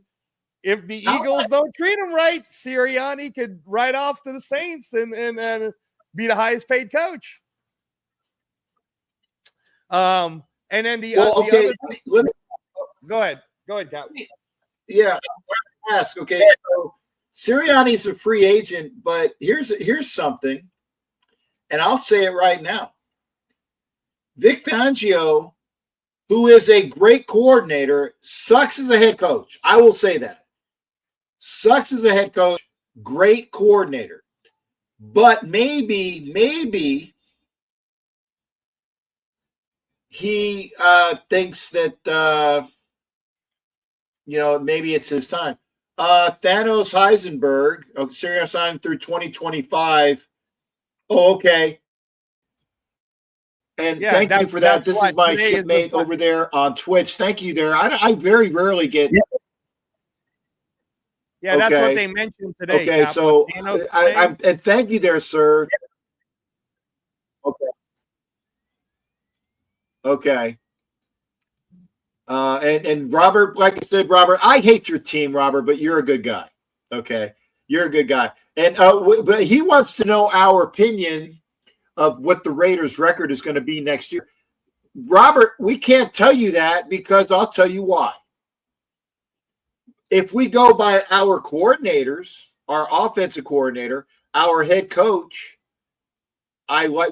if the Eagles don't treat him right, Sirianni could ride off to the Saints and be the highest paid coach. And then the other go ahead, Cap. Yeah, ask. Okay, so Sirianni's a free agent, but here's something, and I'll say it right now. Vic Fangio, who is a great coordinator, sucks as a head coach. I will say that. Sucks as a head coach, great coordinator. But maybe he thinks that, maybe it's his time. Thanos Heisenberg, Sirianni signed through 2025. Oh, okay. And thank you for that. This is my shipmate over there on Twitch. Thank you there. I very rarely get. Yeah, that's what they mentioned today. Okay, Cap, so and thank you there, sir. Okay. And Robert, like I said, Robert, I hate your team, Robert, but you're a good guy. Okay, you're a good guy. And but he wants to know our opinion of what the Raiders' record is going to be next year. Robert, we can't tell you that because I'll tell you why. If we go by our coordinators, our offensive coordinator, our head coach,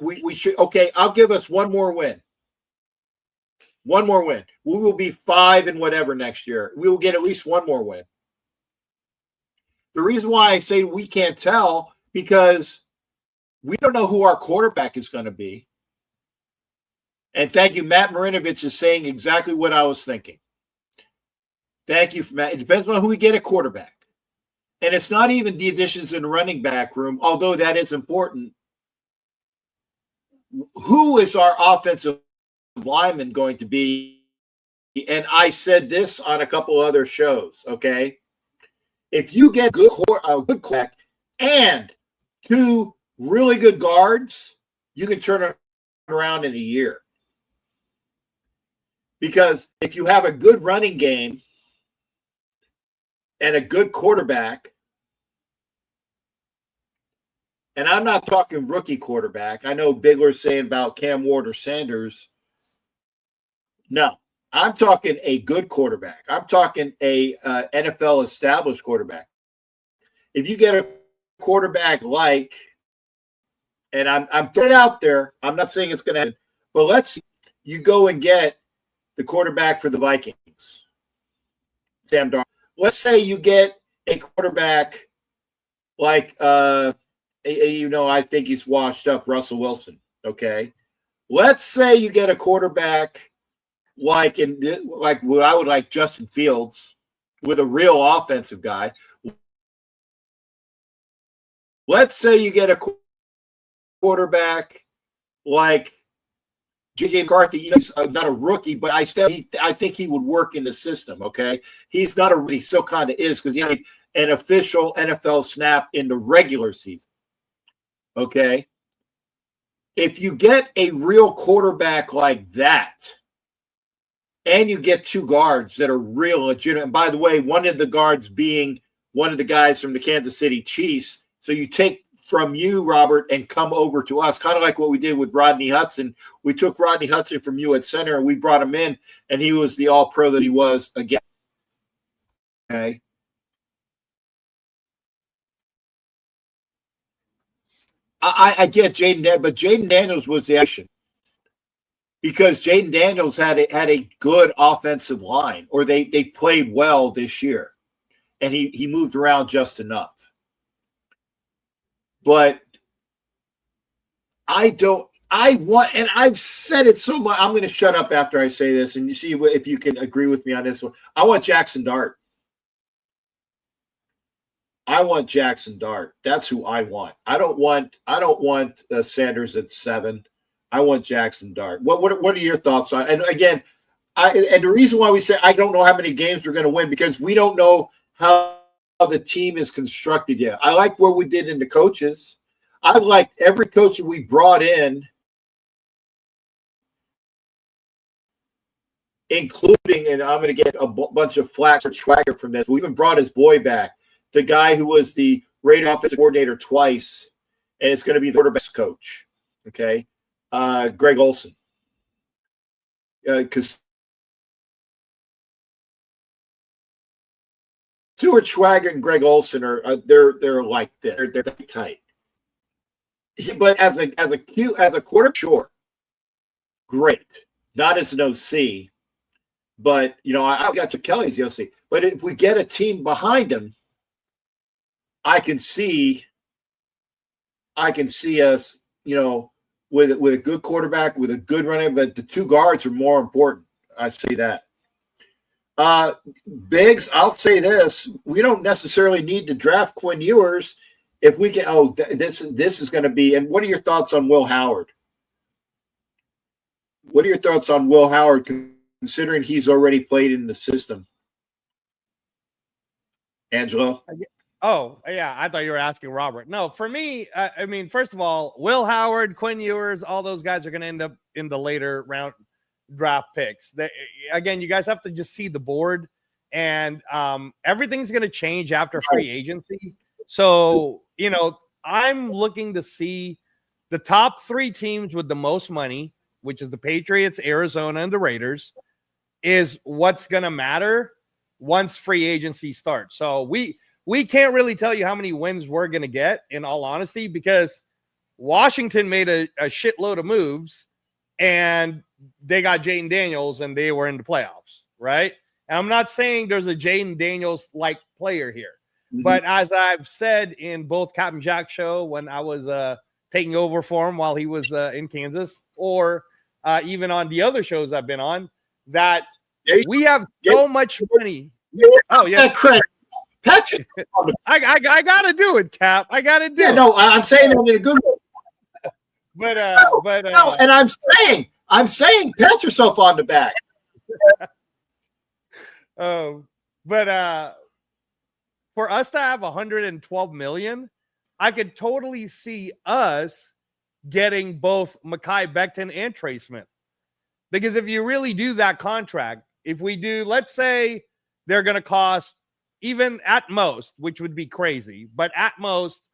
we should. Okay, I'll give us one more win. One more win. We will be 5 and whatever next year. We will get at least one more win. The reason why I say we can't tell, because we don't know who our quarterback is going to be. And thank you. Matt Marinovich is saying exactly what I was thinking. Thank you, Matt. It depends on who we get at quarterback. And it's not even the additions in the running back room, although that is important. Who is our offensive lineman going to be? And I said this on a couple other shows, okay? If you get a good quarterback and 2 really good guards, you can turn it around in a year. Because if you have a good running game and a good quarterback, and I'm not talking rookie quarterback. I know Bigler's saying about Cam Ward or Sanders. No, I'm talking a good quarterback. I'm talking a NFL established quarterback. If you get a quarterback like and I'm throwing it out there. I'm not saying it's going to happen, but let's you go and get the quarterback for the Vikings, Sam Darnold. Let's say you get a quarterback like I think he's washed up, Russell Wilson. Okay, let's say you get a quarterback like what I would like Justin Fields with a real offensive guy. Let's say you get a quarterback like JJ McCarthy. He's not a rookie, but I think he would work in the system. Okay, he's not a rookie, he still kind of is because he had an official NFL snap in the regular season. Okay, if you get a real quarterback like that, and you get two guards that are real legitimate, and by the way, one of the guards being one of the guys from the Kansas City Chiefs, so you take from you, Robert, and come over to us, kind of like what we did with Rodney Hudson. We took Rodney Hudson from you at center, and we brought him in, and he was the all-pro that he was again. Okay. I get Jaden Daniels, but Jaden Daniels was the action because Jaden Daniels had a good offensive line, or they played well this year, and he moved around just enough. But I want, and I've said it so much, I'm going to shut up after I say this, and you see if you can agree with me on this one. I want Jackson Dart. I want Jackson Dart. That's who I want. I don't want Sanders at 7. I want Jackson Dart. What are your thoughts on? And again, and the reason why we say I don't know how many games we're going to win because we don't know how the team is constructed yet. I like what we did in the coaches. I liked every coach that we brought in, including, and I'm going to get a bunch of flack for Schwager from this. We even brought his boy back, the guy who was the Raider offensive coordinator twice, and it's going to be the quarterback's coach. Okay, Greg Olson, because Stuart Schwager and Greg Olson are they're like this. They're tight. But as a quarterback, sure, great. Not as an OC, but I got Kelly's the OC. But if we get a team behind him, I can see us, with a good quarterback, with a good running, but the two guards are more important. I'd say that. Biggs, I'll say this: we don't necessarily need to draft Quinn Ewers if we can. Oh, this is going to be. And what are your thoughts on Will Howard? What are your thoughts on Will Howard, considering he's already played in the system? Angelo? Oh, yeah. I thought you were asking Robert. No, for me, I mean, first of all, Will Howard, Quinn Ewers, all those guys are going to end up in the later round draft picks. Again, you guys have to just see the board, and everything's going to change after free agency. So, I'm looking to see the top 3 teams with the most money, which is the Patriots, Arizona, and the Raiders, is what's going to matter once free agency starts. So we can't really tell you how many wins we're going to get, in all honesty, because Washington made a shitload of moves, and they got Jaden Daniels, and they were in the playoffs, right? And I'm not saying there's a Jaden Daniels-like player here. Mm-hmm. But as I've said in both Captain Jack's show when I was taking over for him while he was in Kansas, or even on the other shows I've been on, that we have so much money. Oh, yeah. Credit. Patrick, I gotta do it, Cap. I gotta do it. No, I'm saying I'm in a good way. No, and I'm saying pat yourself on the back. But for us to have 112 million, I could totally see us getting both Mekhi Becton and Trey Smith. Because if you really do that contract, if we do, let's say they're going to cost, even at most, which would be crazy, but at most,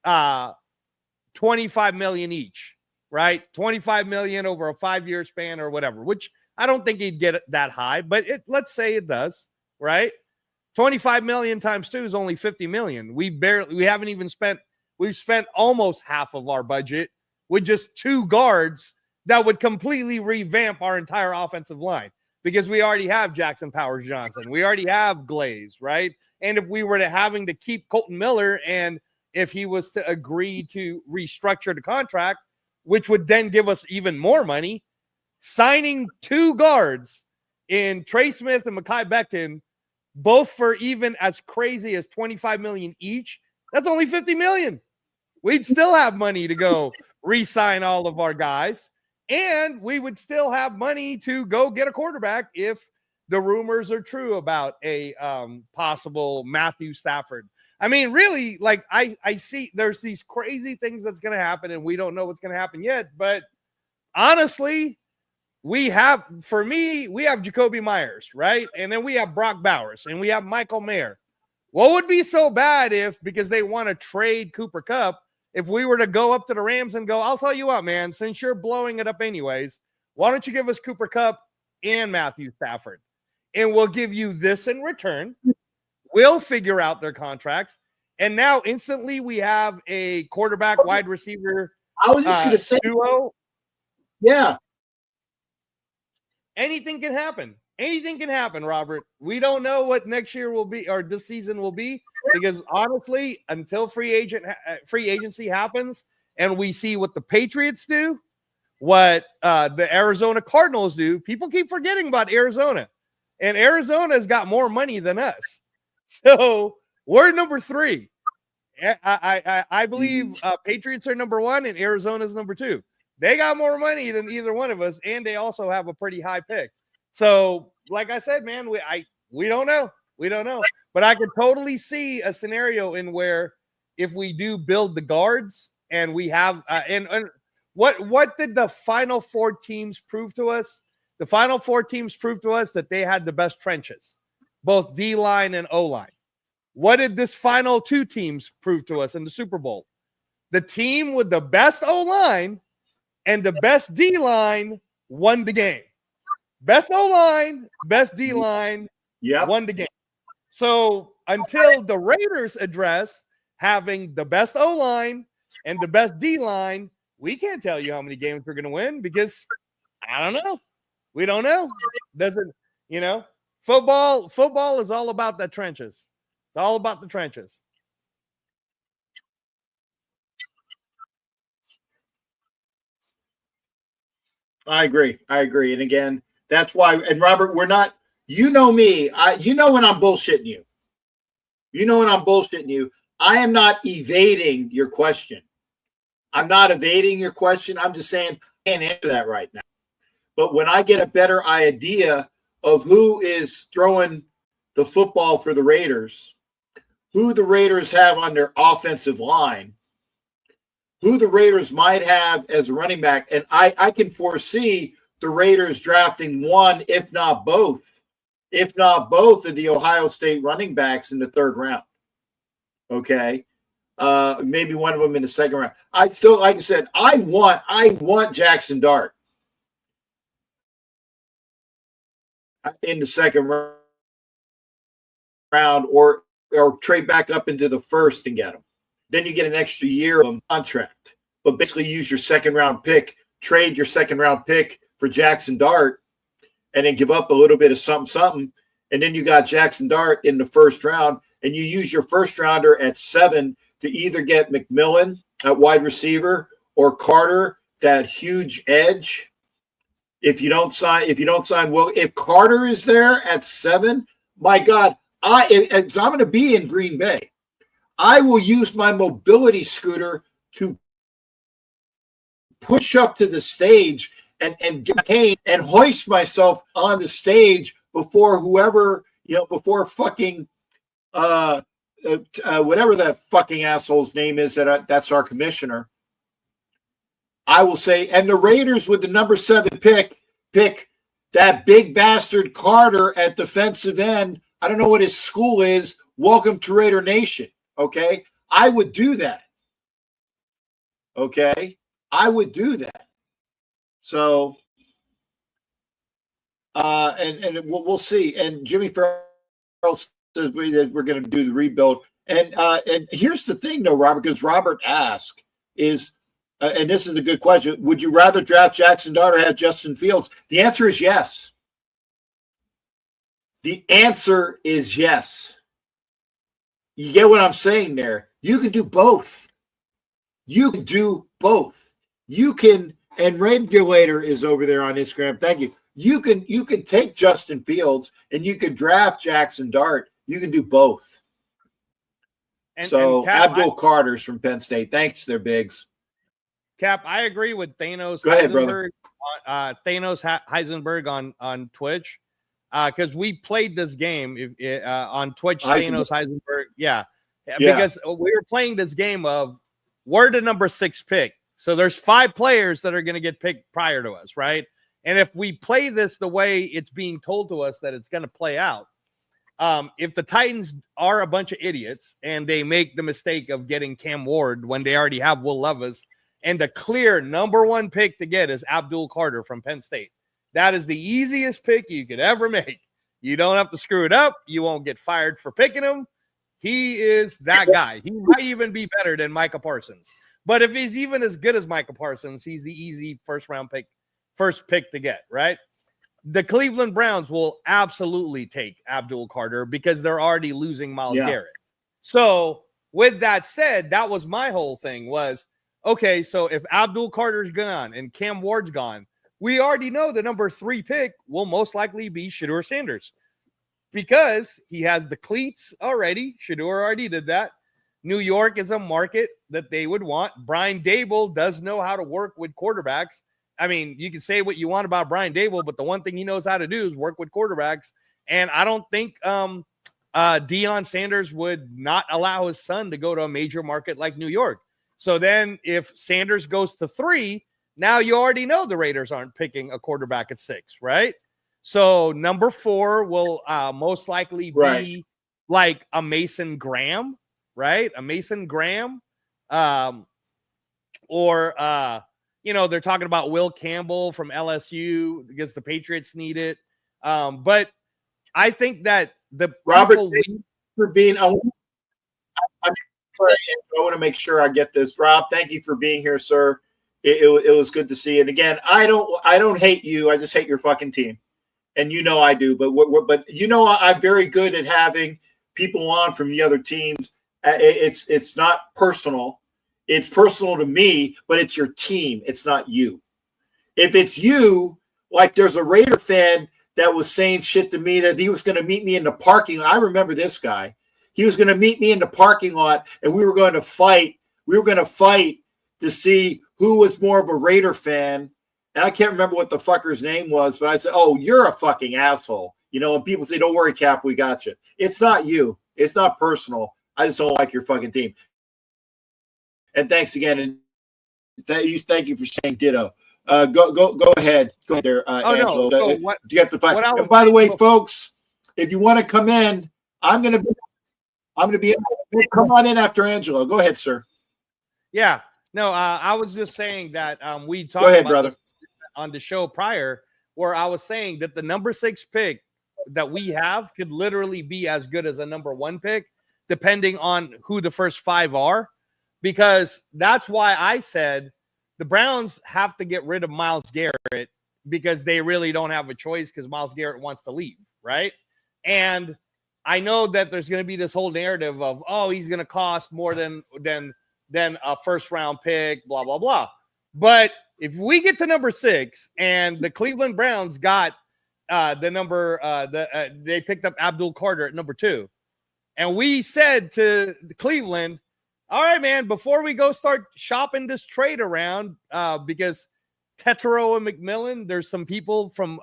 25 million each, right? 25 million over a 5-year span or whatever, which I don't think he'd get that high, but let's say it does, right? 25 million times 2 is only 50 million. We haven't even spent we've spent almost half of our budget with just 2 guards that would completely revamp our entire offensive line, because we already have Jackson Powers Johnson. We already have Glaze, right? And if we were having to keep Colton Miller, and if he was to agree to restructure the contract, which would then give us even more money, signing 2 guards in Trey Smith and Mekhi Becton, both for even as crazy as $25 million each, that's only $50 million. We'd still have money to go re-sign all of our guys, and we would still have money to go get a quarterback if the rumors are true about a possible Matthew Stafford. I mean, really, like I see there's these crazy things that's going to happen, and we don't know what's going to happen yet. But honestly, we have Jacoby Myers, right? And then we have Brock Bowers, and we have Michael Mayer. What would be so bad if, because they want to trade Cooper Kupp, if we were to go up to the Rams and go, I'll tell you what, man, since you're blowing it up anyways, why don't you give us Cooper Kupp and Matthew Stafford? And we'll give you this in return. We'll figure out their contracts. And now instantly we have a quarterback wide receiver I was just going to say duo. Yeah. Anything can happen. Anything can happen, Robert. We don't know what next year will be, or this season will be, because honestly, until free agency happens and we see what the Patriots do, what the Arizona Cardinals do, people keep forgetting about Arizona. And Arizona's got more money than us. So we're number 3. I believe Patriots are number 1 and Arizona's number 2. They got more money than either one of us, and they also have a pretty high pick. So, like I said, man, we don't know. We don't know. But I could totally see a scenario in where if we do build the guards and we have and what did the final 4 teams prove to us? The final 4 teams proved to us that they had the best trenches, both D-line and O-line. What did this final 2 teams prove to us in the Super Bowl? The team with the best O-line and the best D-line won the game. Best O-line, best D-line, won the game. So until the Raiders address having the best O-line and the best D-line, we can't tell you how many games we're going to win, because I don't know. We don't know. Football is all about the trenches. It's all about the trenches. I agree. And again, that's why, and Robert, we're not, you know me, you know when I'm bullshitting you. You know when I'm bullshitting you. I am not evading your question. I'm not evading your question. I'm just saying I can't answer that right now. But when I get a better idea of who is throwing the football for the Raiders, who the Raiders have on their offensive line, who the Raiders might have as a running back, and I can foresee the Raiders drafting one, if not both of the Ohio State running backs in the 3rd round. Okay. Maybe one of them in the 2nd round. I still, like I said, I want Jackson Dart in the 2nd round, or trade back up into the 1st and get him. Then you get an extra year of contract. But basically use your 2nd round pick, trade your 2nd round pick for Jackson Dart, and then give up a little bit of something. And then you got Jackson Dart in the 1st round, and you use your 1st rounder at 7 to either get McMillan at wide receiver or Carter, that huge edge. If Carter is there at 7, my God, I'm going to be in Green Bay. I will use my mobility scooter to push up to the stage and get cane and hoist myself on the stage before whoever, before fucking whatever that fucking asshole's name is that's our commissioner. I will say, and the Raiders with the number 7 pick that big bastard Carter at defensive end. I don't know what his school is. Welcome to Raider Nation. Okay. I would do that. Okay. I would do that. So, and we'll see. And Jimmy Farrell says we're going to do the rebuild. And here's the thing, though, Robert, because Robert asked is, and this is a good question: would you rather draft Jackson Dart or have Justin Fields? The answer is yes. The answer is yes. You get what I'm saying there? You can do both. You can do both. You can, and Regulator is over there on Instagram. Thank you. You can take Justin Fields and you can draft Jackson Dart. You can do both. And Abdul Carter's from Penn State. Thanks, they're bigs. Cap, I agree with Thanos. Go ahead, brother. Thanos Heisenberg on Twitch, because we played this game on Twitch. Thanos Heisenberg, yeah, because we were playing this game of we're the number 6 pick. So there's 5 players that are going to get picked prior to us, right? And if we play this the way it's being told to us that it's going to play out, if the Titans are a bunch of idiots and they make the mistake of getting Cam Ward when they already have Will Levis, and the clear number 1 pick to get is Abdul Carter from Penn State. That is the easiest pick you could ever make. You don't have to screw it up. You won't get fired for picking him. He is that guy. He might even be better than Micah Parsons. But if he's even as good as Micah Parsons, he's the easy first pick to get, right? The Cleveland Browns will absolutely take Abdul Carter because they're already losing Myles Garrett. So with that said, that was my whole thing was, okay, so if Abdul Carter's gone and Cam Ward's gone, we already know the number 3 pick will most likely be Shedeur Sanders because he has the cleats already. Shedeur already did that. New York is a market that they would want. Brian Dable does know how to work with quarterbacks. I mean, you can say what you want about Brian Dable, but the one thing he knows how to do is work with quarterbacks. And I don't think Deion Sanders would not allow his son to go to a major market like New York. So then if Sanders goes to 3, now you already know the Raiders aren't picking a quarterback at 6, right? So number 4 will most likely be like a Mason Graham, right? A Mason Graham. Or they're talking about Will Campbell from LSU because the Patriots need it. But I think that the Robert, for being I'm sorry, I want to make sure I get this. Rob, thank you for being here, sir. It was good to see you. And again, I don't hate you. I just hate your fucking team, and you know I do. But you know I'm very good at having people on from the other teams. It's not personal. It's personal to me, but it's your team. It's not you. If it's you, like there's a Raider fan that was saying shit to me that he was going to meet me in the parking lot. I remember this guy. He was going to meet me in the parking lot, and we were going to fight. We were going to fight to see who was more of a Raider fan. And I can't remember what the fucker's name was, but I said, "Oh, you're a fucking asshole." And people say, "Don't worry, Cap, we got you." It's not you. It's not personal. I just don't like your fucking team. And thanks again, and thank you for saying ditto. Go ahead. Go ahead there, Angelo. No. Do you have to fight? And by the way, folks, if you want to come in, I'm gonna be. Come on in after Angelo. Go ahead, sir. Yeah. No, I was just saying that we talked about this on the show prior, where I was saying that the number 6 pick that we have could literally be as good as a number 1 pick, depending on who the first 5 are. Because that's why I said the Browns have to get rid of Myles Garrett because they really don't have a choice because Myles Garrett wants to leave, right? And I know that there's going to be this whole narrative of, oh, he's going to cost more than a first-round pick, blah, blah, blah. But if we get to number 6 and the Cleveland Browns got they picked up Abdul Carter at number 2, and we said to Cleveland, all right, man, before we go start shopping this trade around, because Tetero and McMillan, there's some people from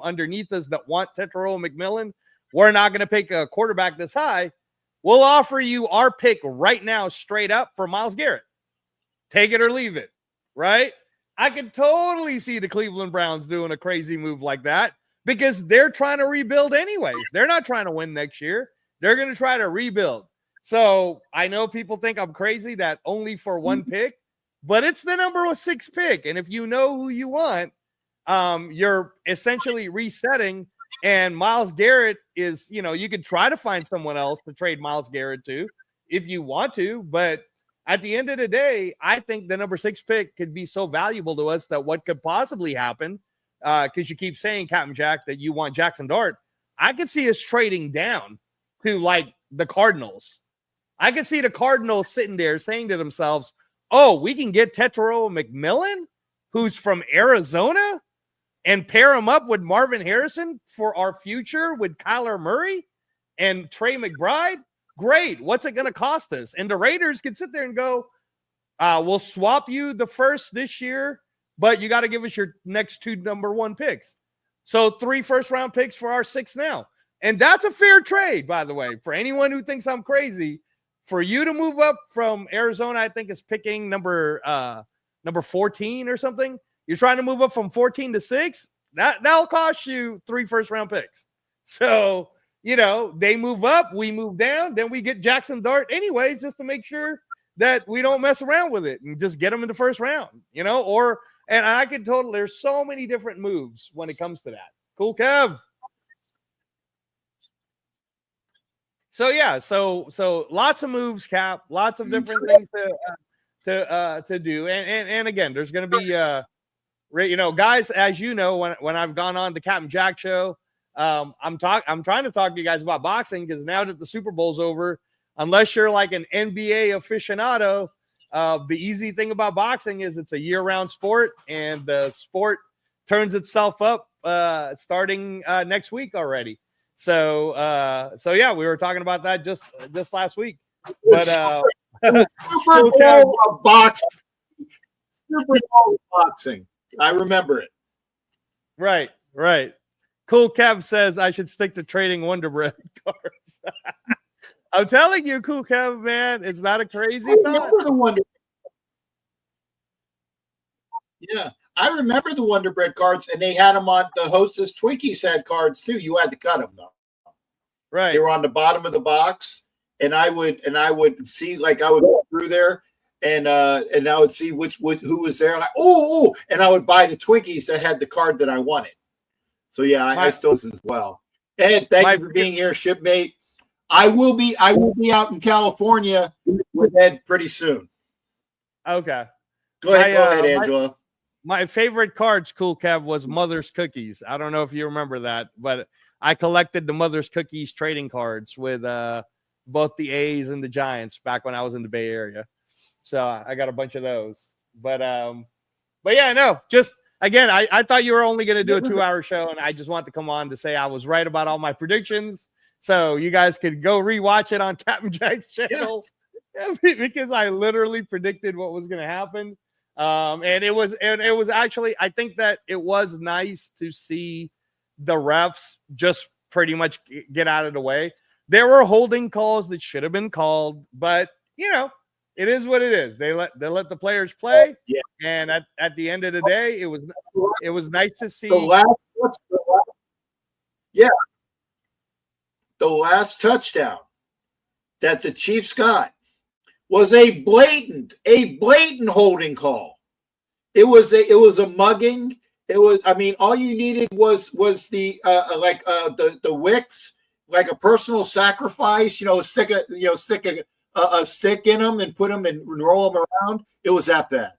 underneath us that want Tetero and McMillan. We're not going to pick a quarterback this high. We'll offer you our pick right now straight up for Myles Garrett. Take it or leave it, right? I could totally see the Cleveland Browns doing a crazy move like that because they're trying to rebuild anyways. They're not trying to win next year. They're going to try to rebuild. So I know people think I'm crazy that only for 1 pick, but it's the number 6 pick. And if you know who you want, you're essentially resetting. And Myles Garrett is, you could try to find someone else to trade Myles Garrett to. if you want to, but at the end of the day, I think the number 6 pick could be so valuable to us that what could possibly happen, because you keep saying, Captain Jack, that you want Jackson Dart. I could see us trading down to like the Cardinals. I could see the Cardinals sitting there saying to themselves, oh, we can get Tetero McMillan, who's from Arizona, and pair him up with Marvin Harrison for our future with Kyler Murray and Trey McBride. Great. What's it going to cost us? And the Raiders could sit there and go, we'll swap you the first this year, but you got to give us your next 2 number 1 picks. So 3 first-round picks for our 6 now. And that's a fair trade, by the way, for anyone who thinks I'm crazy. For you to move up from Arizona, I think is picking number 14 or something. You're trying to move up from 14 to 6. That'll cost you 3 first-round picks. So, they move up, we move down, then we get Jackson Dart anyways, just to make sure that we don't mess around with it and just get them in the first round, and I could there's so many different moves when it comes to that. Cool, Kev. So yeah, so lots of moves, Cap, lots of different things to do, and again, there's going to be guys, as when I've gone on the Captain Jack show, I'm trying to talk to you guys about boxing, because now that the Super Bowl's over, unless you're like an NBA aficionado, the easy thing about boxing is it's a year-round sport, and the sport turns itself up starting next week already. So yeah, we were talking about that just last week. But Super Bowl of boxing. Super Bowl of boxing. I remember it. Right. Cool Kev says I should stick to trading Wonder Bread cards. I'm telling you, Cool Kev, man, it's not a crazy thought. The Wonder. Yeah, I remember the Wonder Bread cards, and they had them on the Hostess Twinkies had cards too. You had to cut them though. Right. They were on the bottom of the box, and I would see, like, I would go through there, and I would see who was there. Like, and I would buy the Twinkies that had the card that I wanted. So yeah, I still as well. Ed, thank you for being here, shipmate. I will be out in California with Ed pretty soon. Okay. Go ahead, Angela. My favorite cards, Cool Kev, was Mother's Cookies. I don't know if you remember that, but I collected the Mother's Cookies trading cards with both the A's and the Giants back when I was in the Bay Area. So I got a bunch of those. But yeah, no, just again, I thought you were only going to do a 2-hour show, and I just want to come on to say I was right about all my predictions. So you guys could go rewatch it on Captain Jack's channel, because I literally predicted what was going to happen. And it was actually, I think that it was nice to see the refs just pretty much get out of the way. There were holding calls that should have been called, but it is what it is. They let the players play. Yeah. And at the end of the day, it was nice to see. The last touchdown that the Chiefs got was a blatant holding call. It was a mugging. It was, all you needed was the wicks, like a personal sacrifice, stick a stick in them and put them and roll them around. It was that bad.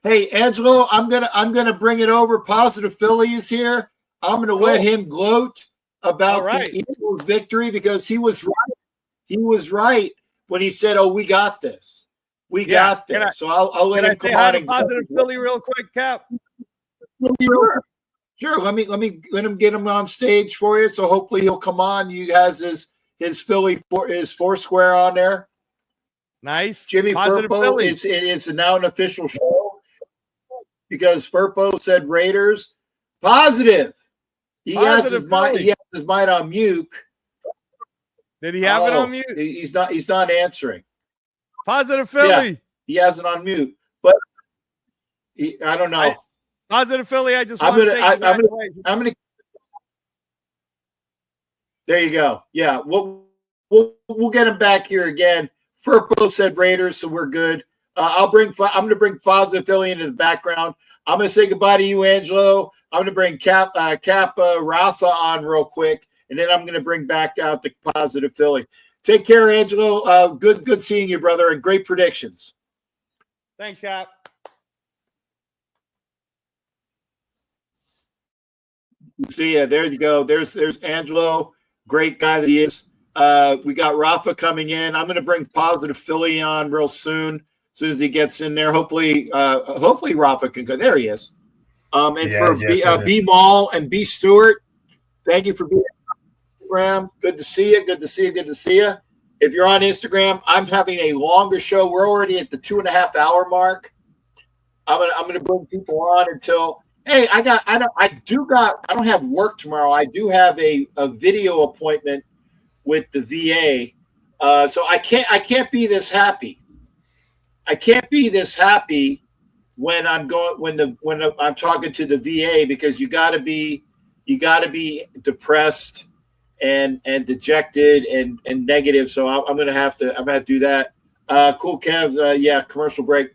Hey, Angelo, I'm gonna bring it over. Positive Philly is here. I'm gonna let him gloat about the Eagles' victory, because he was right. He was right when he said, "Oh, we got this. We got this." So I'll let him come on and Positive Philly real quick, Cap. Sure. Let him get him on stage for you. So hopefully he'll come on. He has his Philly his Foursquare on there. Nice. Jimmy Furpo is now an official show, because Furpo said Raiders. Positive. He has his mic on mute. Did he have it on mute? He's not answering. Positive Philly. Yeah, he has it on mute, but I don't know. Positive Philly. I just want to say I'm gonna. There you go. Yeah, we'll get him back here again. Furpo said Raiders, so we're good. I'm going to bring Positive Philly into the background. I'm going to say goodbye to you, Angelo. I'm going to bring Cap Rafa on real quick, and then I'm going to bring back out the Positive Philly. Take care, Angelo. Good seeing you, brother, and great predictions. Thanks, Cap. See ya. There you go. There's Angelo. Great guy that he is. We got Rafa coming in. I'm going to bring Positive Philly on real soon. As soon as he gets in there, hopefully Rafa can go. There he is. And for B Mall and B Stewart, thank you for being on Instagram. Good to see you. Good to see you. Good to see you. If you're on Instagram, I'm having a longer show. We're already at the 2.5 hour mark. I'm gonna bring people on until. Hey, I don't have work tomorrow. I do have a video appointment with the VA. So I can't be this happy. I can't be this happy when I'm talking to the VA, because you gotta be depressed and dejected and negative. So I'm gonna have to do that. Cool, Kev. Yeah, commercial break.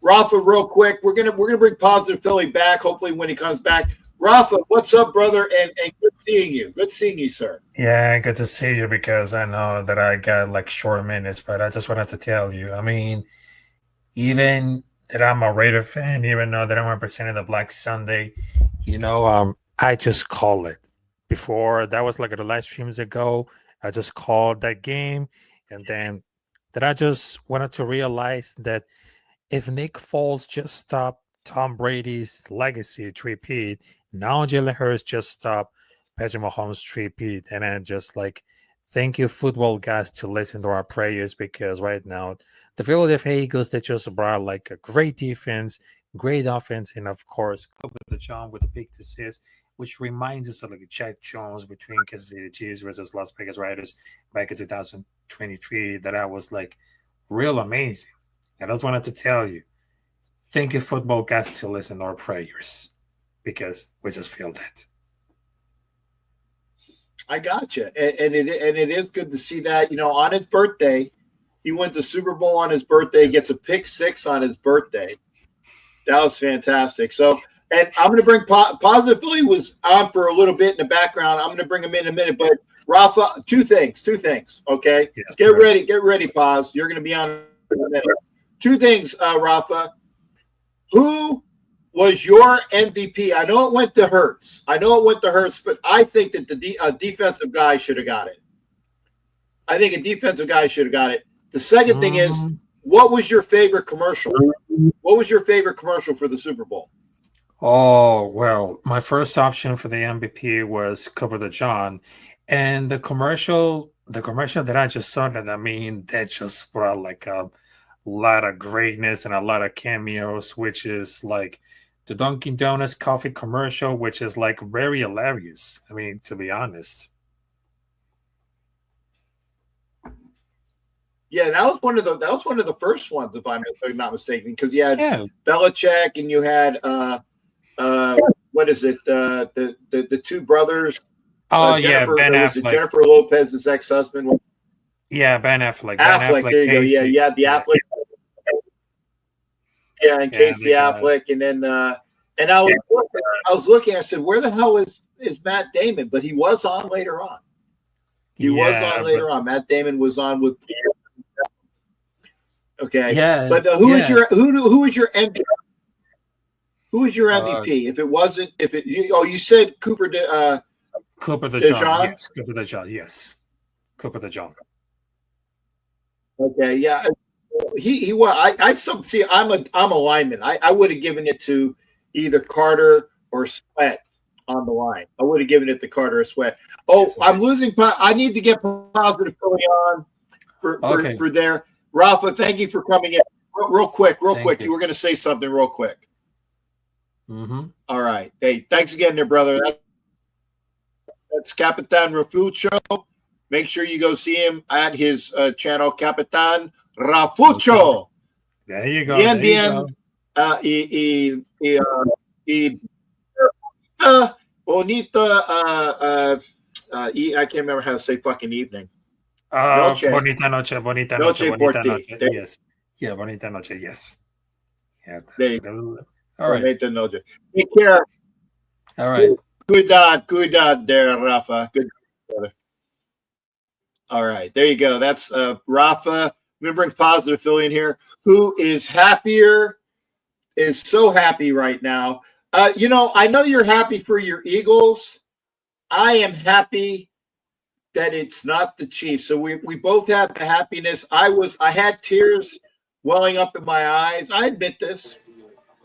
Rafa, real quick, we're gonna bring Positive Philly back. Hopefully, when he comes back. Rafa, what's up, brother? And good seeing you. Good seeing you, sir. Yeah, good to see you, because I know that I got like short minutes, but I just wanted to tell you. I mean, even that I'm a Raider fan, even though that I'm representing the Black Sunday, I just call it. Before, that was like the live streams ago, I just called that game, and then that I just wanted to realize that if Nick Foles just stopped Tom Brady's legacy repeat, now Jalen Hurts just stopped Patrick Mahomes repeat, and then just like, thank you, football guys, to listen to our prayers, because right now the Philadelphia Eagles, they just brought like a great defense, great offense, and of course the John with the big assist, which reminds us of like Jack Jones between Kansas City Chiefs versus Las Vegas Raiders back in 2023. That was like real amazing. I just wanted to tell you, thank you, football guys, to listen to our prayers, because we just feel that. I got you, and it is good to see that. On his birthday, he wins the Super Bowl on his birthday, gets a pick six on his birthday. That was fantastic. So, and I'm going to bring Positive Philly was on for a little bit in the background. I'm going to bring him in a minute, but Rafa, two things. Okay, yes, get ready, Pos. You're going to be on in a minute. Two things, Rafa. Who was your MVP? I know it went to Hurts. But I think that a defensive guy should have got it. The second thing is, what was your favorite commercial? What was your favorite commercial for the Super Bowl? Oh, well, my first option for the MVP was Cover the John. And the commercial that I just saw, that just brought like a lot of greatness and a lot of cameos, which is like the Dunkin' Donuts coffee commercial, which is like very hilarious. I mean, to be honest. Yeah, that was one of the first ones, if I'm not mistaken, because you had Belichick and you had what is it? The two brothers. Oh Ben Affleck. Jennifer Lopez's ex-husband. Yeah, Ben Affleck. There you go. Yeah, you had the Affleck. Yeah, and Casey Affleck, and then and I was looking. I said, "Where the hell is Matt Damon?" But he was on later on. Matt Damon was on with. Okay. Yeah. But who was your MVP? Who was your MVP? You said Cooper DeJean. Cooper DeJean. Yes, Cooper DeJean. Yes, Cooper DeJean. Okay. Yeah. He was. I still see. I'm a lineman. I would have given it to either Carter or Sweat on the line. I would have given it to Carter or Sweat. Oh, yes, I'm losing. I need to get Positive Philly on for there. Rafa, thank you for coming in. Real quick. You were going to say something real quick. Mm-hmm. All right. Hey, thanks again, there, brother. That's Capitan Rafucho. Make sure you go see him at his channel, Capitan Rafucho. There you go. Bien. Bonita. I can't remember how to say fucking evening. Bonita noche. Yes. Yeah, bonita noche. Yes. Yeah. All right. Bonita noche. Take care. All right. Good there, Rafa. Good, brother. All right, there you go. That's Rafa. I'm going to bring positive Philly in here, who is happier, is so happy right now. I know you're happy for your Eagles. I am happy that it's not the Chiefs. So we both have the happiness. I had tears welling up in my eyes. I admit this.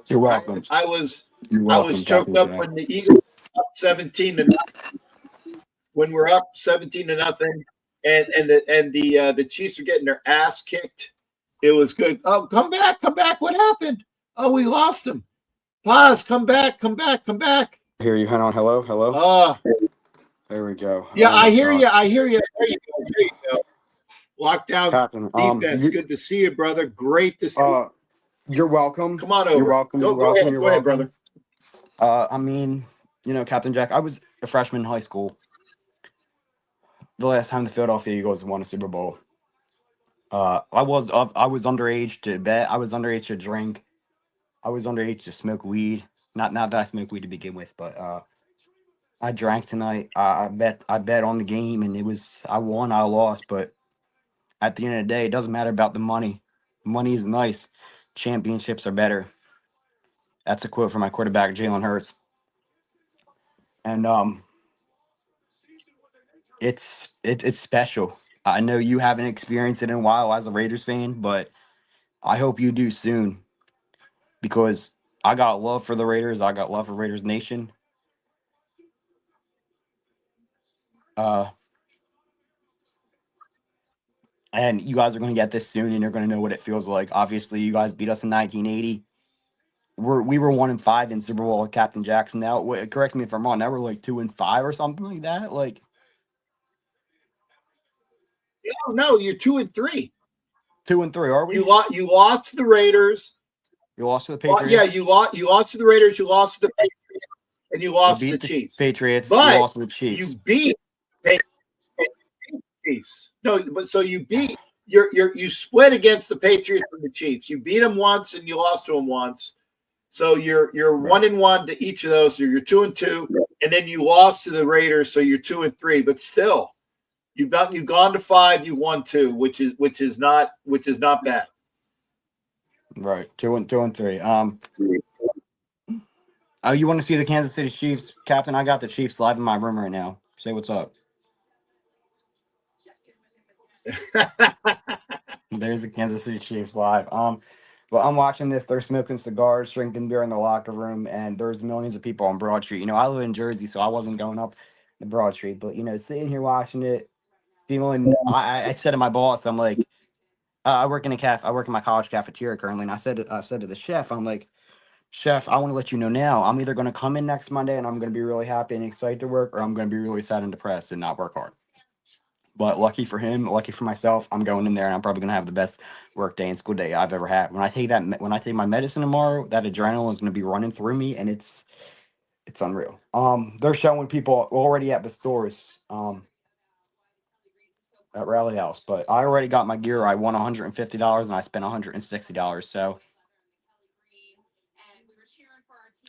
You're welcome. I was You're choked welcome, up Captain when the Eagles were up 17 to when we're up 17 to nothing, and the Chiefs are getting their ass kicked. It was good. Oh, come back! What happened? Oh, we lost him. Pause. Come back! Hear you. Hang on. Hello. There we go. Yeah, Oh I my hear God. you. There you go. Lockdown Captain. defense. Good to see you, brother. Great to see you. You're welcome. Come on over. You're welcome. Go ahead, brother. I mean, Captain Jack, I was a freshman in high school the last time the Philadelphia Eagles won a Super Bowl. I was underage to bet. I was underage to drink. I was underage to smoke weed. Not that I smoked weed to begin with, but I drank tonight. I bet on the game, and I won, I lost, but at the end of the day, it doesn't matter about the money. Money is nice. Championships are better. That's a quote from my quarterback, Jalen Hurts. And it's special. I know you haven't experienced it in a while as a Raiders fan, but I hope you do soon, because I got love for the Raiders. I got love for Raiders Nation. And you guys are going to get this soon, and you're going to know what it feels like. Obviously, you guys beat us in 1980. We were 1-5 in Super Bowl with Captain Jackson. Now, correct me if I'm wrong. Now we're like 2-5 or something like that. Like, No, you're 2-3. 2-3, are we? You lost to the Raiders. You lost to the Patriots. Yeah, you lost to the Raiders. You lost to the Patriots, and you lost to the Chiefs. Patriots. But you lost to the Chiefs. You beat the Chiefs. No, but so you beat. You split against the Patriots and the Chiefs. You beat them once, and you lost to them once. So you're 1-1 to each of those. So you're 2-2, and then you lost to the Raiders, so you're 2-3. But still, you've gone to 5. You won 2, which is not bad. Right, 2-3. Oh, you want to see the Kansas City Chiefs, Captain? I got the Chiefs live in my room right now. Say what's up. There's the Kansas City Chiefs live. Well, I'm watching this. They're smoking cigars, drinking beer in the locker room, and there's millions of people on Broad Street. I live in Jersey, so I wasn't going up the Broad Street, but sitting here watching it, feeling. I said to my boss, I'm like, I work in my college cafeteria currently, and I said to the chef, I'm like, Chef, I want to let you know now, I'm either going to come in next Monday and I'm going to be really happy and excited to work, or I'm going to be really sad and depressed and not work hard. But lucky for him, lucky for myself, I'm going in there and I'm probably going to have the best work day and school day I've ever had. When I take my medicine tomorrow, that adrenaline is going to be running through me, and it's unreal. They're showing people already at the stores at Rally House, but I already got my gear. I won $150 and I spent $160. So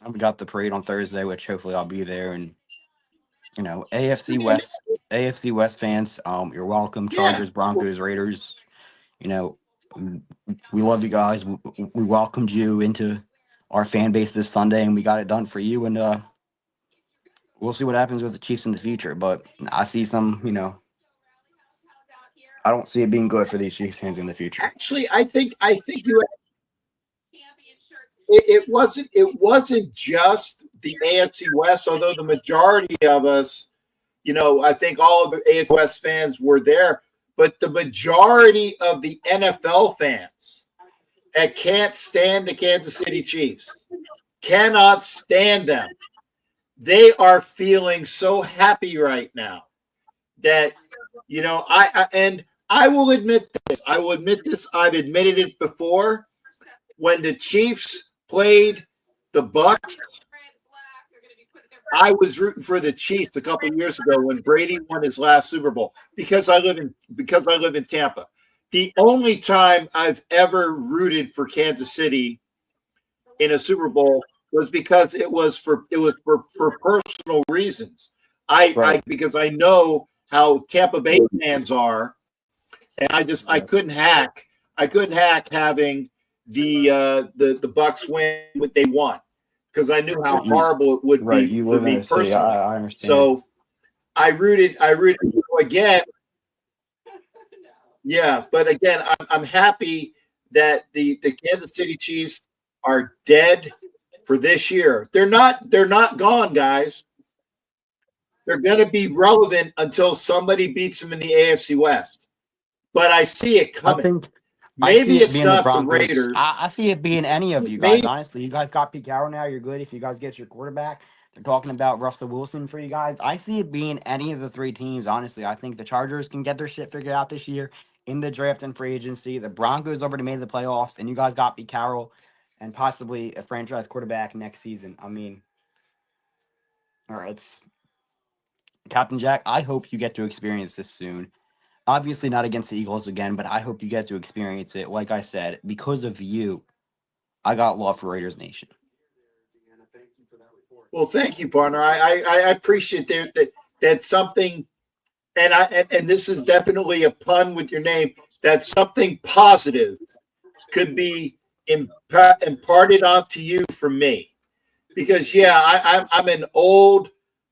we got the parade on Thursday, which hopefully I'll be there. And AFC West fans, you're welcome. Chargers, Broncos, Raiders. We love you guys. We welcomed you into our fan base this Sunday, and we got it done for you. And we'll see what happens with the Chiefs in the future. But I see some, I don't see it being good for these Chiefs fans in the future. Actually, I think you. It wasn't just the AFC West, although the majority of us, I think all of the AFC West fans were there, but the majority of the NFL fans can't stand the Kansas City Chiefs, cannot stand them. They are feeling so happy right now that, I will admit this. I've admitted it before. When the Chiefs played the Bucks, I was rooting for the Chiefs a couple of years ago when Brady won his last Super Bowl because I live in Tampa. The only time I've ever rooted for Kansas City in a Super Bowl was because it was for personal reasons. Because I know how Tampa Bay fans are, and I couldn't hack having the Bucks win what they want because I knew how horrible it would Right, be you for live in me the city. personally. I understand. So I rooted again. Yeah, but again, I'm happy that the Kansas City Chiefs are dead for this year. They're not gone, guys. They're going to be relevant until somebody beats them in the AFC West. But I see it I coming. think I Maybe see it it's being the not the Broncos. Raiders. I see it being any of you guys. Maybe Honestly, you guys got Pete Carroll now. You're good. If you guys get your quarterback, they're talking about Russell Wilson for you guys. I see it being any of the three teams. Honestly, I think the Chargers can get their shit figured out this year in the draft and free agency. The Broncos already made the playoffs, and you guys got Pete Carroll and possibly a franchise quarterback next season. I mean, all right, it's Captain Jack. I hope you get to experience this soon. Obviously, not against the Eagles again, but I hope you get to experience it. Like I said, because of you, I got love for Raiders Nation. well, thank you, partner. I appreciate that something, and this is definitely a pun with your name. That something positive could be imparted onto you from me, because I'm an old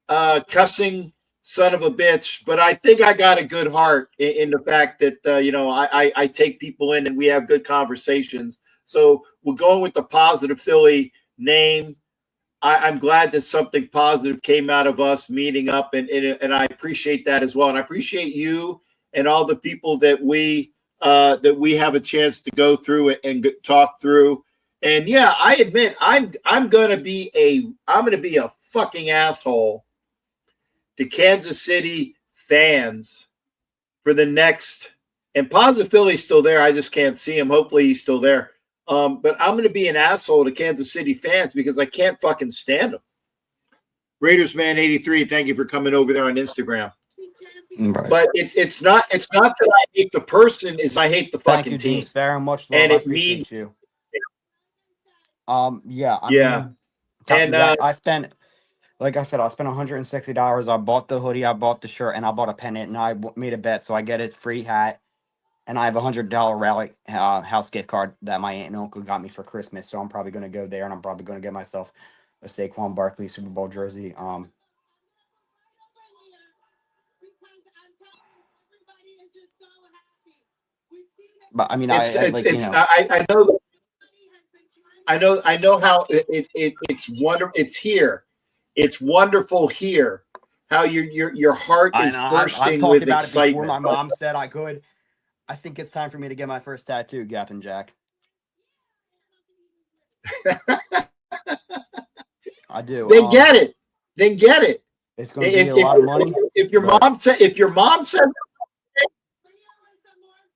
cussing son of a bitch, but I think I got a good heart in the fact that I take people in and we have good conversations. So we're going with the positive Philly name. I'm glad that something positive came out of us meeting up, and I appreciate that as well. And I appreciate you and all the people that we have a chance to go through and talk through. And yeah, I admit I'm gonna be a fucking asshole to Kansas City fans for the next. And Positive Philly's still there. I just can't see him. Hopefully he's still there. But I'm going to be an asshole to Kansas City fans because I can't fucking stand them. Raiders Man 83, thank you for coming over there on Instagram. Right. But it's not that I hate the person, is I hate the Thank fucking you, team. Jinx. Very much love. And I it appreciate means you. Yeah, I yeah. mean, Captain And Jack, I spent, like I said, I spent $160. I bought the hoodie, I bought the shirt, and I bought a pennant, and I made a bet, so I get a free hat, and I have a $100 rally house gift card that my aunt and uncle got me for Christmas. So I'm probably gonna go there, and I'm probably gonna get myself a Saquon Barkley Super Bowl jersey. But I mean, I know how it's wonderful. It's here. It's wonderful here. How your heart is I've bursting talked with about it before. excitement. My mom said I could. I think it's time for me to get my first tattoo, Captain Jack. I do. Then get it. Then get it. It's going to be a lot of money. If your mom said,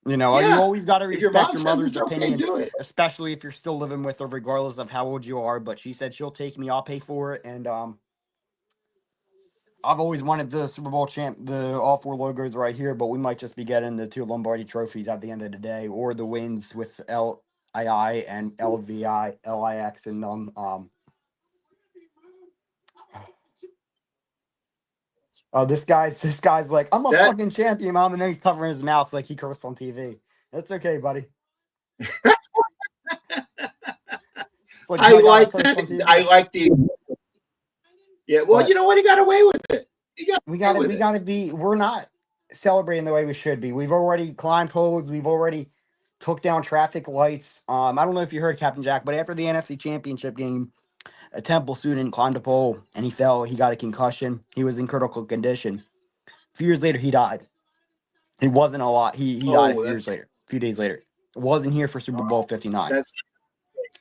you know, yeah, you always got to respect your mother's opinion, do it. especially if you're still living with her, regardless of how old you are. But she said she'll take me. I'll pay for it. And I've always wanted the Super Bowl champ, the all four logos right here. But we might just be getting the 2 Lombardi trophies at the end of the day, or the wins with LII and LVI, LIX, and Oh, this guy's like, I'm a fucking champion, mom, and then he's covering his mouth like he cursed on TV. That's okay, buddy. Like, I like that. I like the. Yeah, well, but, you know what? He got away with it. We gotta be. We're not celebrating the way we should be. We've already climbed poles. We've already took down traffic lights. I don't know if you heard, Captain Jack, but after the NFC Championship game, a Temple student climbed a pole and he fell. He got a concussion. He was in critical condition. A few years later, he died. It wasn't a lot. He died a few days later. Wasn't here for Super Bowl 59.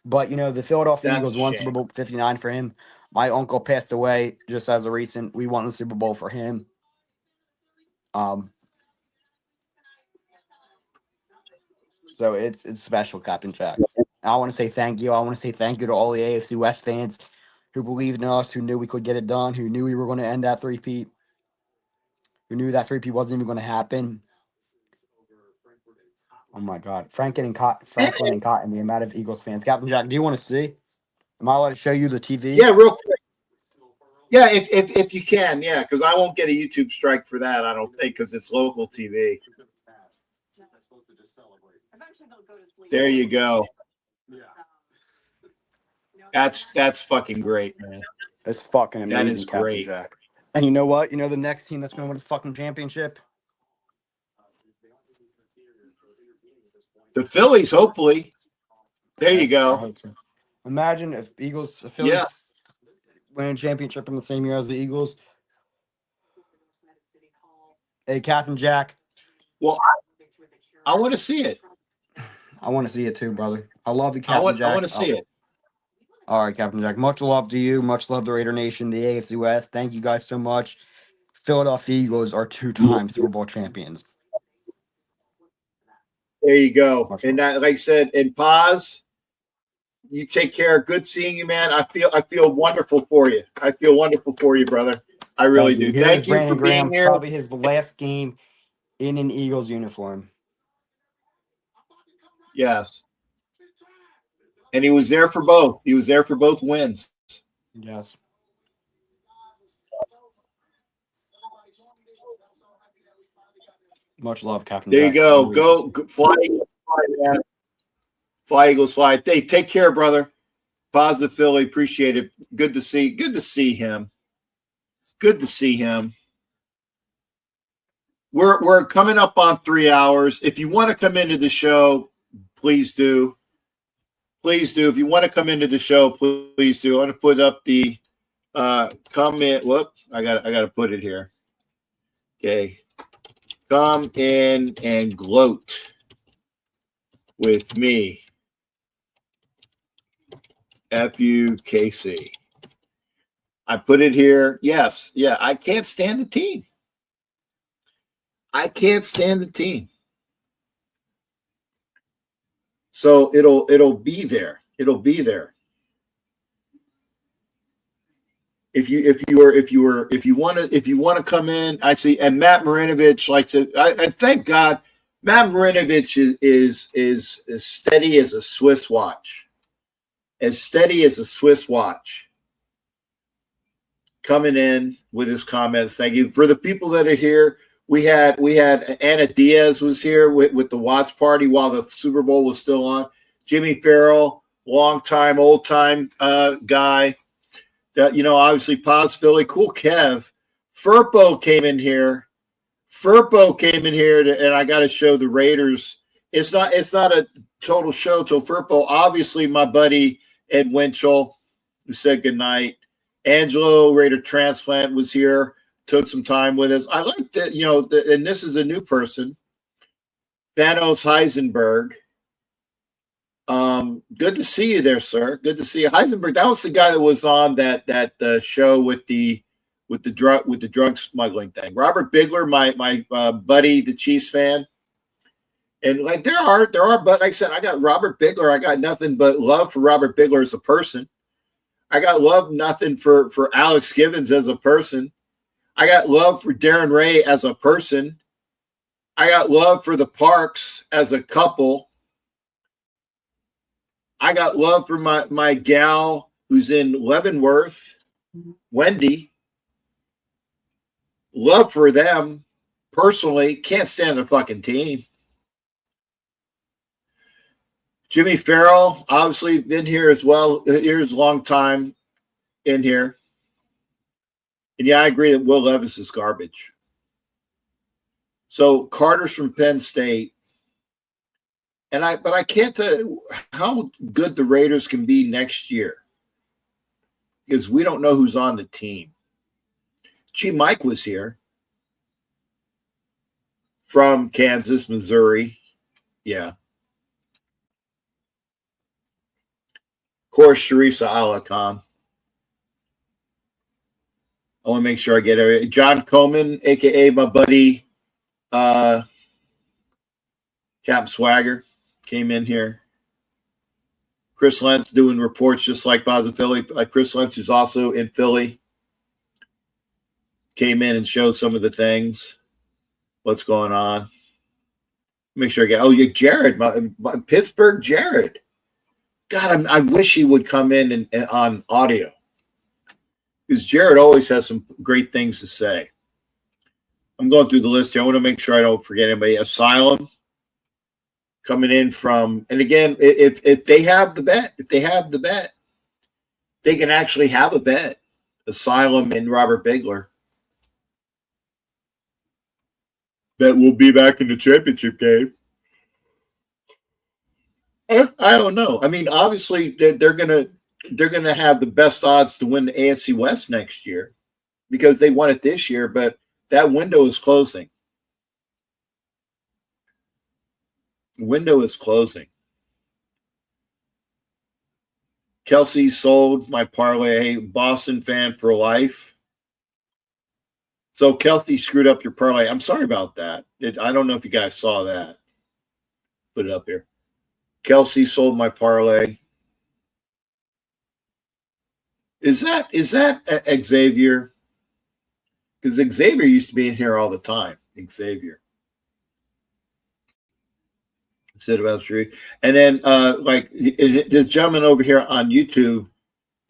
But, you know, the Philadelphia Eagles won Super Bowl 59 for him. My uncle passed away just as a recent. We won the Super Bowl for him. So it's special, Captain Jack. I want to say thank you. I want to say thank you to all the AFC West fans who believed in us, who knew we could get it done, who knew we were going to end that three-peat, who knew that three-peat wasn't even going to happen. Oh my God, Franklin and Cotton, the amount of Eagles fans. Captain Jack, do you want to see? Am I allowed to show you the TV? Yeah, real quick. Yeah, if you can, yeah, because I won't get a YouTube strike for that. I don't think because it's local TV. There you go. That's fucking great, man. It's fucking amazing. That is Captain great. Jack. And you know what? You know the next team that's going to win the fucking championship? The Phillies, hopefully. There you I go. hope so. Imagine if Phillies win a championship in the same year as the Eagles. Hey, Captain Jack. Well, I want to see it. I want to see it too, brother. I love you, Captain Jack. I want to see it. All right, Captain Jack. Much love to you. Much love to Raider Nation, the AFC West. Thank you guys so much. Philadelphia Eagles are 2-time Super Bowl champions. There you go. Much And love. that, like I said, in pause, you take care. Good seeing you, man. I feel wonderful for you. I feel wonderful for you, brother. I really do. Here's Thank you Brandon for being Graham, here. probably his last game in an Eagles uniform. Yes. And he was there for both. He was there for both wins. Yes. Much love, Captain There Jack. you go. Always. Go fly, Eagles, fly, man. Fly, Eagles, fly. Hey, take care, brother. Positive Philly. Appreciate it. Good to see him. Good to see him. We're coming up on 3 hours. If you want to come into the show, please do. Please do. If you want to come into the show, please do. I want to put up the comment. Whoop! I got to put it here. Okay. Come in and gloat with me. FUKC. I put it here. Yes. Yeah. I can't stand the team. I can't stand the team. So it'll be there. It'll be there. If you want to come in, I see. And Matt Marinovich likes to. I thank God, Matt Marinovich is as steady as a Swiss watch. As steady as a Swiss watch. Coming in with his comments. Thank you for the people that are here. We had Anna Diaz was here with the Watts party while the Super Bowl was still on. Jimmy Farrell, old time guy. That obviously Paz Philly, cool Kev. Furpo came in here. And I got to show the Raiders. It's not a total show till Furpo. Obviously, my buddy Ed Winchell, who said goodnight. Angelo Raider Transplant was here. Took some time with us. I like that, and this is a new person, Thanos Heisenberg. Good to see you there, sir. Good to see you, Heisenberg. That was the guy that was on that show with the drug smuggling thing. Robert Bigler, my buddy, the Chiefs fan, and like there are, but like I said, I got Robert Bigler. I got nothing but love for Robert Bigler as a person. I got nothing for Alex Givens as a person. I got love for Darren Ray as a person. I got love for the Parks as a couple. I got love for my gal who's in Leavenworth, Wendy. Love for them personally. Can't stand the fucking team. Jimmy Farrell, obviously been here as well. Here's a long time in here. And yeah, I agree that Will Levis is garbage. So Carter's from Penn State. But I can't tell you how good the Raiders can be next year. Because we don't know who's on the team. Gee, Mike was here. From Kansas, Missouri. Yeah. Of course, Sharisa Alakam. I want to make sure I get it. John Coleman, a.k.a. my buddy, Cap Swagger, came in here. Chris Lentz doing reports just like Bob the Philly. Chris Lentz, who's also in Philly, came in and showed some of the things. What's going on. Make sure I get – yeah, Jared, my Pittsburgh Jared. God, I wish he would come in and on audio. because Jared always has some great things to say. I'm going through the list here. I want to make sure I don't forget anybody. Asylum coming in from, and again, if they have the bet, they can actually have a bet. Asylum and Robert Bigler. That will be back in the championship game. I don't know. I mean, obviously they're gonna have the best odds to win the AFC West next year because they won it this year, but that window is closing. Window is closing. Kelsey sold my parlay. Boston fan for life. So Kelsey screwed up your parlay. I'm sorry about that. I don't know if you guys saw that. Put it up here. Kelsey sold my parlay. Is that Xavier? Because Xavier used to be in here all the time. Xavier. Said about Sheree. And then this gentleman over here on YouTube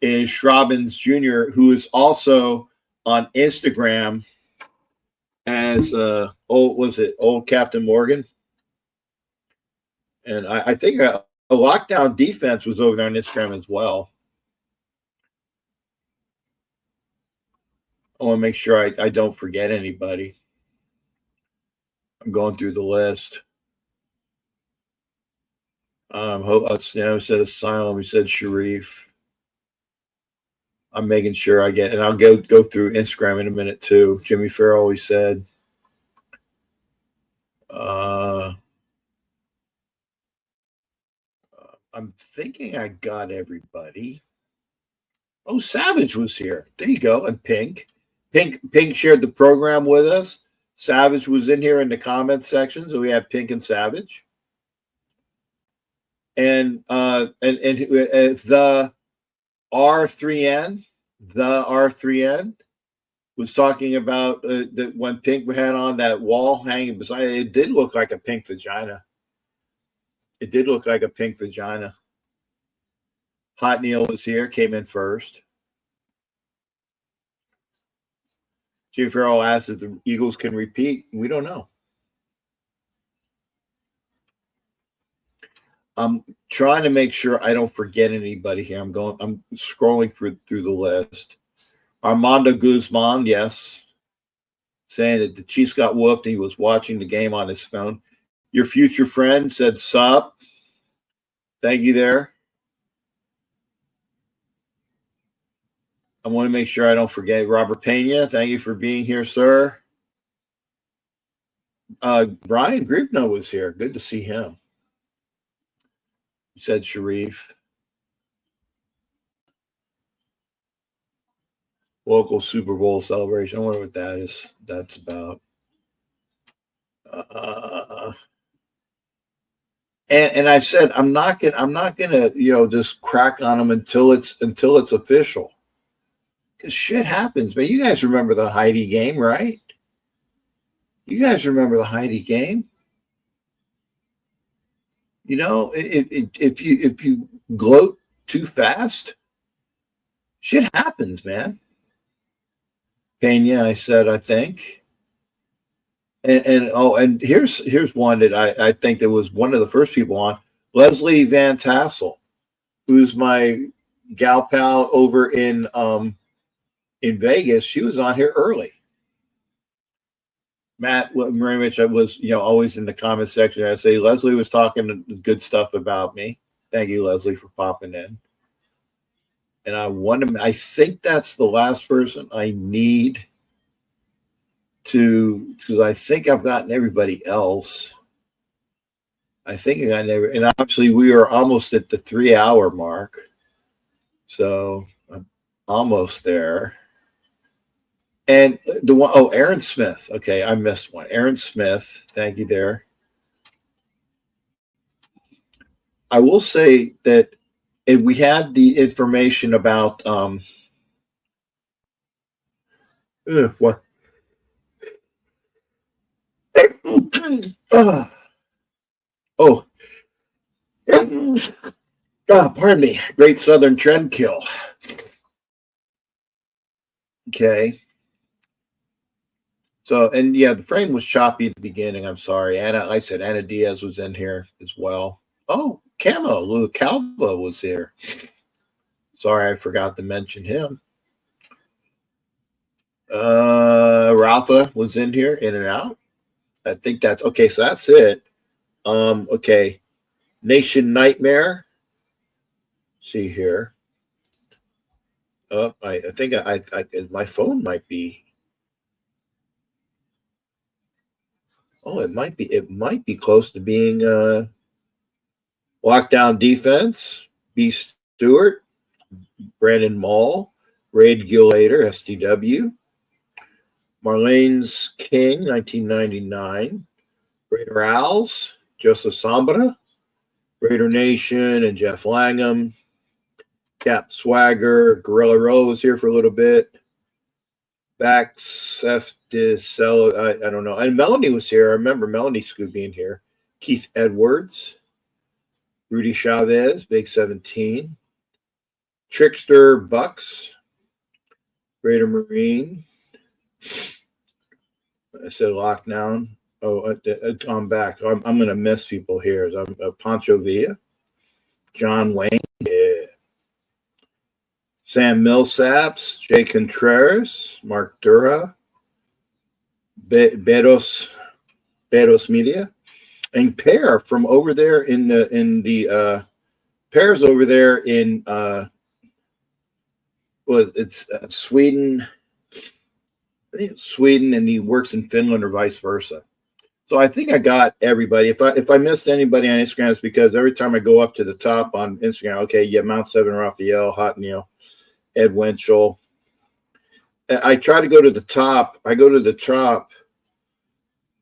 is Schrobbins Jr., who is also on Instagram as old Captain Morgan. And I think a lockdown defense was over there on Instagram as well. I want to make sure I don't forget anybody. I'm going through the list. We said Asylum. We said Sharif. I'm making sure I get, and I'll go through Instagram in a minute too. Jimmy Farrell, we said. I'm thinking I got everybody. Oh, Savage was here. There you go. And Pink shared the program with us. Savage was in here in the comments section, so we have Pink and Savage. And the R3N was talking about that when Pink had on that wall hanging beside it did look like a pink vagina. It did look like a pink vagina. Hot Neil was here, came in first. Jim Farrell asked if the Eagles can repeat. We don't know. I'm trying to make sure I don't forget anybody here. I'm scrolling through the list. Armando Guzman, yes. Saying that the Chiefs got whooped and he was watching the game on his phone. Your future friend said, sup. Thank you there. I want to make sure I don't forget Robert Pena. Thank you for being here, sir. Brian Grievno was here. Good to see him. You said Sharif. Local Super Bowl celebration. I wonder what that's about. And I said I'm not gonna just crack on them until it's official. Because shit happens, man. You guys remember the Heidi game, right? You guys remember the Heidi game? You know, if you gloat too fast, shit happens, man. Pena, I said, I think. And here's one that I think that was one of the first people on. Leslie Van Tassel, who's my gal pal over in Vegas. She was on here early. Matt Marinich, I was always in the comment section. I say Leslie was talking good stuff about me. Thank you, Leslie, for popping in. And I think that's the last person I need to, because I think I've gotten everybody else. I think I got and obviously we are almost at the 3-hour mark. So I'm almost there. And the one, Aaron Smith. Okay, I missed one. Aaron Smith, thank you there. I will say that we had the information about what? Pardon me. Great Southern Trend Kill. Okay. So, and yeah, the frame was choppy at the beginning. I'm sorry. Anna, I said Anna Diaz was in here as well. Oh, Camo, Lou Calvo was here. Sorry, I forgot to mention him. Rafa was in here, in and out. I think that's okay. So that's it. Okay. Nation Nightmare. See here. I think my phone might be. Oh, it might be close to being lockdown defense. B. Stewart, Brandon Mall, Raid Gulator, STW, Marlene's King, 1999, Raider Owls, Joseph Sombra, Raider Nation, and Jeff Langham, Cap Swagger, Gorilla Roll was here for a little bit. Bax, F. I don't know. And Melanie was here. I remember Melanie Scoot being here. Keith Edwards, Rudy Chavez, Big 17, Trickster Bucks, Raider Marine. I said lockdown. Oh, I'm back. I'm going to miss people here. I'm Pancho Villa, John Wayne, yeah. Sam Millsaps, Jay Contreras, Mark Dura, Beros Media, and Pear from over there in the Pear's over there in it's Sweden. I think it's Sweden, and he works in Finland or vice versa. So I think I got everybody. If I missed anybody on Instagram, it's because every time I go up to the top on Instagram, okay, yeah, Mount Seven Raphael, Hot Neil, Ed Winchell. I try to go to the top. I go to the top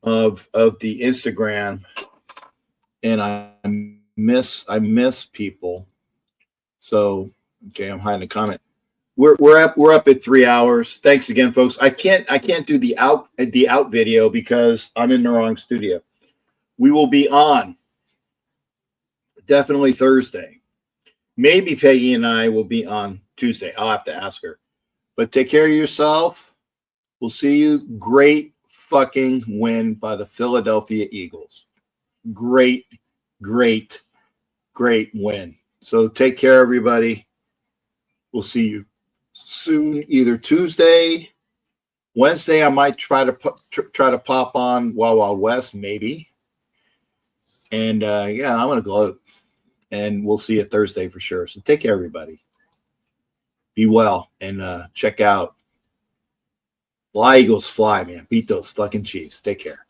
of the Instagram, and I miss people. So okay, I'm hiding a comment. We're up at 3 hours. Thanks again, folks. I can't do the out video because I'm in the wrong studio. We will be on definitely Thursday. Maybe Peggy and I will be on Tuesday. I'll have to ask her. But take care of yourself. We'll see you. Great fucking win by the Philadelphia Eagles. Great win. So take care, everybody. We'll see you soon, either Tuesday, Wednesday. I might try to pop on Wild Wild West, maybe. And yeah, I'm gonna gloat. And we'll see you Thursday for sure. So take care, everybody. Be well, and check out Fly Eagles Fly, man. Beat those fucking Chiefs. Take care.